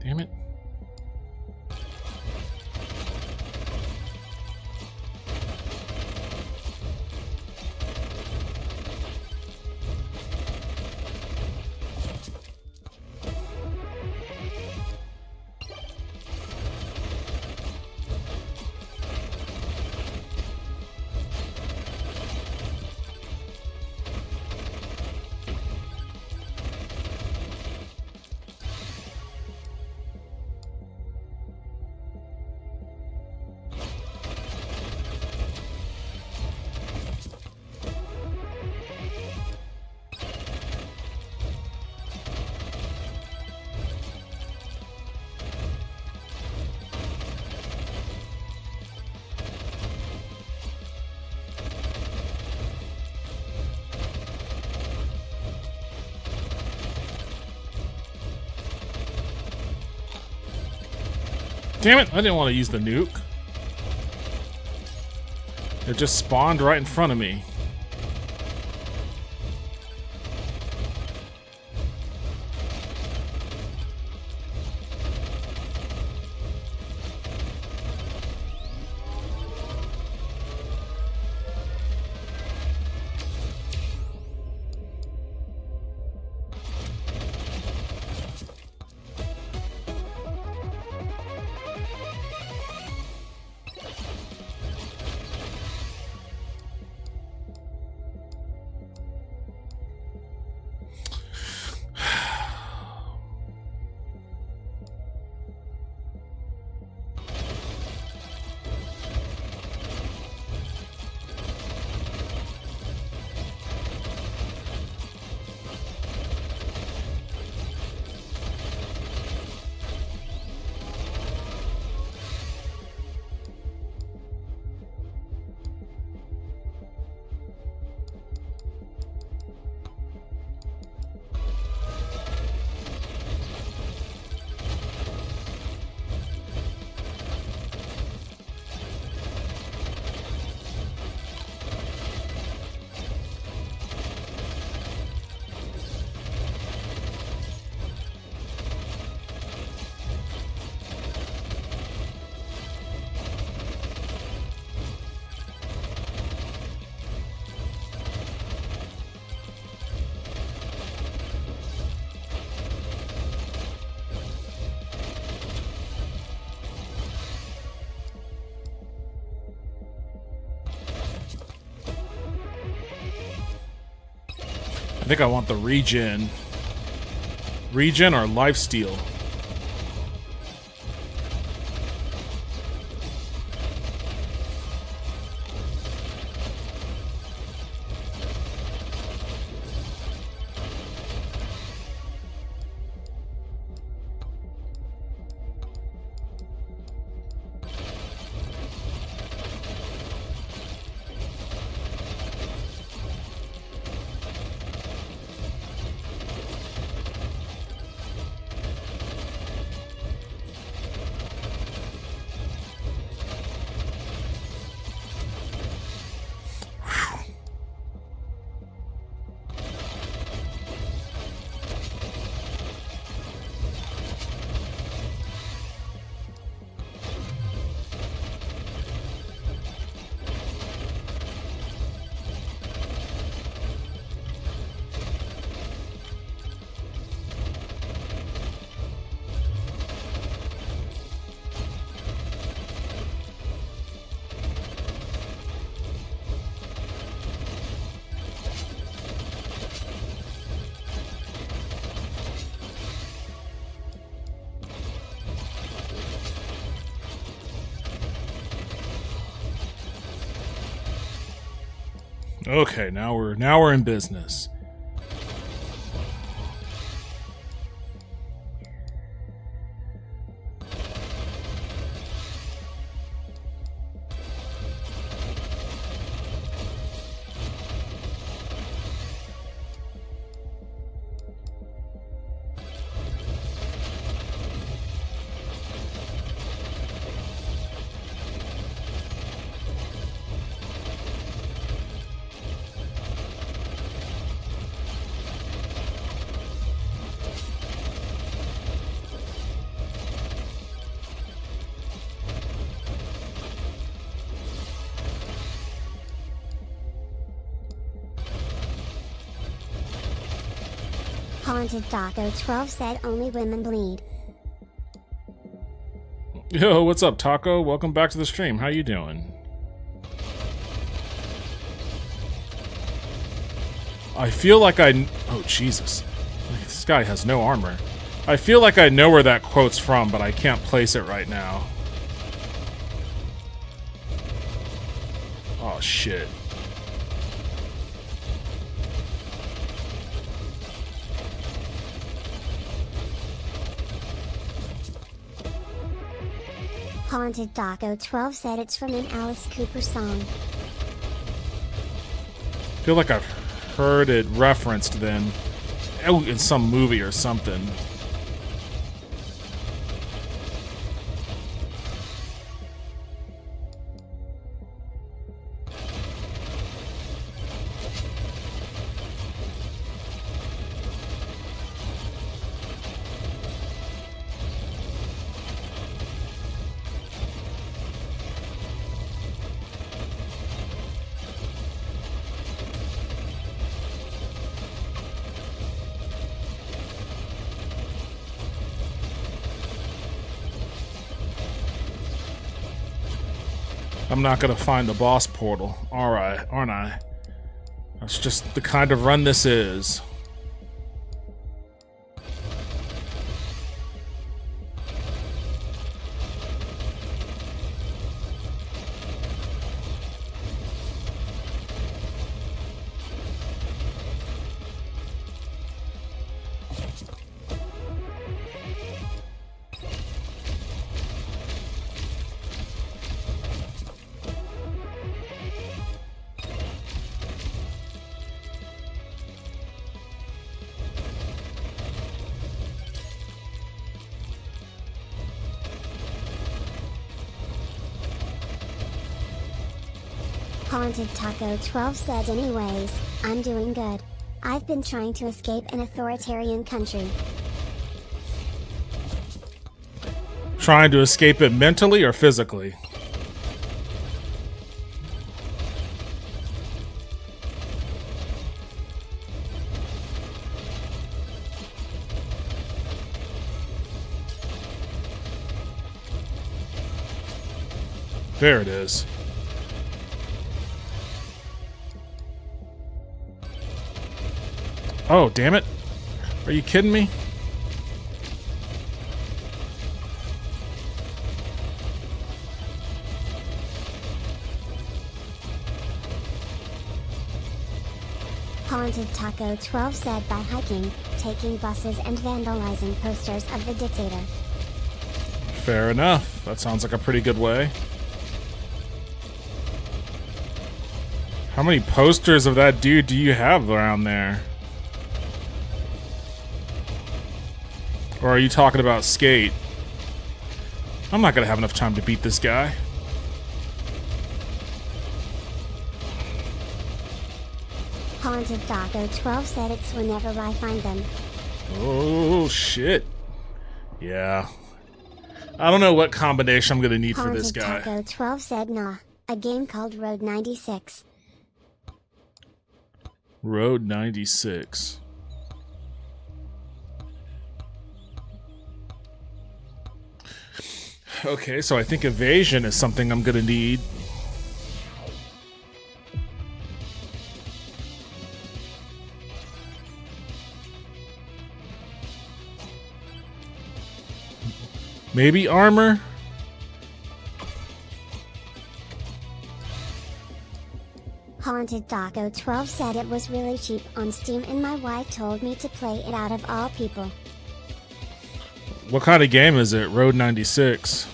Damn it. Damn it, I didn't want to use the nuke. It just spawned right in front of me. I think I want the regen. Regen or lifesteal? Okay, now we're in business. Haunted Taco 12 said only women bleed. Yo, what's up, Taco? Welcome back to the stream. How you doing? I feel like oh, Jesus. This guy has no armor. I feel like I know where that quote's from, but I can't place it right now. Oh, shit. Haunted Taco 12 said it's from an Alice Cooper song. I feel like I've heard it referenced then. Oh, in some movie or something. I'm not gonna find the boss portal. Alright, aren't I? That's just the kind of run this is. Haunted Taco 12 said anyways, I'm doing good. I've been trying to escape an authoritarian country. Trying to escape it mentally or physically? There it is. Oh, damn it. Are you kidding me? Haunted Taco 12 said by hiking, taking buses and vandalizing posters of the dictator. Fair enough. That sounds like a pretty good way. How many posters of that dude do you have around there? Or are you talking about Skate? I'm not gonna have enough time to beat this guy. Haunted Taco 12 said it's whenever I find them. Oh, shit. Yeah. I don't know what combination I'm gonna need for this guy. Haunted Taco 12 said nah, a game called Road 96. Road 96. Okay, so I think evasion is something I'm gonna need. Maybe armor? Haunted Taco 12 said it was really cheap on Steam and my wife told me to play it out of all people. What kind of game is it? Road 96.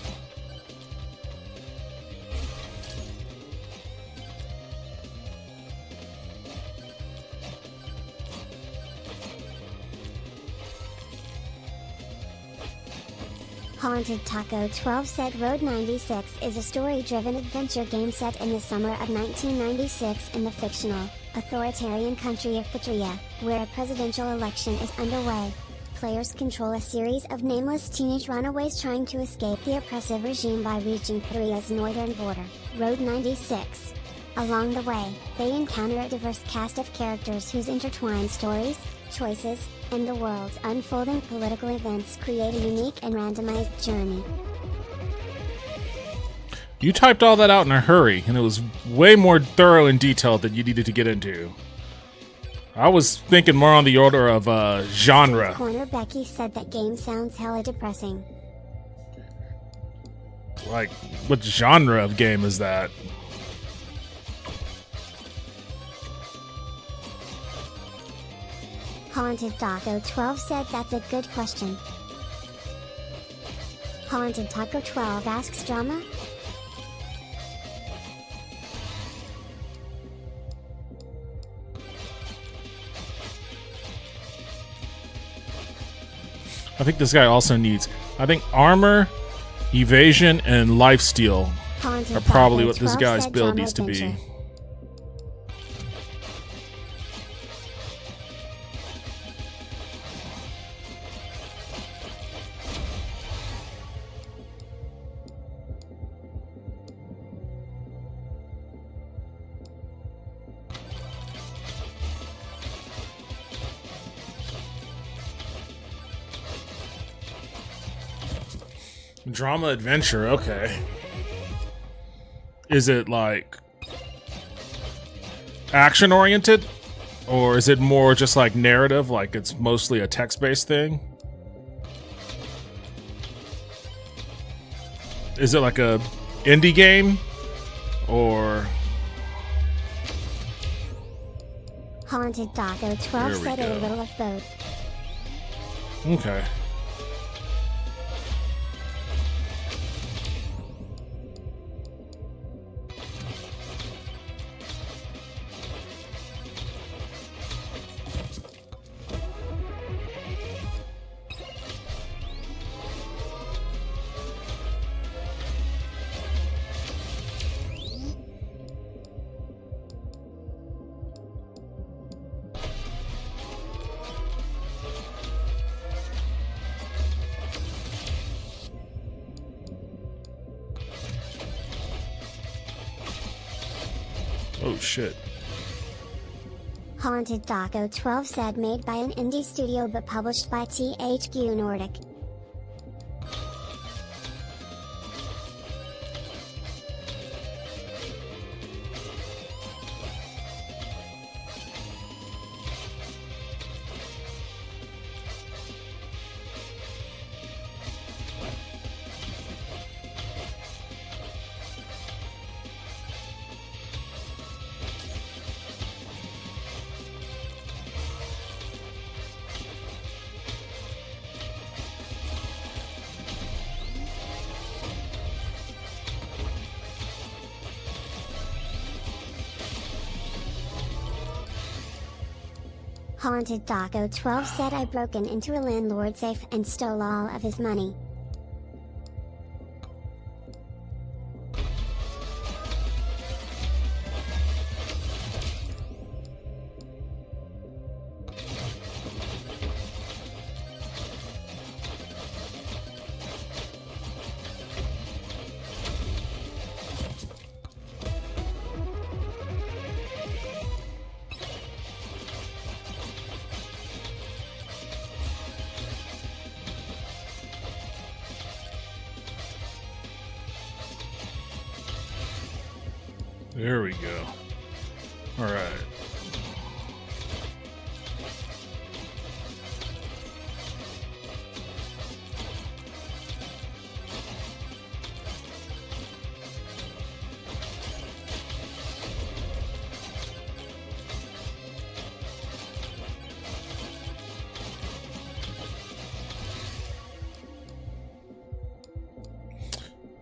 Haunted Taco 12 said Road 96 is a story-driven adventure game set in the summer of 1996 in the fictional, authoritarian country of Patria, where a presidential election is underway. Players control a series of nameless teenage runaways trying to escape the oppressive regime by reaching Patria's northern border, Road 96. Along the way, they encounter a diverse cast of characters whose intertwined stories, choices, and the world's unfolding political events create a unique and randomized journey. You typed all that out in a hurry, and it was way more thorough and detailed than you needed to get into. I was thinking more on the order of genre. Corner Becky said that game sounds hella depressing. Like, what genre of game is that? Haunted Taco 12 said that's a good question. Haunted Taco 12 asks drama? I think this guy also needs, armor, evasion, and lifesteal are probably what this guy's build needs to be. Drama adventure, okay. Is it like action oriented? Or is it more just like narrative, like it's mostly a text-based thing? Is it like a indie game? Or Haunted Taco 12 said a little of both. okay. Oh shit. Haunted Taco 12 said made by an indie studio but published by THQ Nordic. Haunted Taco 12 said I broken into a landlord's safe and stole all of his money. There we go. All right.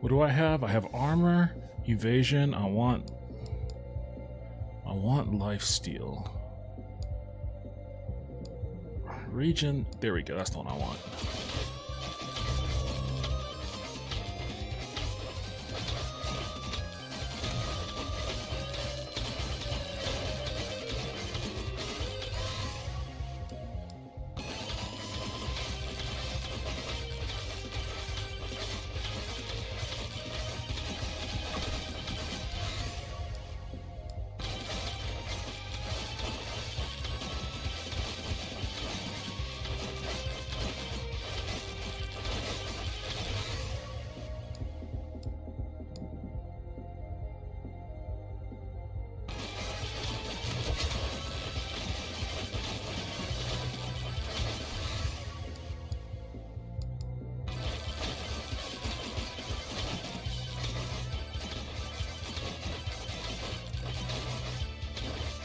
What do I have? I have armor, evasion. I want lifesteal. Region. There we go. That's the one I want.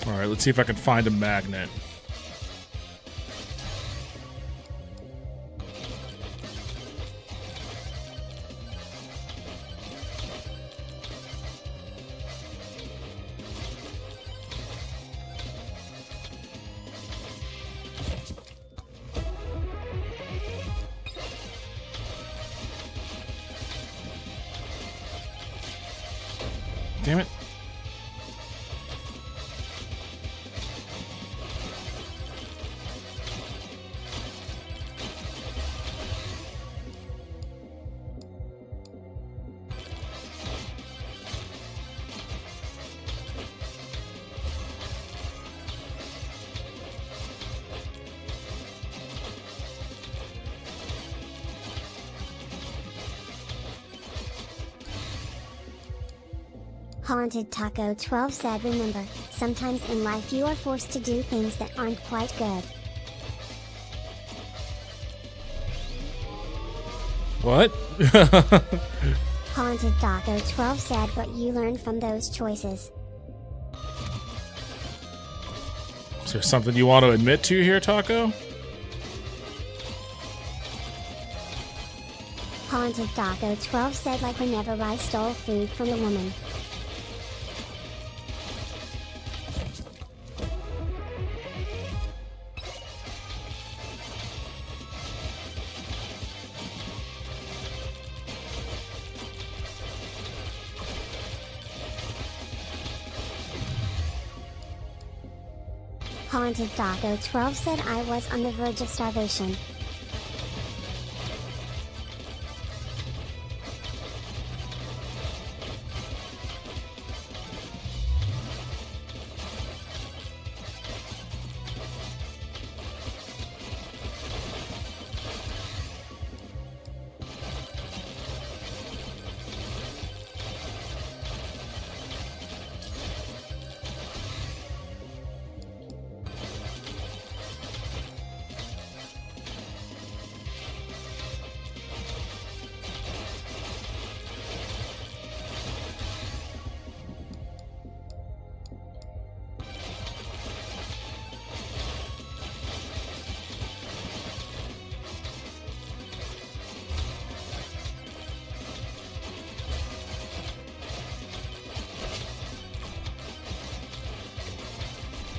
Alright, let's see if I can find a magnet. Damn it. Haunted Taco 12 said, remember, sometimes in life you are forced to do things that aren't quite good. What? Haunted Taco 12 said, but you learn from those choices. Is there something you want to admit to here, Taco? Haunted Taco 12 said, like whenever I stole food from a woman. Haunted Taco 12 said, I was on the verge of starvation.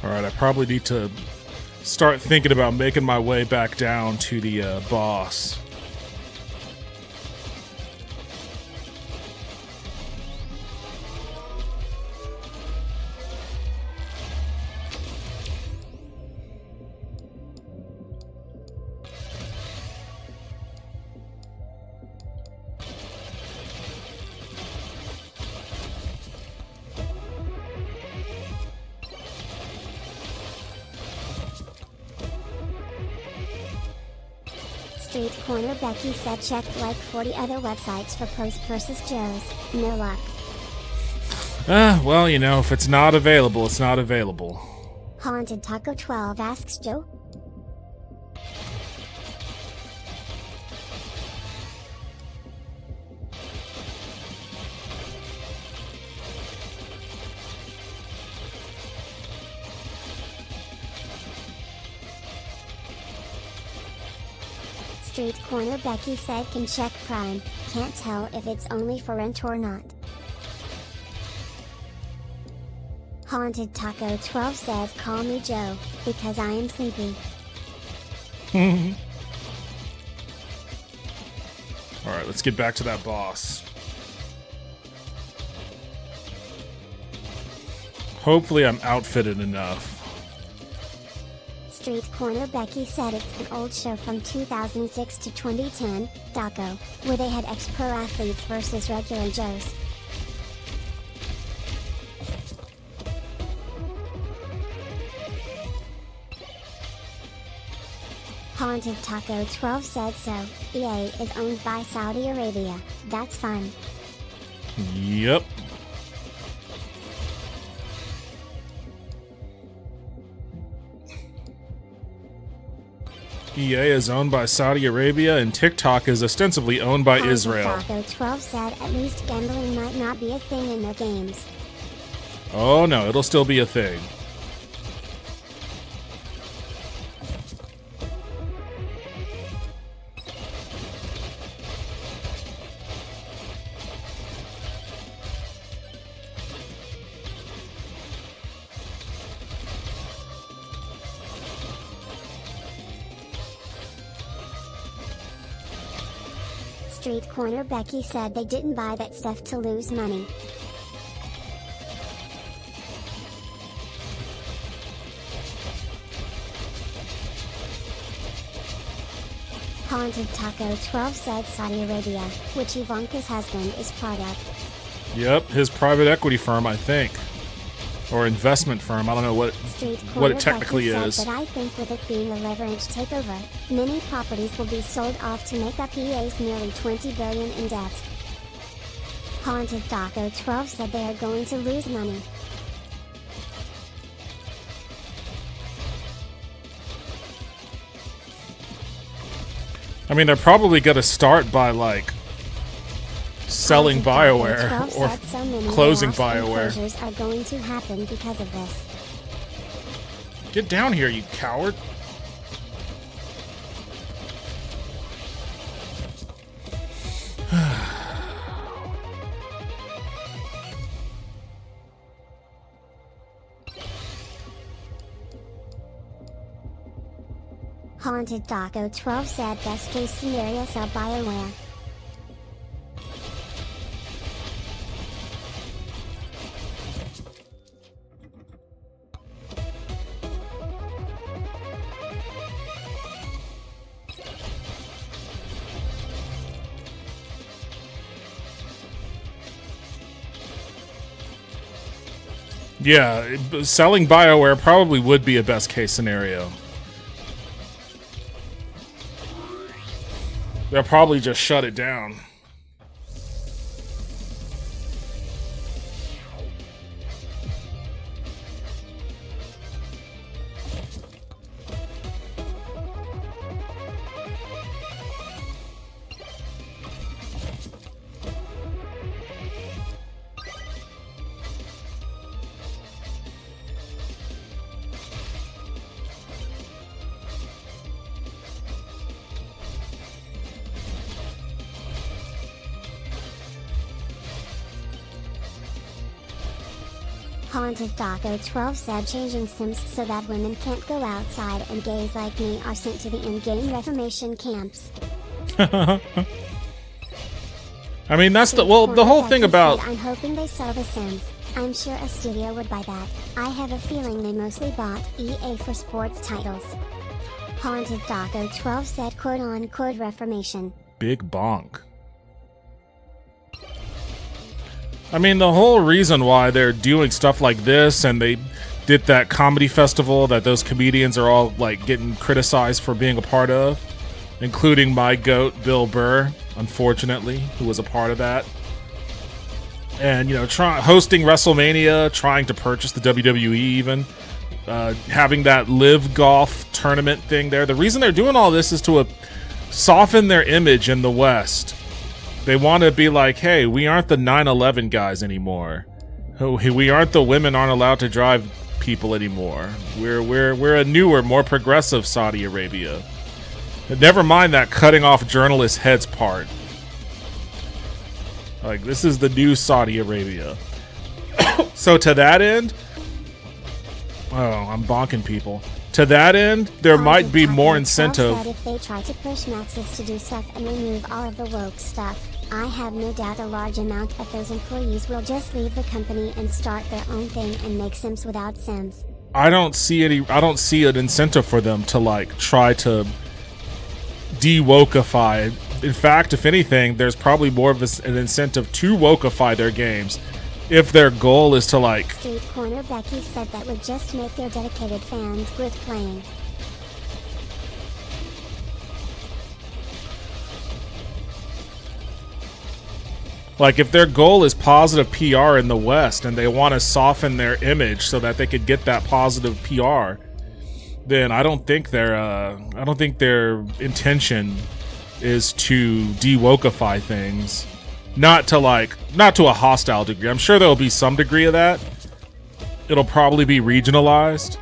Alright, I probably need to start thinking about making my way back down to the boss. Street Corner Becky said checked like 40 other websites for Post vs. Joe's, no luck. Well, you know, if it's not available, it's not available. Haunted Taco 12 asks Joe. Street Corner Becky said can check Prime, can't tell if it's only for rent or not. Haunted Taco 12 said call me Joe, because I am sleepy. Alright, let's get back to that boss. Hopefully I'm outfitted enough. Street Corner Becky said it's an old show from 2006 to 2010, Daco, where they had ex-pro athletes versus regular Joes. Haunted Taco 12 said so, EA is owned by Saudi Arabia, that's fun. Yep. EA is owned by Saudi Arabia, and TikTok is ostensibly owned by Israel. Taco 12 said at least gambling might not be a thing in their games. Oh no, it'll still be a thing. Street Corner Becky said they didn't buy that stuff to lose money. Haunted Taco 12 said Saudi Arabia, which Ivanka's husband is part of. Yep, his private equity firm, I think. Or investment firm, I don't know what it technically is. But I think with it being a leverage takeover, many properties will be sold off to make up EA's nearly $20 billion in debt. Haunted Taco 12 said they are going to lose money. I mean, they're probably going to start by, like, selling BioWare or closing BioWare. Closures are going to happen because of this. Get down here, you coward. Haunted Taco 12 said best case scenario sell BioWare. Yeah, selling BioWare probably would be a best case scenario. They'll probably just shut it down. Haunted Taco 12 said changing Sims so that women can't go outside and gays like me are sent to the in-game reformation camps. I mean, that's the whole thing about... I'm hoping they sell The Sims. I'm sure a studio would buy that. I have a feeling they mostly bought EA for sports titles. Haunted Taco 12 said quote-unquote reformation. Big bonk. I mean, the whole reason why they're doing stuff like this, and they did that comedy festival that those comedians are all, like, getting criticized for being a part of, including my goat, Bill Burr, unfortunately, who was a part of that. And, you know, hosting WrestleMania, trying to purchase the WWE even, having that live golf tournament thing there. The reason they're doing all this is to soften their image in the West. They want to be like, hey, we aren't the 9/11 guys anymore. We aren't the women aren't allowed to drive people anymore. We're a newer, more progressive Saudi Arabia. Never mind that cutting off journalists' heads part. Like, this is the new Saudi Arabia. So to that end, oh, I'm bonking people. To that end, there might be more incentive. Said if they try to push Maxis to do stuff and remove all of the woke stuff, I have no doubt a large amount of those employees will just leave the company and start their own thing and make Sims without Sims. I don't see an incentive for them to like try to de-wokeify. In fact, if anything, there's probably more of an incentive to wokeify their games if their goal is to like... Street Corner Becky said that would just make their dedicated fans quit playing. Like, if their goal is positive PR in the West and they want to soften their image so that they could get that positive PR, then I don't think their intention is to de-wokeify things. Not to a hostile degree. I'm sure there'll be some degree of that. It'll probably be regionalized.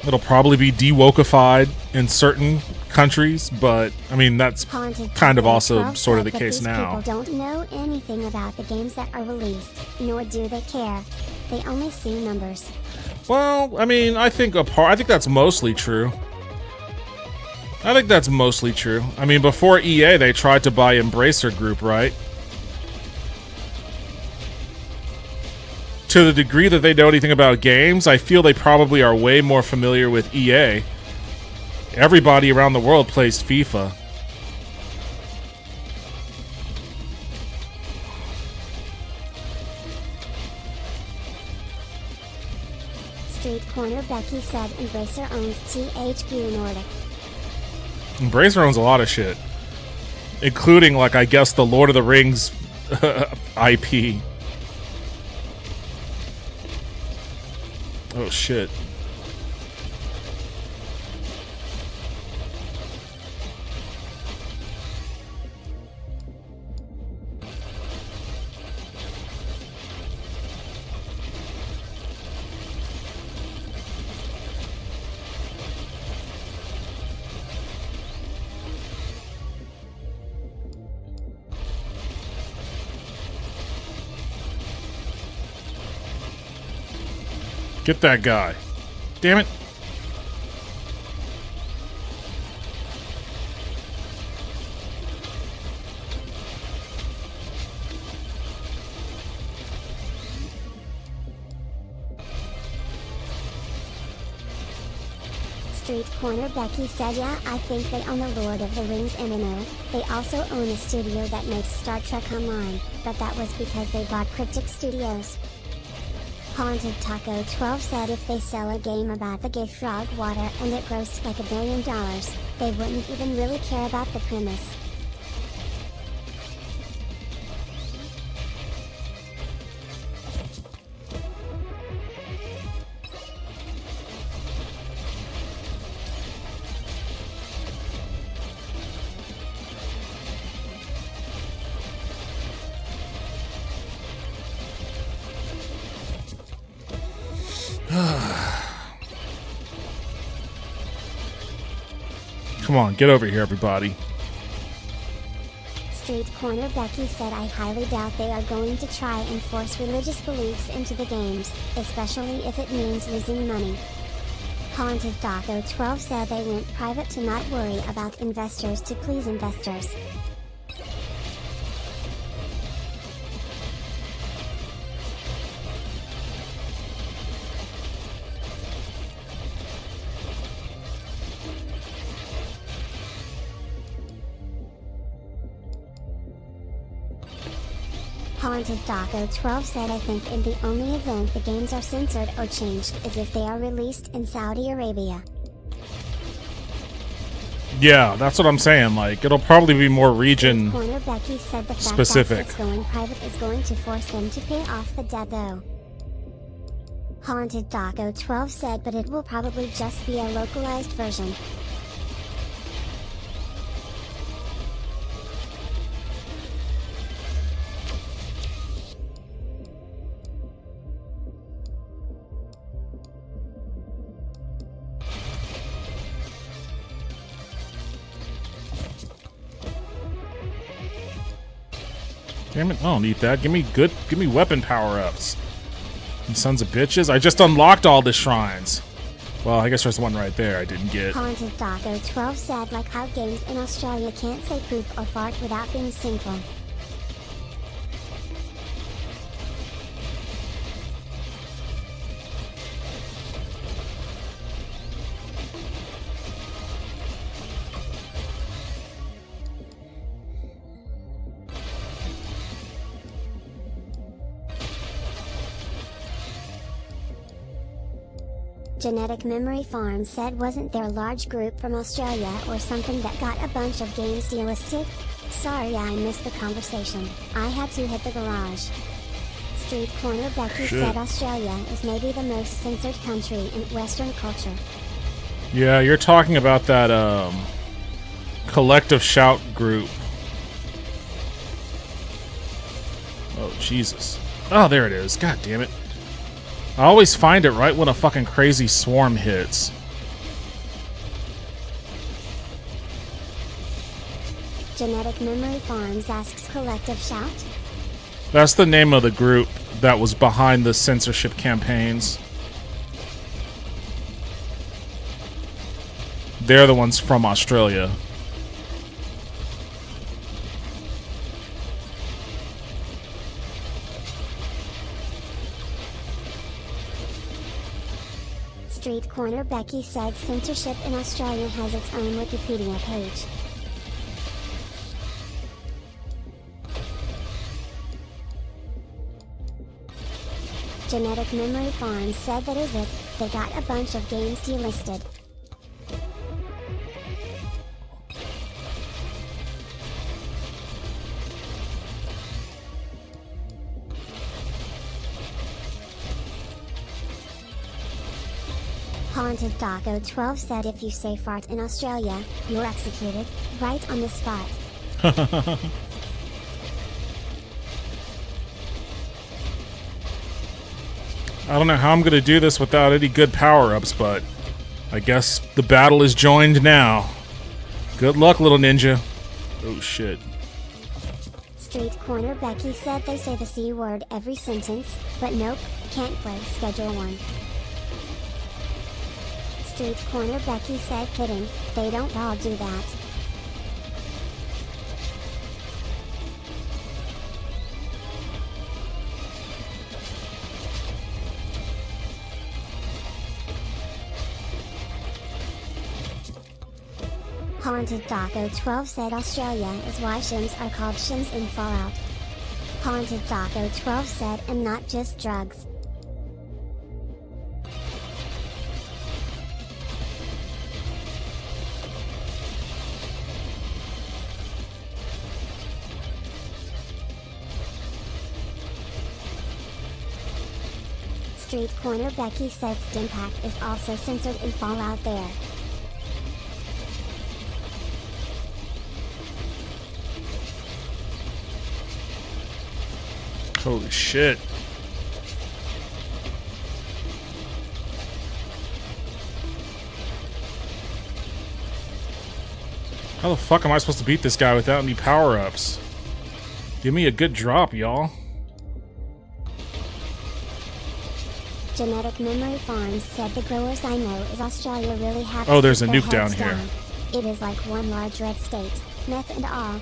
It'll probably be de-wokeified in certain countries, but I mean that's kind of also sort of the case now. People don't know anything about the games that are released, nor do they care. They only see numbers. Well, I mean, I think that's mostly true. I think that's mostly true. I mean, before EA, they tried to buy Embracer Group, right? To the degree that they know anything about games, I feel they probably are way more familiar with EA. Everybody around the world plays FIFA. Street Corner Becky said Embracer owns THQ Nordic. Embracer owns a lot of shit. Including, like, I guess the Lord of the Rings IP. Oh, shit. Get that guy. Damn it. Street Corner Becky said yeah, I think they own the Lord of the Rings MMO. They also own a studio that makes Star Trek Online, but that was because they bought Cryptic Studios. Haunted Taco 12 said if they sell a game about the gay frog water and it grossed like $1 billion, they wouldn't even really care about the premise. Come on, get over here, everybody. Street Corner Becky said I highly doubt they are going to try and force religious beliefs into the games, especially if it means losing money. Haunted Taco 12 said they went private to not worry about investors to please investors. Haunted Taco 12 said I think in the only event the games are censored or changed is if they are released in Saudi Arabia. Yeah, that's what I'm saying. Like, it'll probably be more region Corner Becky said the fact specific. That going private is going to force them to pay off the debt though. Haunted Taco 12 said but it will probably just be a localized version. Damn it, I don't need that. Give me weapon power-ups. You sons of bitches. I just unlocked all the shrines. Well, I guess there's one right there I didn't get. Haunted Daco 12 said like how games in Australia can't say poop or fart without being sinful. Genetic Memory Farm said wasn't there a large group from Australia or something that got a bunch of games delisted? Sorry I missed the conversation, I had to hit the garage. Street Corner Becky said Australia is maybe the most censored country in Western culture. Yeah, you're talking about that collective shout group. Oh, Jesus. Oh, there it is. God damn it. I always find it right when a fucking crazy swarm hits. Genetic Memory Farms asks Collective Shout? That's the name of the group that was behind the censorship campaigns. They're the ones from Australia. Street Corner Becky said censorship in Australia has its own Wikipedia page. Genetic Memory Farm said that is it, they got a bunch of games delisted. Haunted Daco 12 said if you say fart in Australia, you're executed, right on the spot. I don't know how I'm going to do this without any good power-ups, but I guess the battle is joined now. Good luck, little ninja. Oh, shit. Street Corner Becky said they say the C word every sentence, but nope, can't play Schedule 1. Street Corner Becky said kidding, they don't all do that. Haunted Daco 12 said Australia is why shims are called shims in Fallout. Haunted Daco 12 said and not just drugs. Street Corner Becky said Stimpack is also censored in Fallout there. Holy shit. How the fuck am I supposed to beat this guy without any power-ups? Give me a good drop, y'all. Genetic Memory Farms said the growers I know is Australia really have. Oh, there's a their nuke down heads here. down. It is like one large red state, meth and all.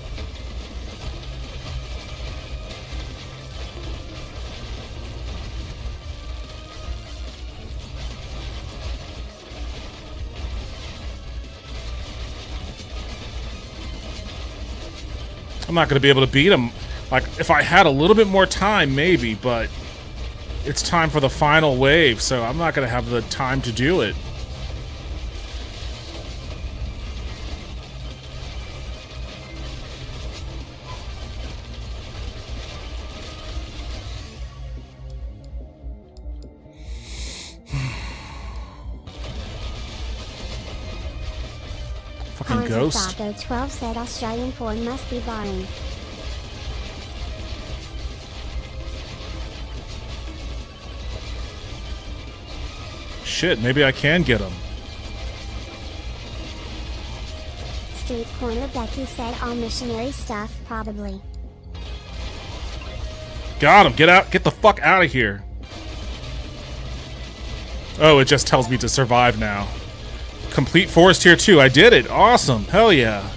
I'm not going to be able to beat him. Like, if I had a little bit more time, maybe, but it's time for the final wave, so I'm not going to have the time to do it. Fucking ghost. Daco 12 said Australian porn must be boring. Shit, maybe I can get him. Street Corner Becky said all missionary stuff, probably. Got him. Get out. Get the fuck out of here. Oh, it just tells me to survive now. Complete forest tier 2. I did it. Awesome. Hell yeah.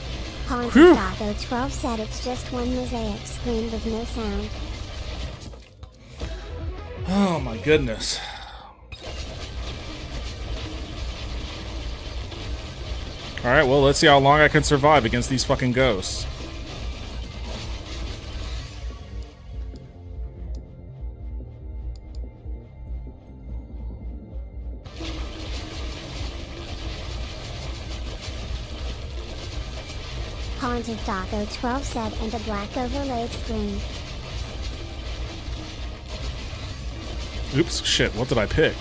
Haunted Doggo 12 said it's just one mosaic screen with no sound. Oh my goodness. Alright, well, let's see how long I can survive against these fucking ghosts. Haunted Doggo 12 said, and a black overlaid screen. Oops, shit, what did I pick?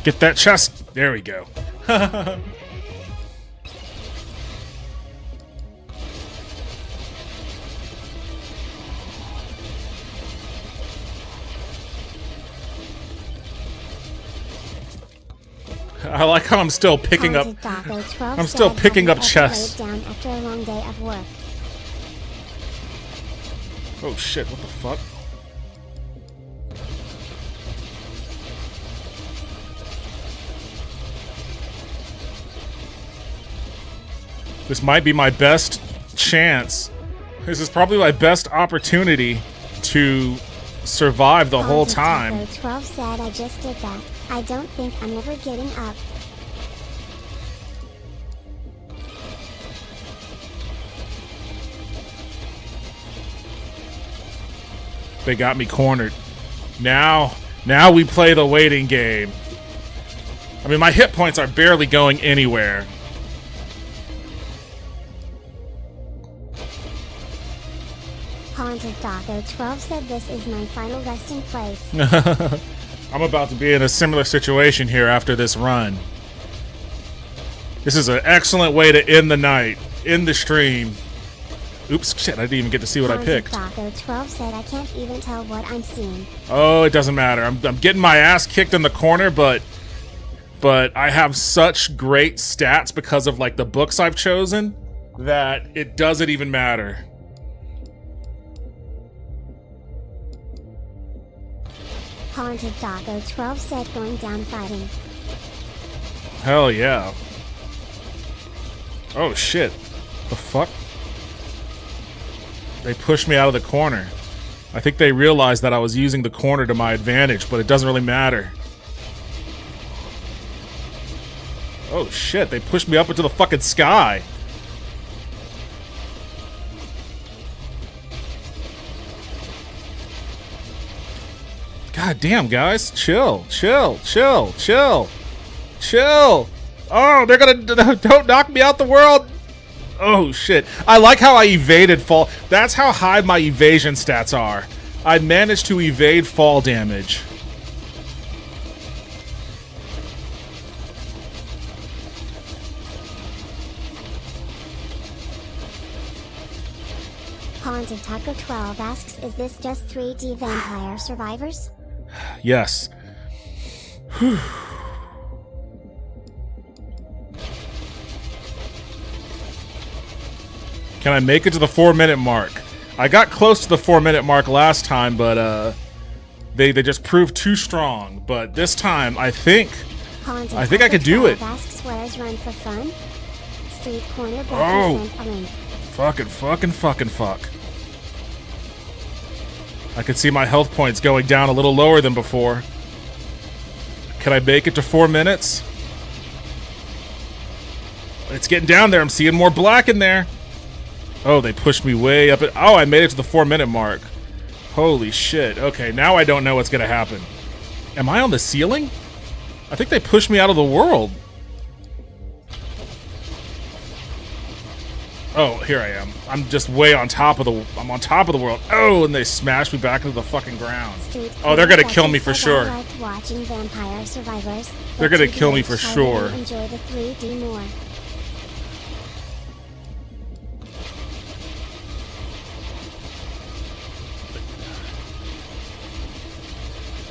Get that chest! There we go. I like how I'm still picking up. I'm still picking up chests. Down after a long day of work. Oh shit! What the fuck? This might be my best chance. This is probably my best opportunity to survive the whole time. 12 said, I just did that. I don't think I'm ever getting up. They got me cornered. Now we play the waiting game. I mean, my hit points are barely going anywhere. Haunted Doggo 12 said, this is my final resting place. I'm about to be in a similar situation here after this run. This is an excellent way to end the night, end the stream. Oops, shit, I didn't even get to see what I picked. Doggo 12 said, I can't even tell what I'm seeing. Oh, it doesn't matter. I'm getting my ass kicked in the corner, but I have such great stats because of like the books I've chosen that it doesn't even matter. Haunted Doggo 12 said, going down fighting. Hell yeah. Oh shit. The fuck? They pushed me out of the corner. I think they realized that I was using the corner to my advantage, but it doesn't really matter. Oh shit, they pushed me up into the fucking sky. God damn, guys. Chill, chill, chill, chill, chill. Oh, they're gonna... Don't knock me out the world. Oh, shit. I like how I evaded fall. That's how high my evasion stats are. I managed to evade fall damage. Haunted Taco 12 asks, is this just 3D Vampire Survivors? Yes. Whew. Can I make it to the 4-minute mark? I got close to the 4-minute mark last time, but they just proved too strong. But this time, I think I could do it. Asks, where's run for fun? Street corner. Oh, fuck. I can see my health points going down a little lower than before. Can I make it to 4 minutes? It's getting down there. I'm seeing more black in there. Oh, they pushed me way up. Oh, I made it to the 4-minute mark. Holy shit. Okay, now I don't know what's gonna happen. Am I on the ceiling? I think they pushed me out of the world. Oh, here I am. I'm just way on top of the... I'm on top of the world. Oh, and they smashed me back into the fucking ground. Oh, they're gonna kill me for sure. Watching Vampire Survivors. They're gonna kill me for sure. Enjoy the 3D more.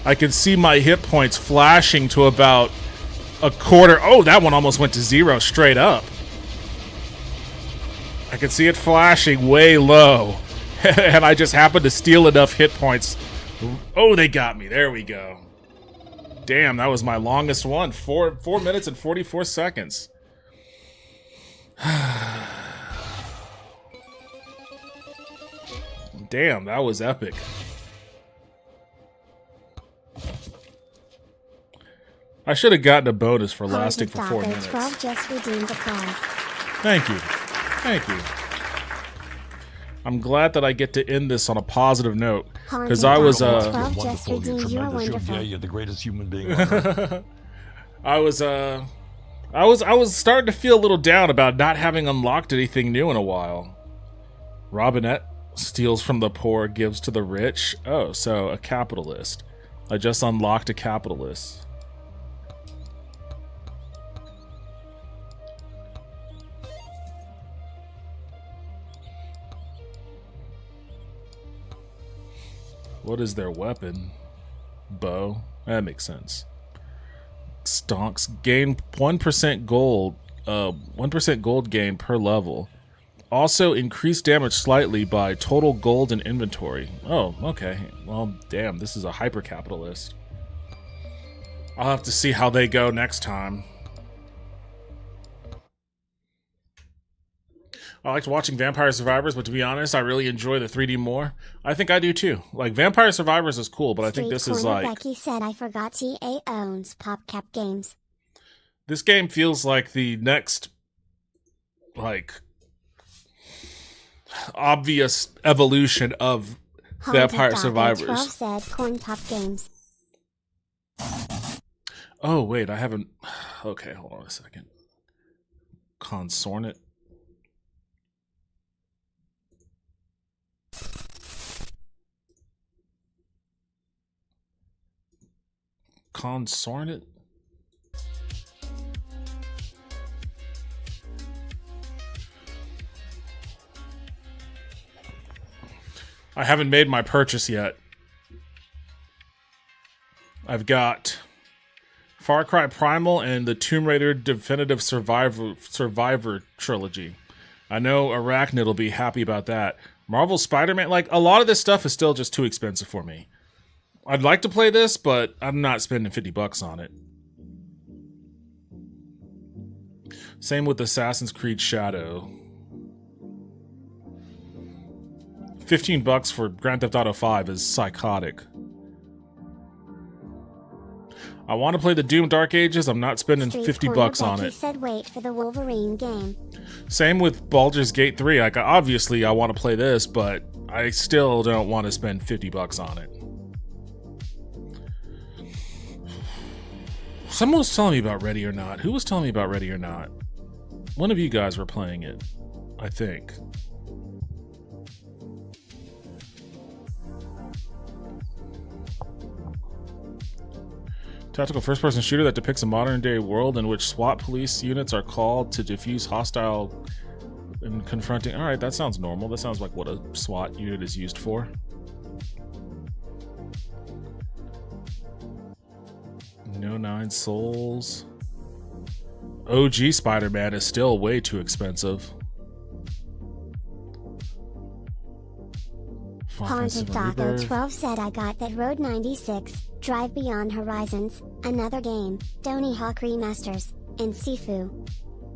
I can see my hit points flashing to about a quarter. Oh, that one almost went to 0 straight up. I can see it flashing way low. And I just happened to steal enough hit points. Oh, they got me. There we go. Damn, that was my longest one. 4 minutes and 44 seconds. Damn, that was epic. I should have gotten a bonus for lasting for 4 minutes. 12 just redeemed the prize. Thank you. Thank you. I'm glad that I get to end this on a positive note. Because I was, You're wonderful, you're tremendous, you're gay, you're the greatest human being on earth. I was starting to feel a little down about not having unlocked anything new in a while. Robinette steals from the poor, gives to the rich. Oh, so a capitalist. I just unlocked a capitalist. What is their weapon? Bow. That makes sense. Stonks gain 1% gold. 1% gold gain per level. Also increase damage slightly by total gold in inventory. Oh, okay. Well, damn, this is a hyper capitalist. I'll have to see how they go next time. I liked watching Vampire Survivors, but to be honest, I really enjoy the 3D more. I think I do too. Like, Vampire Survivors is cool, but I think this is like... Becky said, I forgot TA owns PopCap Games. This game feels like the next, like, obvious evolution of Vampire Survivors. 12 said Corn Pop Games. Oh, wait, I haven't... Okay, hold on a second. Consornet. Consornet? I haven't made my purchase yet. I've got Far Cry Primal and the Tomb Raider Definitive Survivor trilogy. I know Arachnid will be happy about that. Marvel Spider-Man, like, a lot of this stuff is still just too expensive for me. I'd like to play this, but I'm not spending $50 on it. Same with Assassin's Creed Shadow. $15 for Grand Theft Auto 5 is psychotic. I want to play the Doom Dark Ages. I'm not spending $50 on it. Said wait for the Wolverine game. Same with Baldur's Gate 3. Like, obviously, I want to play this, but I still don't want to spend $50 on it. Someone was telling me about Ready or Not. Who was telling me about Ready or Not? One of you guys were playing it, I think. Tactical first-person shooter that depicts a modern-day world in which SWAT police units are called to defuse hostile and confronting... Alright, that sounds normal. That sounds like what a SWAT unit is used for. No 9 Souls. OG Spider-Man is still way too expensive. Haunted Taco 12 said I got that Road 96, Drive Beyond Horizons, another game, Tony Hawk Remasters, and Sifu.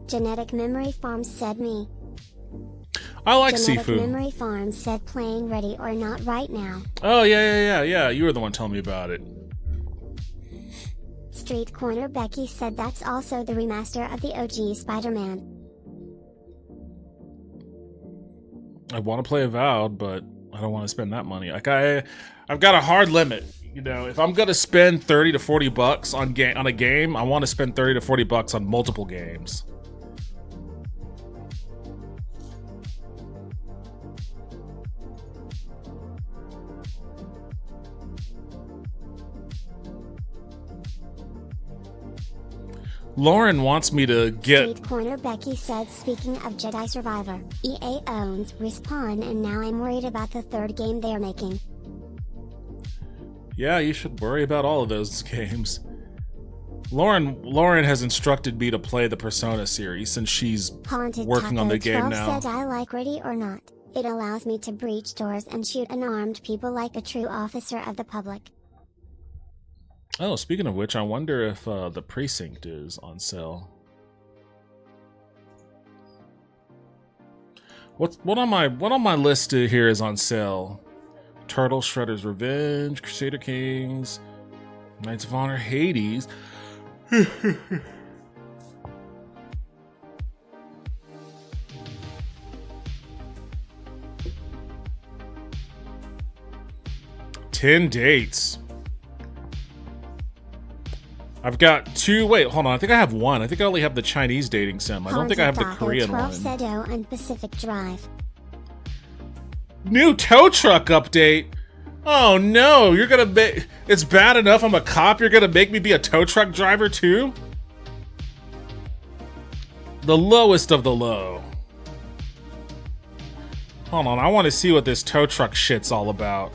Genetic Memory Farms said me. I like Genetic Sifu. Memory Farms said playing Ready or Not right now. Oh, yeah. You were the one telling me about it. Street Corner Becky said that's also the remaster of the OG Spider-Man. I want to play Avowed, but I don't want to spend that money. Like, I've got a hard limit. You know, if I'm gonna spend $30 to $40 on a game, I want to spend $30 to $40 on multiple games. Lauren wants me to get... Street Corner Becky said, speaking of Jedi Survivor, EA owns Respawn and now I'm worried about the third game they're making. Yeah, you should worry about all of those games. Lauren has instructed me to play the Persona series since she's Haunted working Taco on the game 12 now. said I like Ready or Not. It allows me to breach doors and shoot unarmed people like a true officer of the public. Oh, speaking of which, I wonder if the Precinct is on sale. What on my list here is on sale? Turtle, Shredder's Revenge, Crusader Kings, Knights of Honor, Hades. Ten dates. I've got two. Wait, hold on. I think I have one. I think I only have the Chinese dating sim. I don't think I have the Korean 12 one. Sedo and Pacific Drive. New tow truck update. Oh no, you're gonna make it's bad enough I'm a cop, you're gonna make me be a tow truck driver too? The lowest of the low. Hold on, I want to see what this tow truck shit's all about.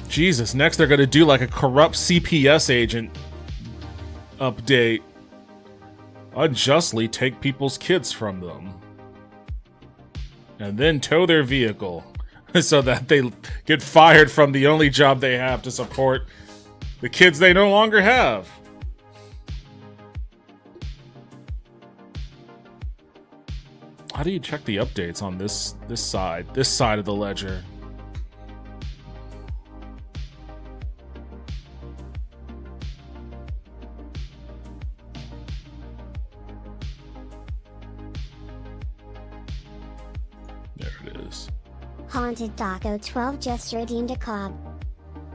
Jesus, next they're gonna do like a corrupt CPS agent update. Unjustly take people's kids from them. And then tow their vehicle so that they get fired from the only job they have to support the kids they no longer have. How do you check the updates on this side of the ledger? Haunted Taco 12 just redeemed a cob.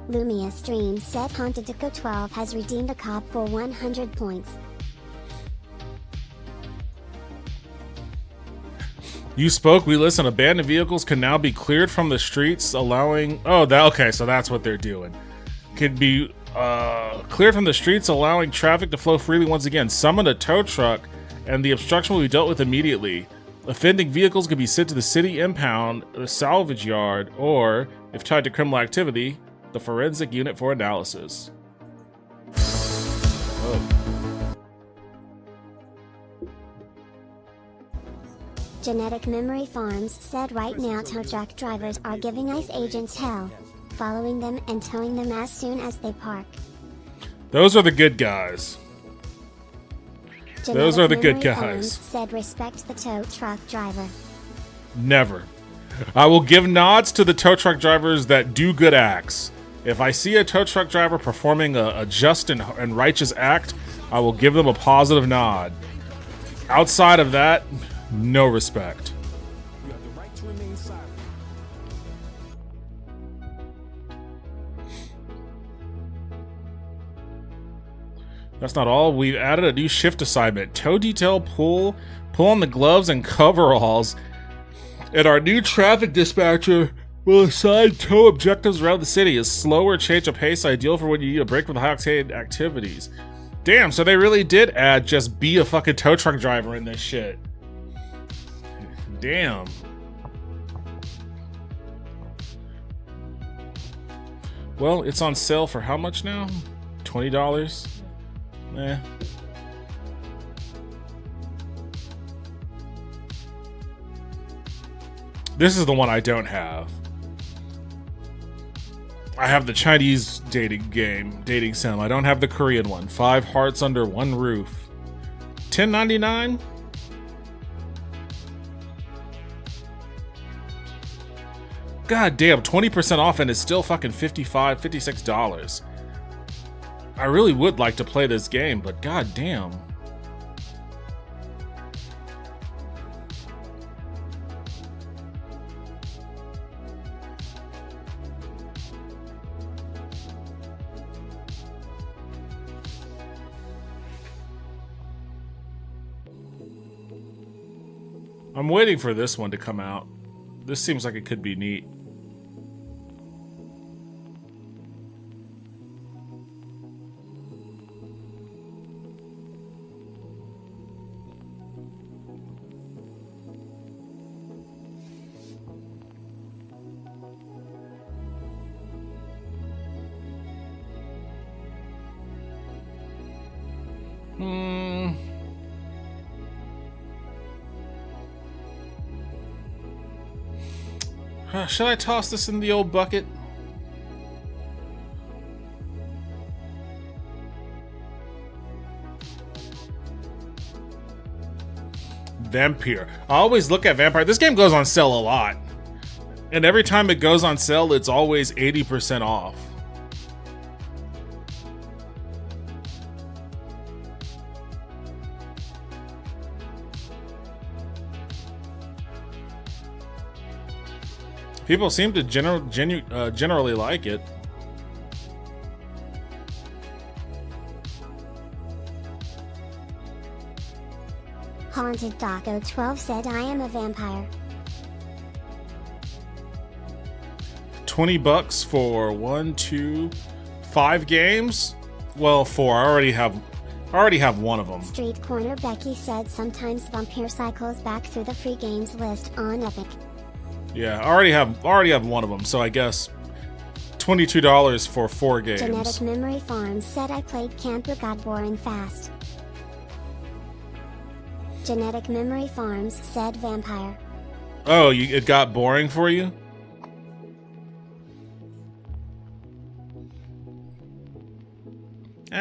Lumia Stream said Haunted Taco 12 has redeemed a cob for 100 points. You spoke, we listen. Abandoned vehicles can now be cleared from the streets, allowing... Oh, okay, so that's what they're doing. Can be cleared from the streets, allowing traffic to flow freely once again. Summon a tow truck, and the obstruction will be dealt with immediately. Offending vehicles can be sent to the city impound, the salvage yard, or, if tied to criminal activity, the forensic unit for analysis. Oh. Genetic Memory Farms said right now tow truck drivers are giving ICE agents hell, following them and towing them as soon as they park. Those are the good guys. Those are the good guys. Said respect the tow truck driver. Never. I will give nods to the tow truck drivers that do good acts. If I see a tow truck driver performing a just and righteous act, I will give them a positive nod. Outside of that, no respect. You have the right to remain silent. That's not all. We've added a new shift assignment. Tow detail pull on the gloves and coveralls. And our new traffic dispatcher will assign tow objectives around the city. A slower change of pace, ideal for when you need a break from the high-octane activities. Damn, so they really did add just be a fucking tow truck driver in this shit. Damn. Well, it's on sale for how much now? $20? Eh. This is the one I don't have. I have the Chinese dating sim. I don't have the Korean one. 5 hearts under one roof. $10.99? God damn, 20% off and it's still fucking $55, $56. I really would like to play this game, but god damn. I'm waiting for this one to come out. This seems like it could be neat. Should I toss this in the old bucket? Vampire. I always look at Vampire. This game goes on sale a lot. And every time it goes on sale, it's always 80% off. People seem to generally like it. Haunted Daco 12 said I am a vampire. $20 for 1, 2, 5 games? Well, 4. I already have one of them. Street Corner Becky said sometimes Vampire cycles back through the free games list on Epic. Yeah, I already have one of them, so I guess $22 for 4 games. Genetic Memory Farms said I played Camper got boring fast. Genetic Memory Farms said vampire. Oh, it got boring for you?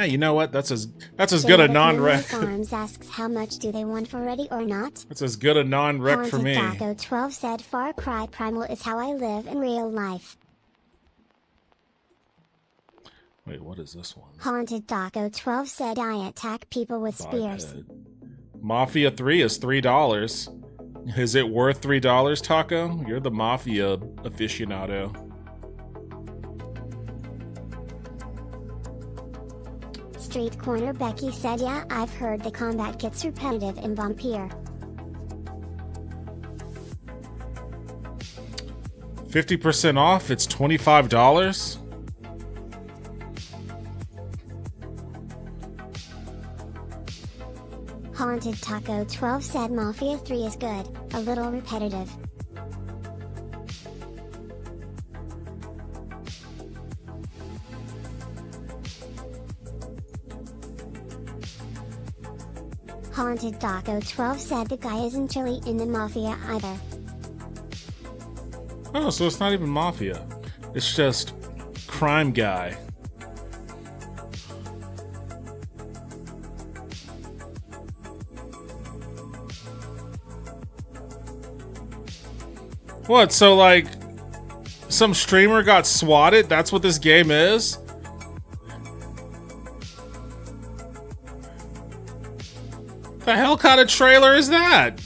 You know what? That's as good a non-rec. Farms asks how much do they want for ready or not? That's as good a non-rec for me. Haunted Daco 12 said Far Cry Primal is how I live in real life. Wait, what is this one? Haunted Daco 12 said I attack people with spears. Mafia 3 is $3. Is it worth $3, Taco? You're the Mafia aficionado. Street Corner Becky said yeah, I've heard the combat gets repetitive in Vampire. 50% off, it's $25? Haunted Taco 12 said Mafia 3 is good, a little repetitive. Haunted Daco 12 said the guy isn't really in the Mafia either. Oh, so it's not even Mafia. It's just crime guy. What, so like some streamer got swatted? That's what this game is? The hell kind of trailer is that?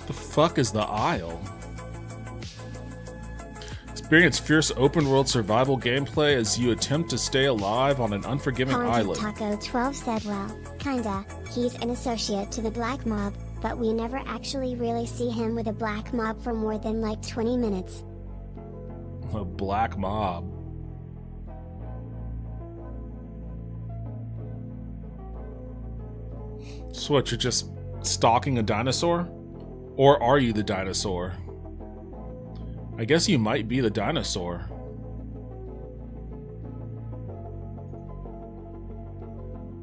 The fuck is the Isle? Experience fierce open-world survival gameplay as you attempt to stay alive on an unforgiving island. Taco 12 said well, kinda, he's an associate to the Black Mob, but we never actually really see him with a Black Mob for more than like 20 minutes. A Black Mob. So what, you're just stalking a dinosaur? Or are you the dinosaur? I guess you might be the dinosaur.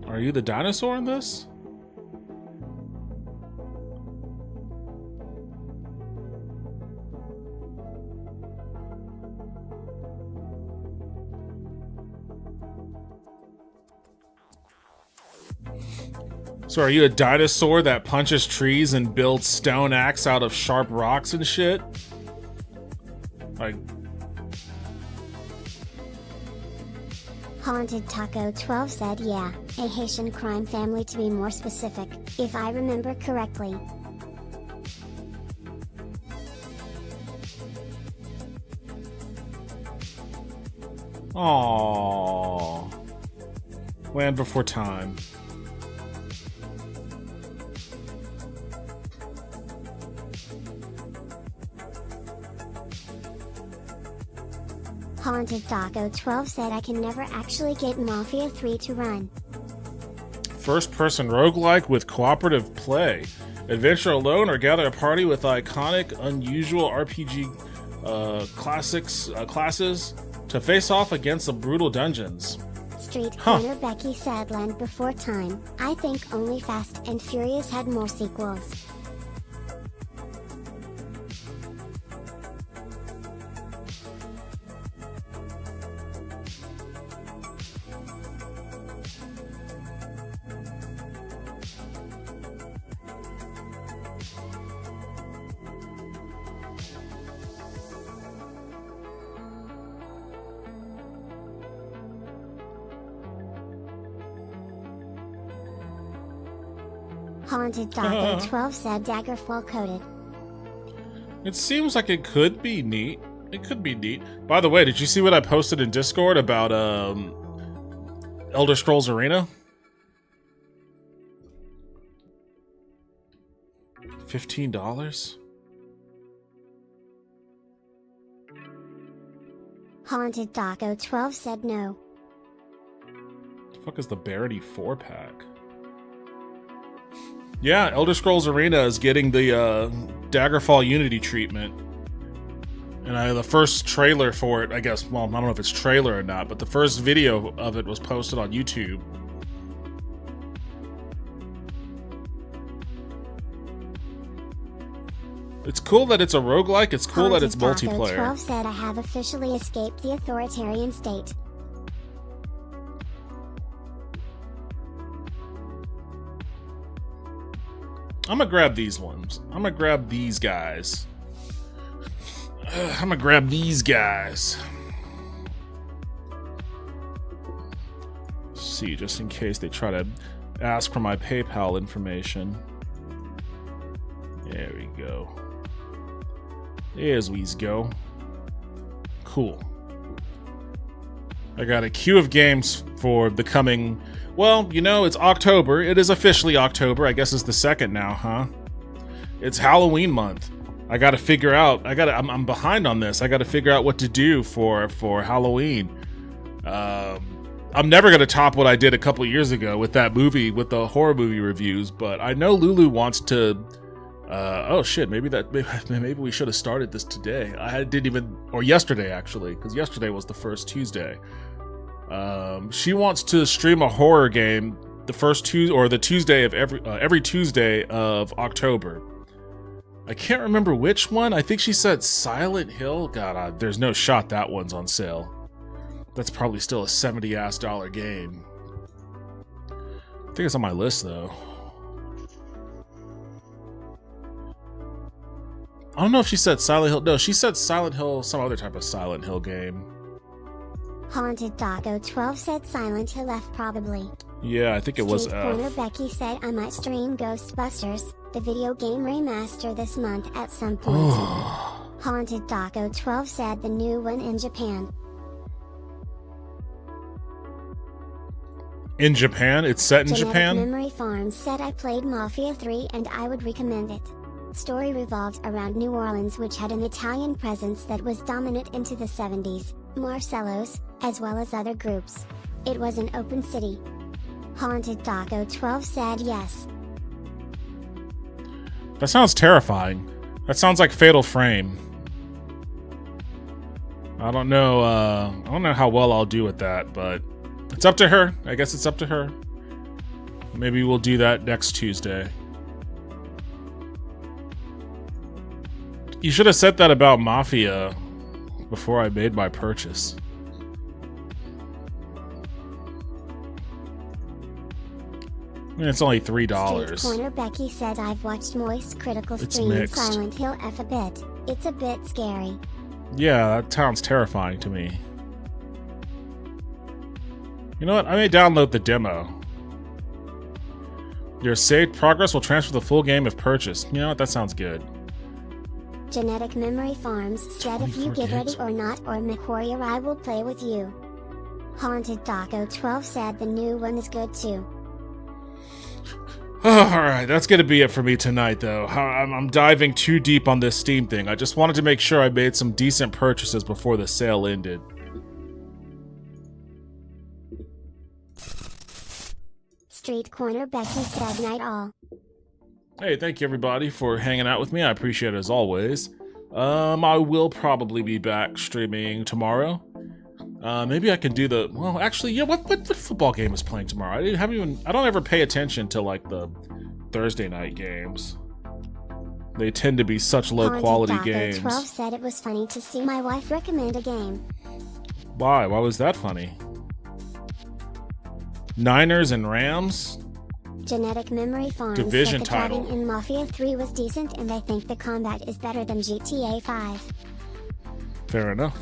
Are you the dinosaur in this? So are you a dinosaur that punches trees and builds stone axe out of sharp rocks and shit? Like... Haunted Taco 12 said yeah, a Haitian crime family to be more specific, if I remember correctly. Aww. Land Before Time. Haunted Daco 12 said I can never actually get Mafia 3 to run. First-person roguelike with cooperative play. Adventure alone or gather a party with iconic, unusual RPG classes to to face off against the brutal dungeons. Street Corner Becky said Land Before Time. I think only Fast and Furious had more sequels. Haunted Doggo 12 said Daggerfall coded. It seems like it could be neat. It could be neat. By the way, did you see what I posted in Discord about Elder Scrolls Arena? $15? Haunted Doggo 12 said no. The fuck is the Barony 4-pack? Yeah, Elder Scrolls Arena is getting the Daggerfall Unity treatment. And the first trailer for it, I guess, well, I don't know if it's trailer or not, but the first video of it was posted on YouTube. It's cool that it's a roguelike, it's cool that it's multiplayer. 12 said I have officially escaped the authoritarian state. I'm gonna grab these ones. I'm gonna grab these guys. I'm gonna grab these guys. See, just in case they try to ask for my PayPal information. There we go. There's we go. Cool. I got a queue of games for the coming... Well, you know, it's October. It is officially October. I guess it's the 2nd now, huh? It's Halloween month. I gotta figure out... I'm behind on this. I gotta figure out what to do for Halloween. I'm never gonna top what I did a couple years ago with that movie, with the horror movie reviews, but I know Lulu wants to... oh shit, maybe we should have started this today. Or yesterday, actually, because yesterday was the first Tuesday. She wants to stream a horror game the first the Tuesday of every Tuesday of October. I can't remember which one. I think she said Silent Hill. God, there's no shot that one's on sale. That's probably still a $70 game. I think it's on my list though. I don't know if she said Silent Hill. No, she said Silent Hill, some other type of Silent Hill game. Haunted Doggo 12 said Silent Hill F probably. Yeah, I think it was F. Corner Becky said I might stream Ghostbusters, the video game remaster this month at some point. Haunted Doggo 12 said the new one in Japan. In Japan? It's set in Japan? Memory Farms said I played Mafia 3 and I would recommend it. Story revolved around New Orleans, which had an Italian presence that was dominant into the 70s, Marcello's, as well as other groups. It was an open city. Haunted Doggo 12 said yes. That sounds terrifying. That sounds like Fatal Frame. I don't know how well I'll do with that, but it's up to her. I guess it's up to her. Maybe we'll do that next Tuesday. You should have said that about Mafia before I made my purchase. I mean, it's only $3. Street Corner Becky said I've watched Moist Critical stream Silent Hill F a bit. It's a bit scary. Yeah, that sounds terrifying to me. You know what? I may download the demo. Your saved progress will transfer the full game if purchased. You know what? That sounds good. Genetic Memory Farms said if you get ready or not, or McWarrior, I will play with you. Haunted Doggo 12 said the new one is good too. Alright, that's gonna be it for me tonight though. I'm diving too deep on this Steam thing. I just wanted to make sure I made some decent purchases before the sale ended. Street Corner Becky said night all. Hey, thank you everybody for hanging out with me. I appreciate it as always. I will probably be back streaming tomorrow. Maybe I can do the... Well, actually, yeah, what football game is playing tomorrow? I don't ever pay attention to, like, the Thursday night games. They tend to be such low-quality games. 12 said it was funny to see my wife recommend a game. Why? Why was that funny? Niners and Rams? Genetic Memory Farms Division said the title. driving in Mafia 3 was decent and I think the combat is better than GTA 5. Fair enough.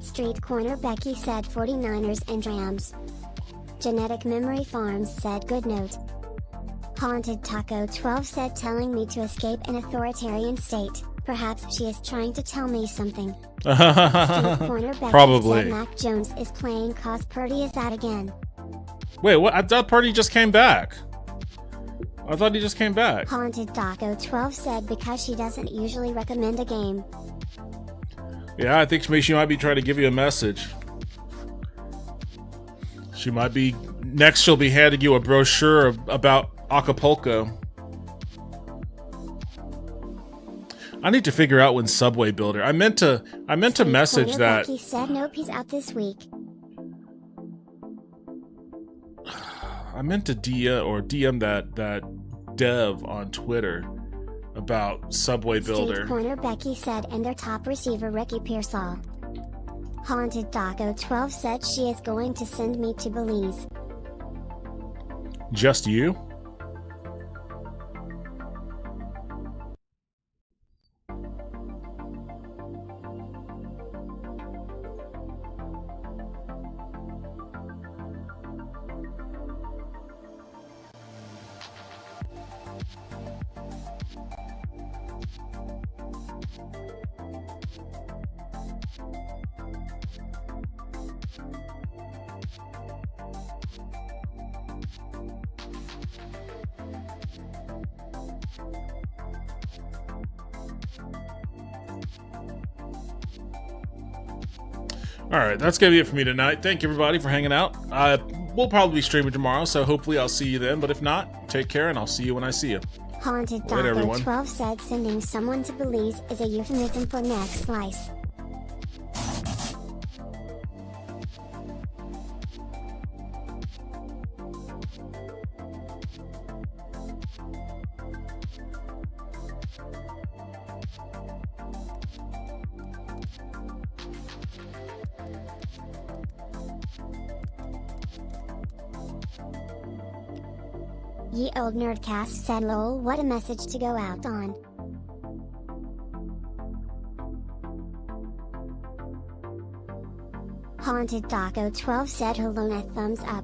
Street Corner Becky said 49ers and Rams. Genetic Memory Farms said good note. Haunted Taco 12 said telling me to escape an authoritarian state. Perhaps she is trying to tell me something. Street Corner Becky Probably. said Mac Jones is playing cause Purdy is out again. Wait, what? I thought Purdy just came back. I thought he just came back. Haunted Taco 12 said because she doesn't usually recommend a game. Yeah, I think she might be trying to give you a message. She might be... Next, she'll be handing you a brochure about Acapulco. I need to figure out when Subway Builder... I meant to message that... Becky said nope, he's out this week. I meant to DM that dev on Twitter about Subway Builder. Street Corner Becky said and their top receiver Ricky Pearsall. Haunted Taco 12 said she is going to send me to Belize. Just you? Alright, that's going to be it for me tonight. Thank you, everybody, for hanging out. We'll probably be streaming tomorrow, so hopefully I'll see you then. But if not, take care, and I'll see you when I see you. Haunted Later, Taco everyone. 12 said sending someone to Belize is a euphemism for next slice. Ye Old Nerdcast said lol, what a message to go out on. Haunted Taco 12 said Helona thumbs up.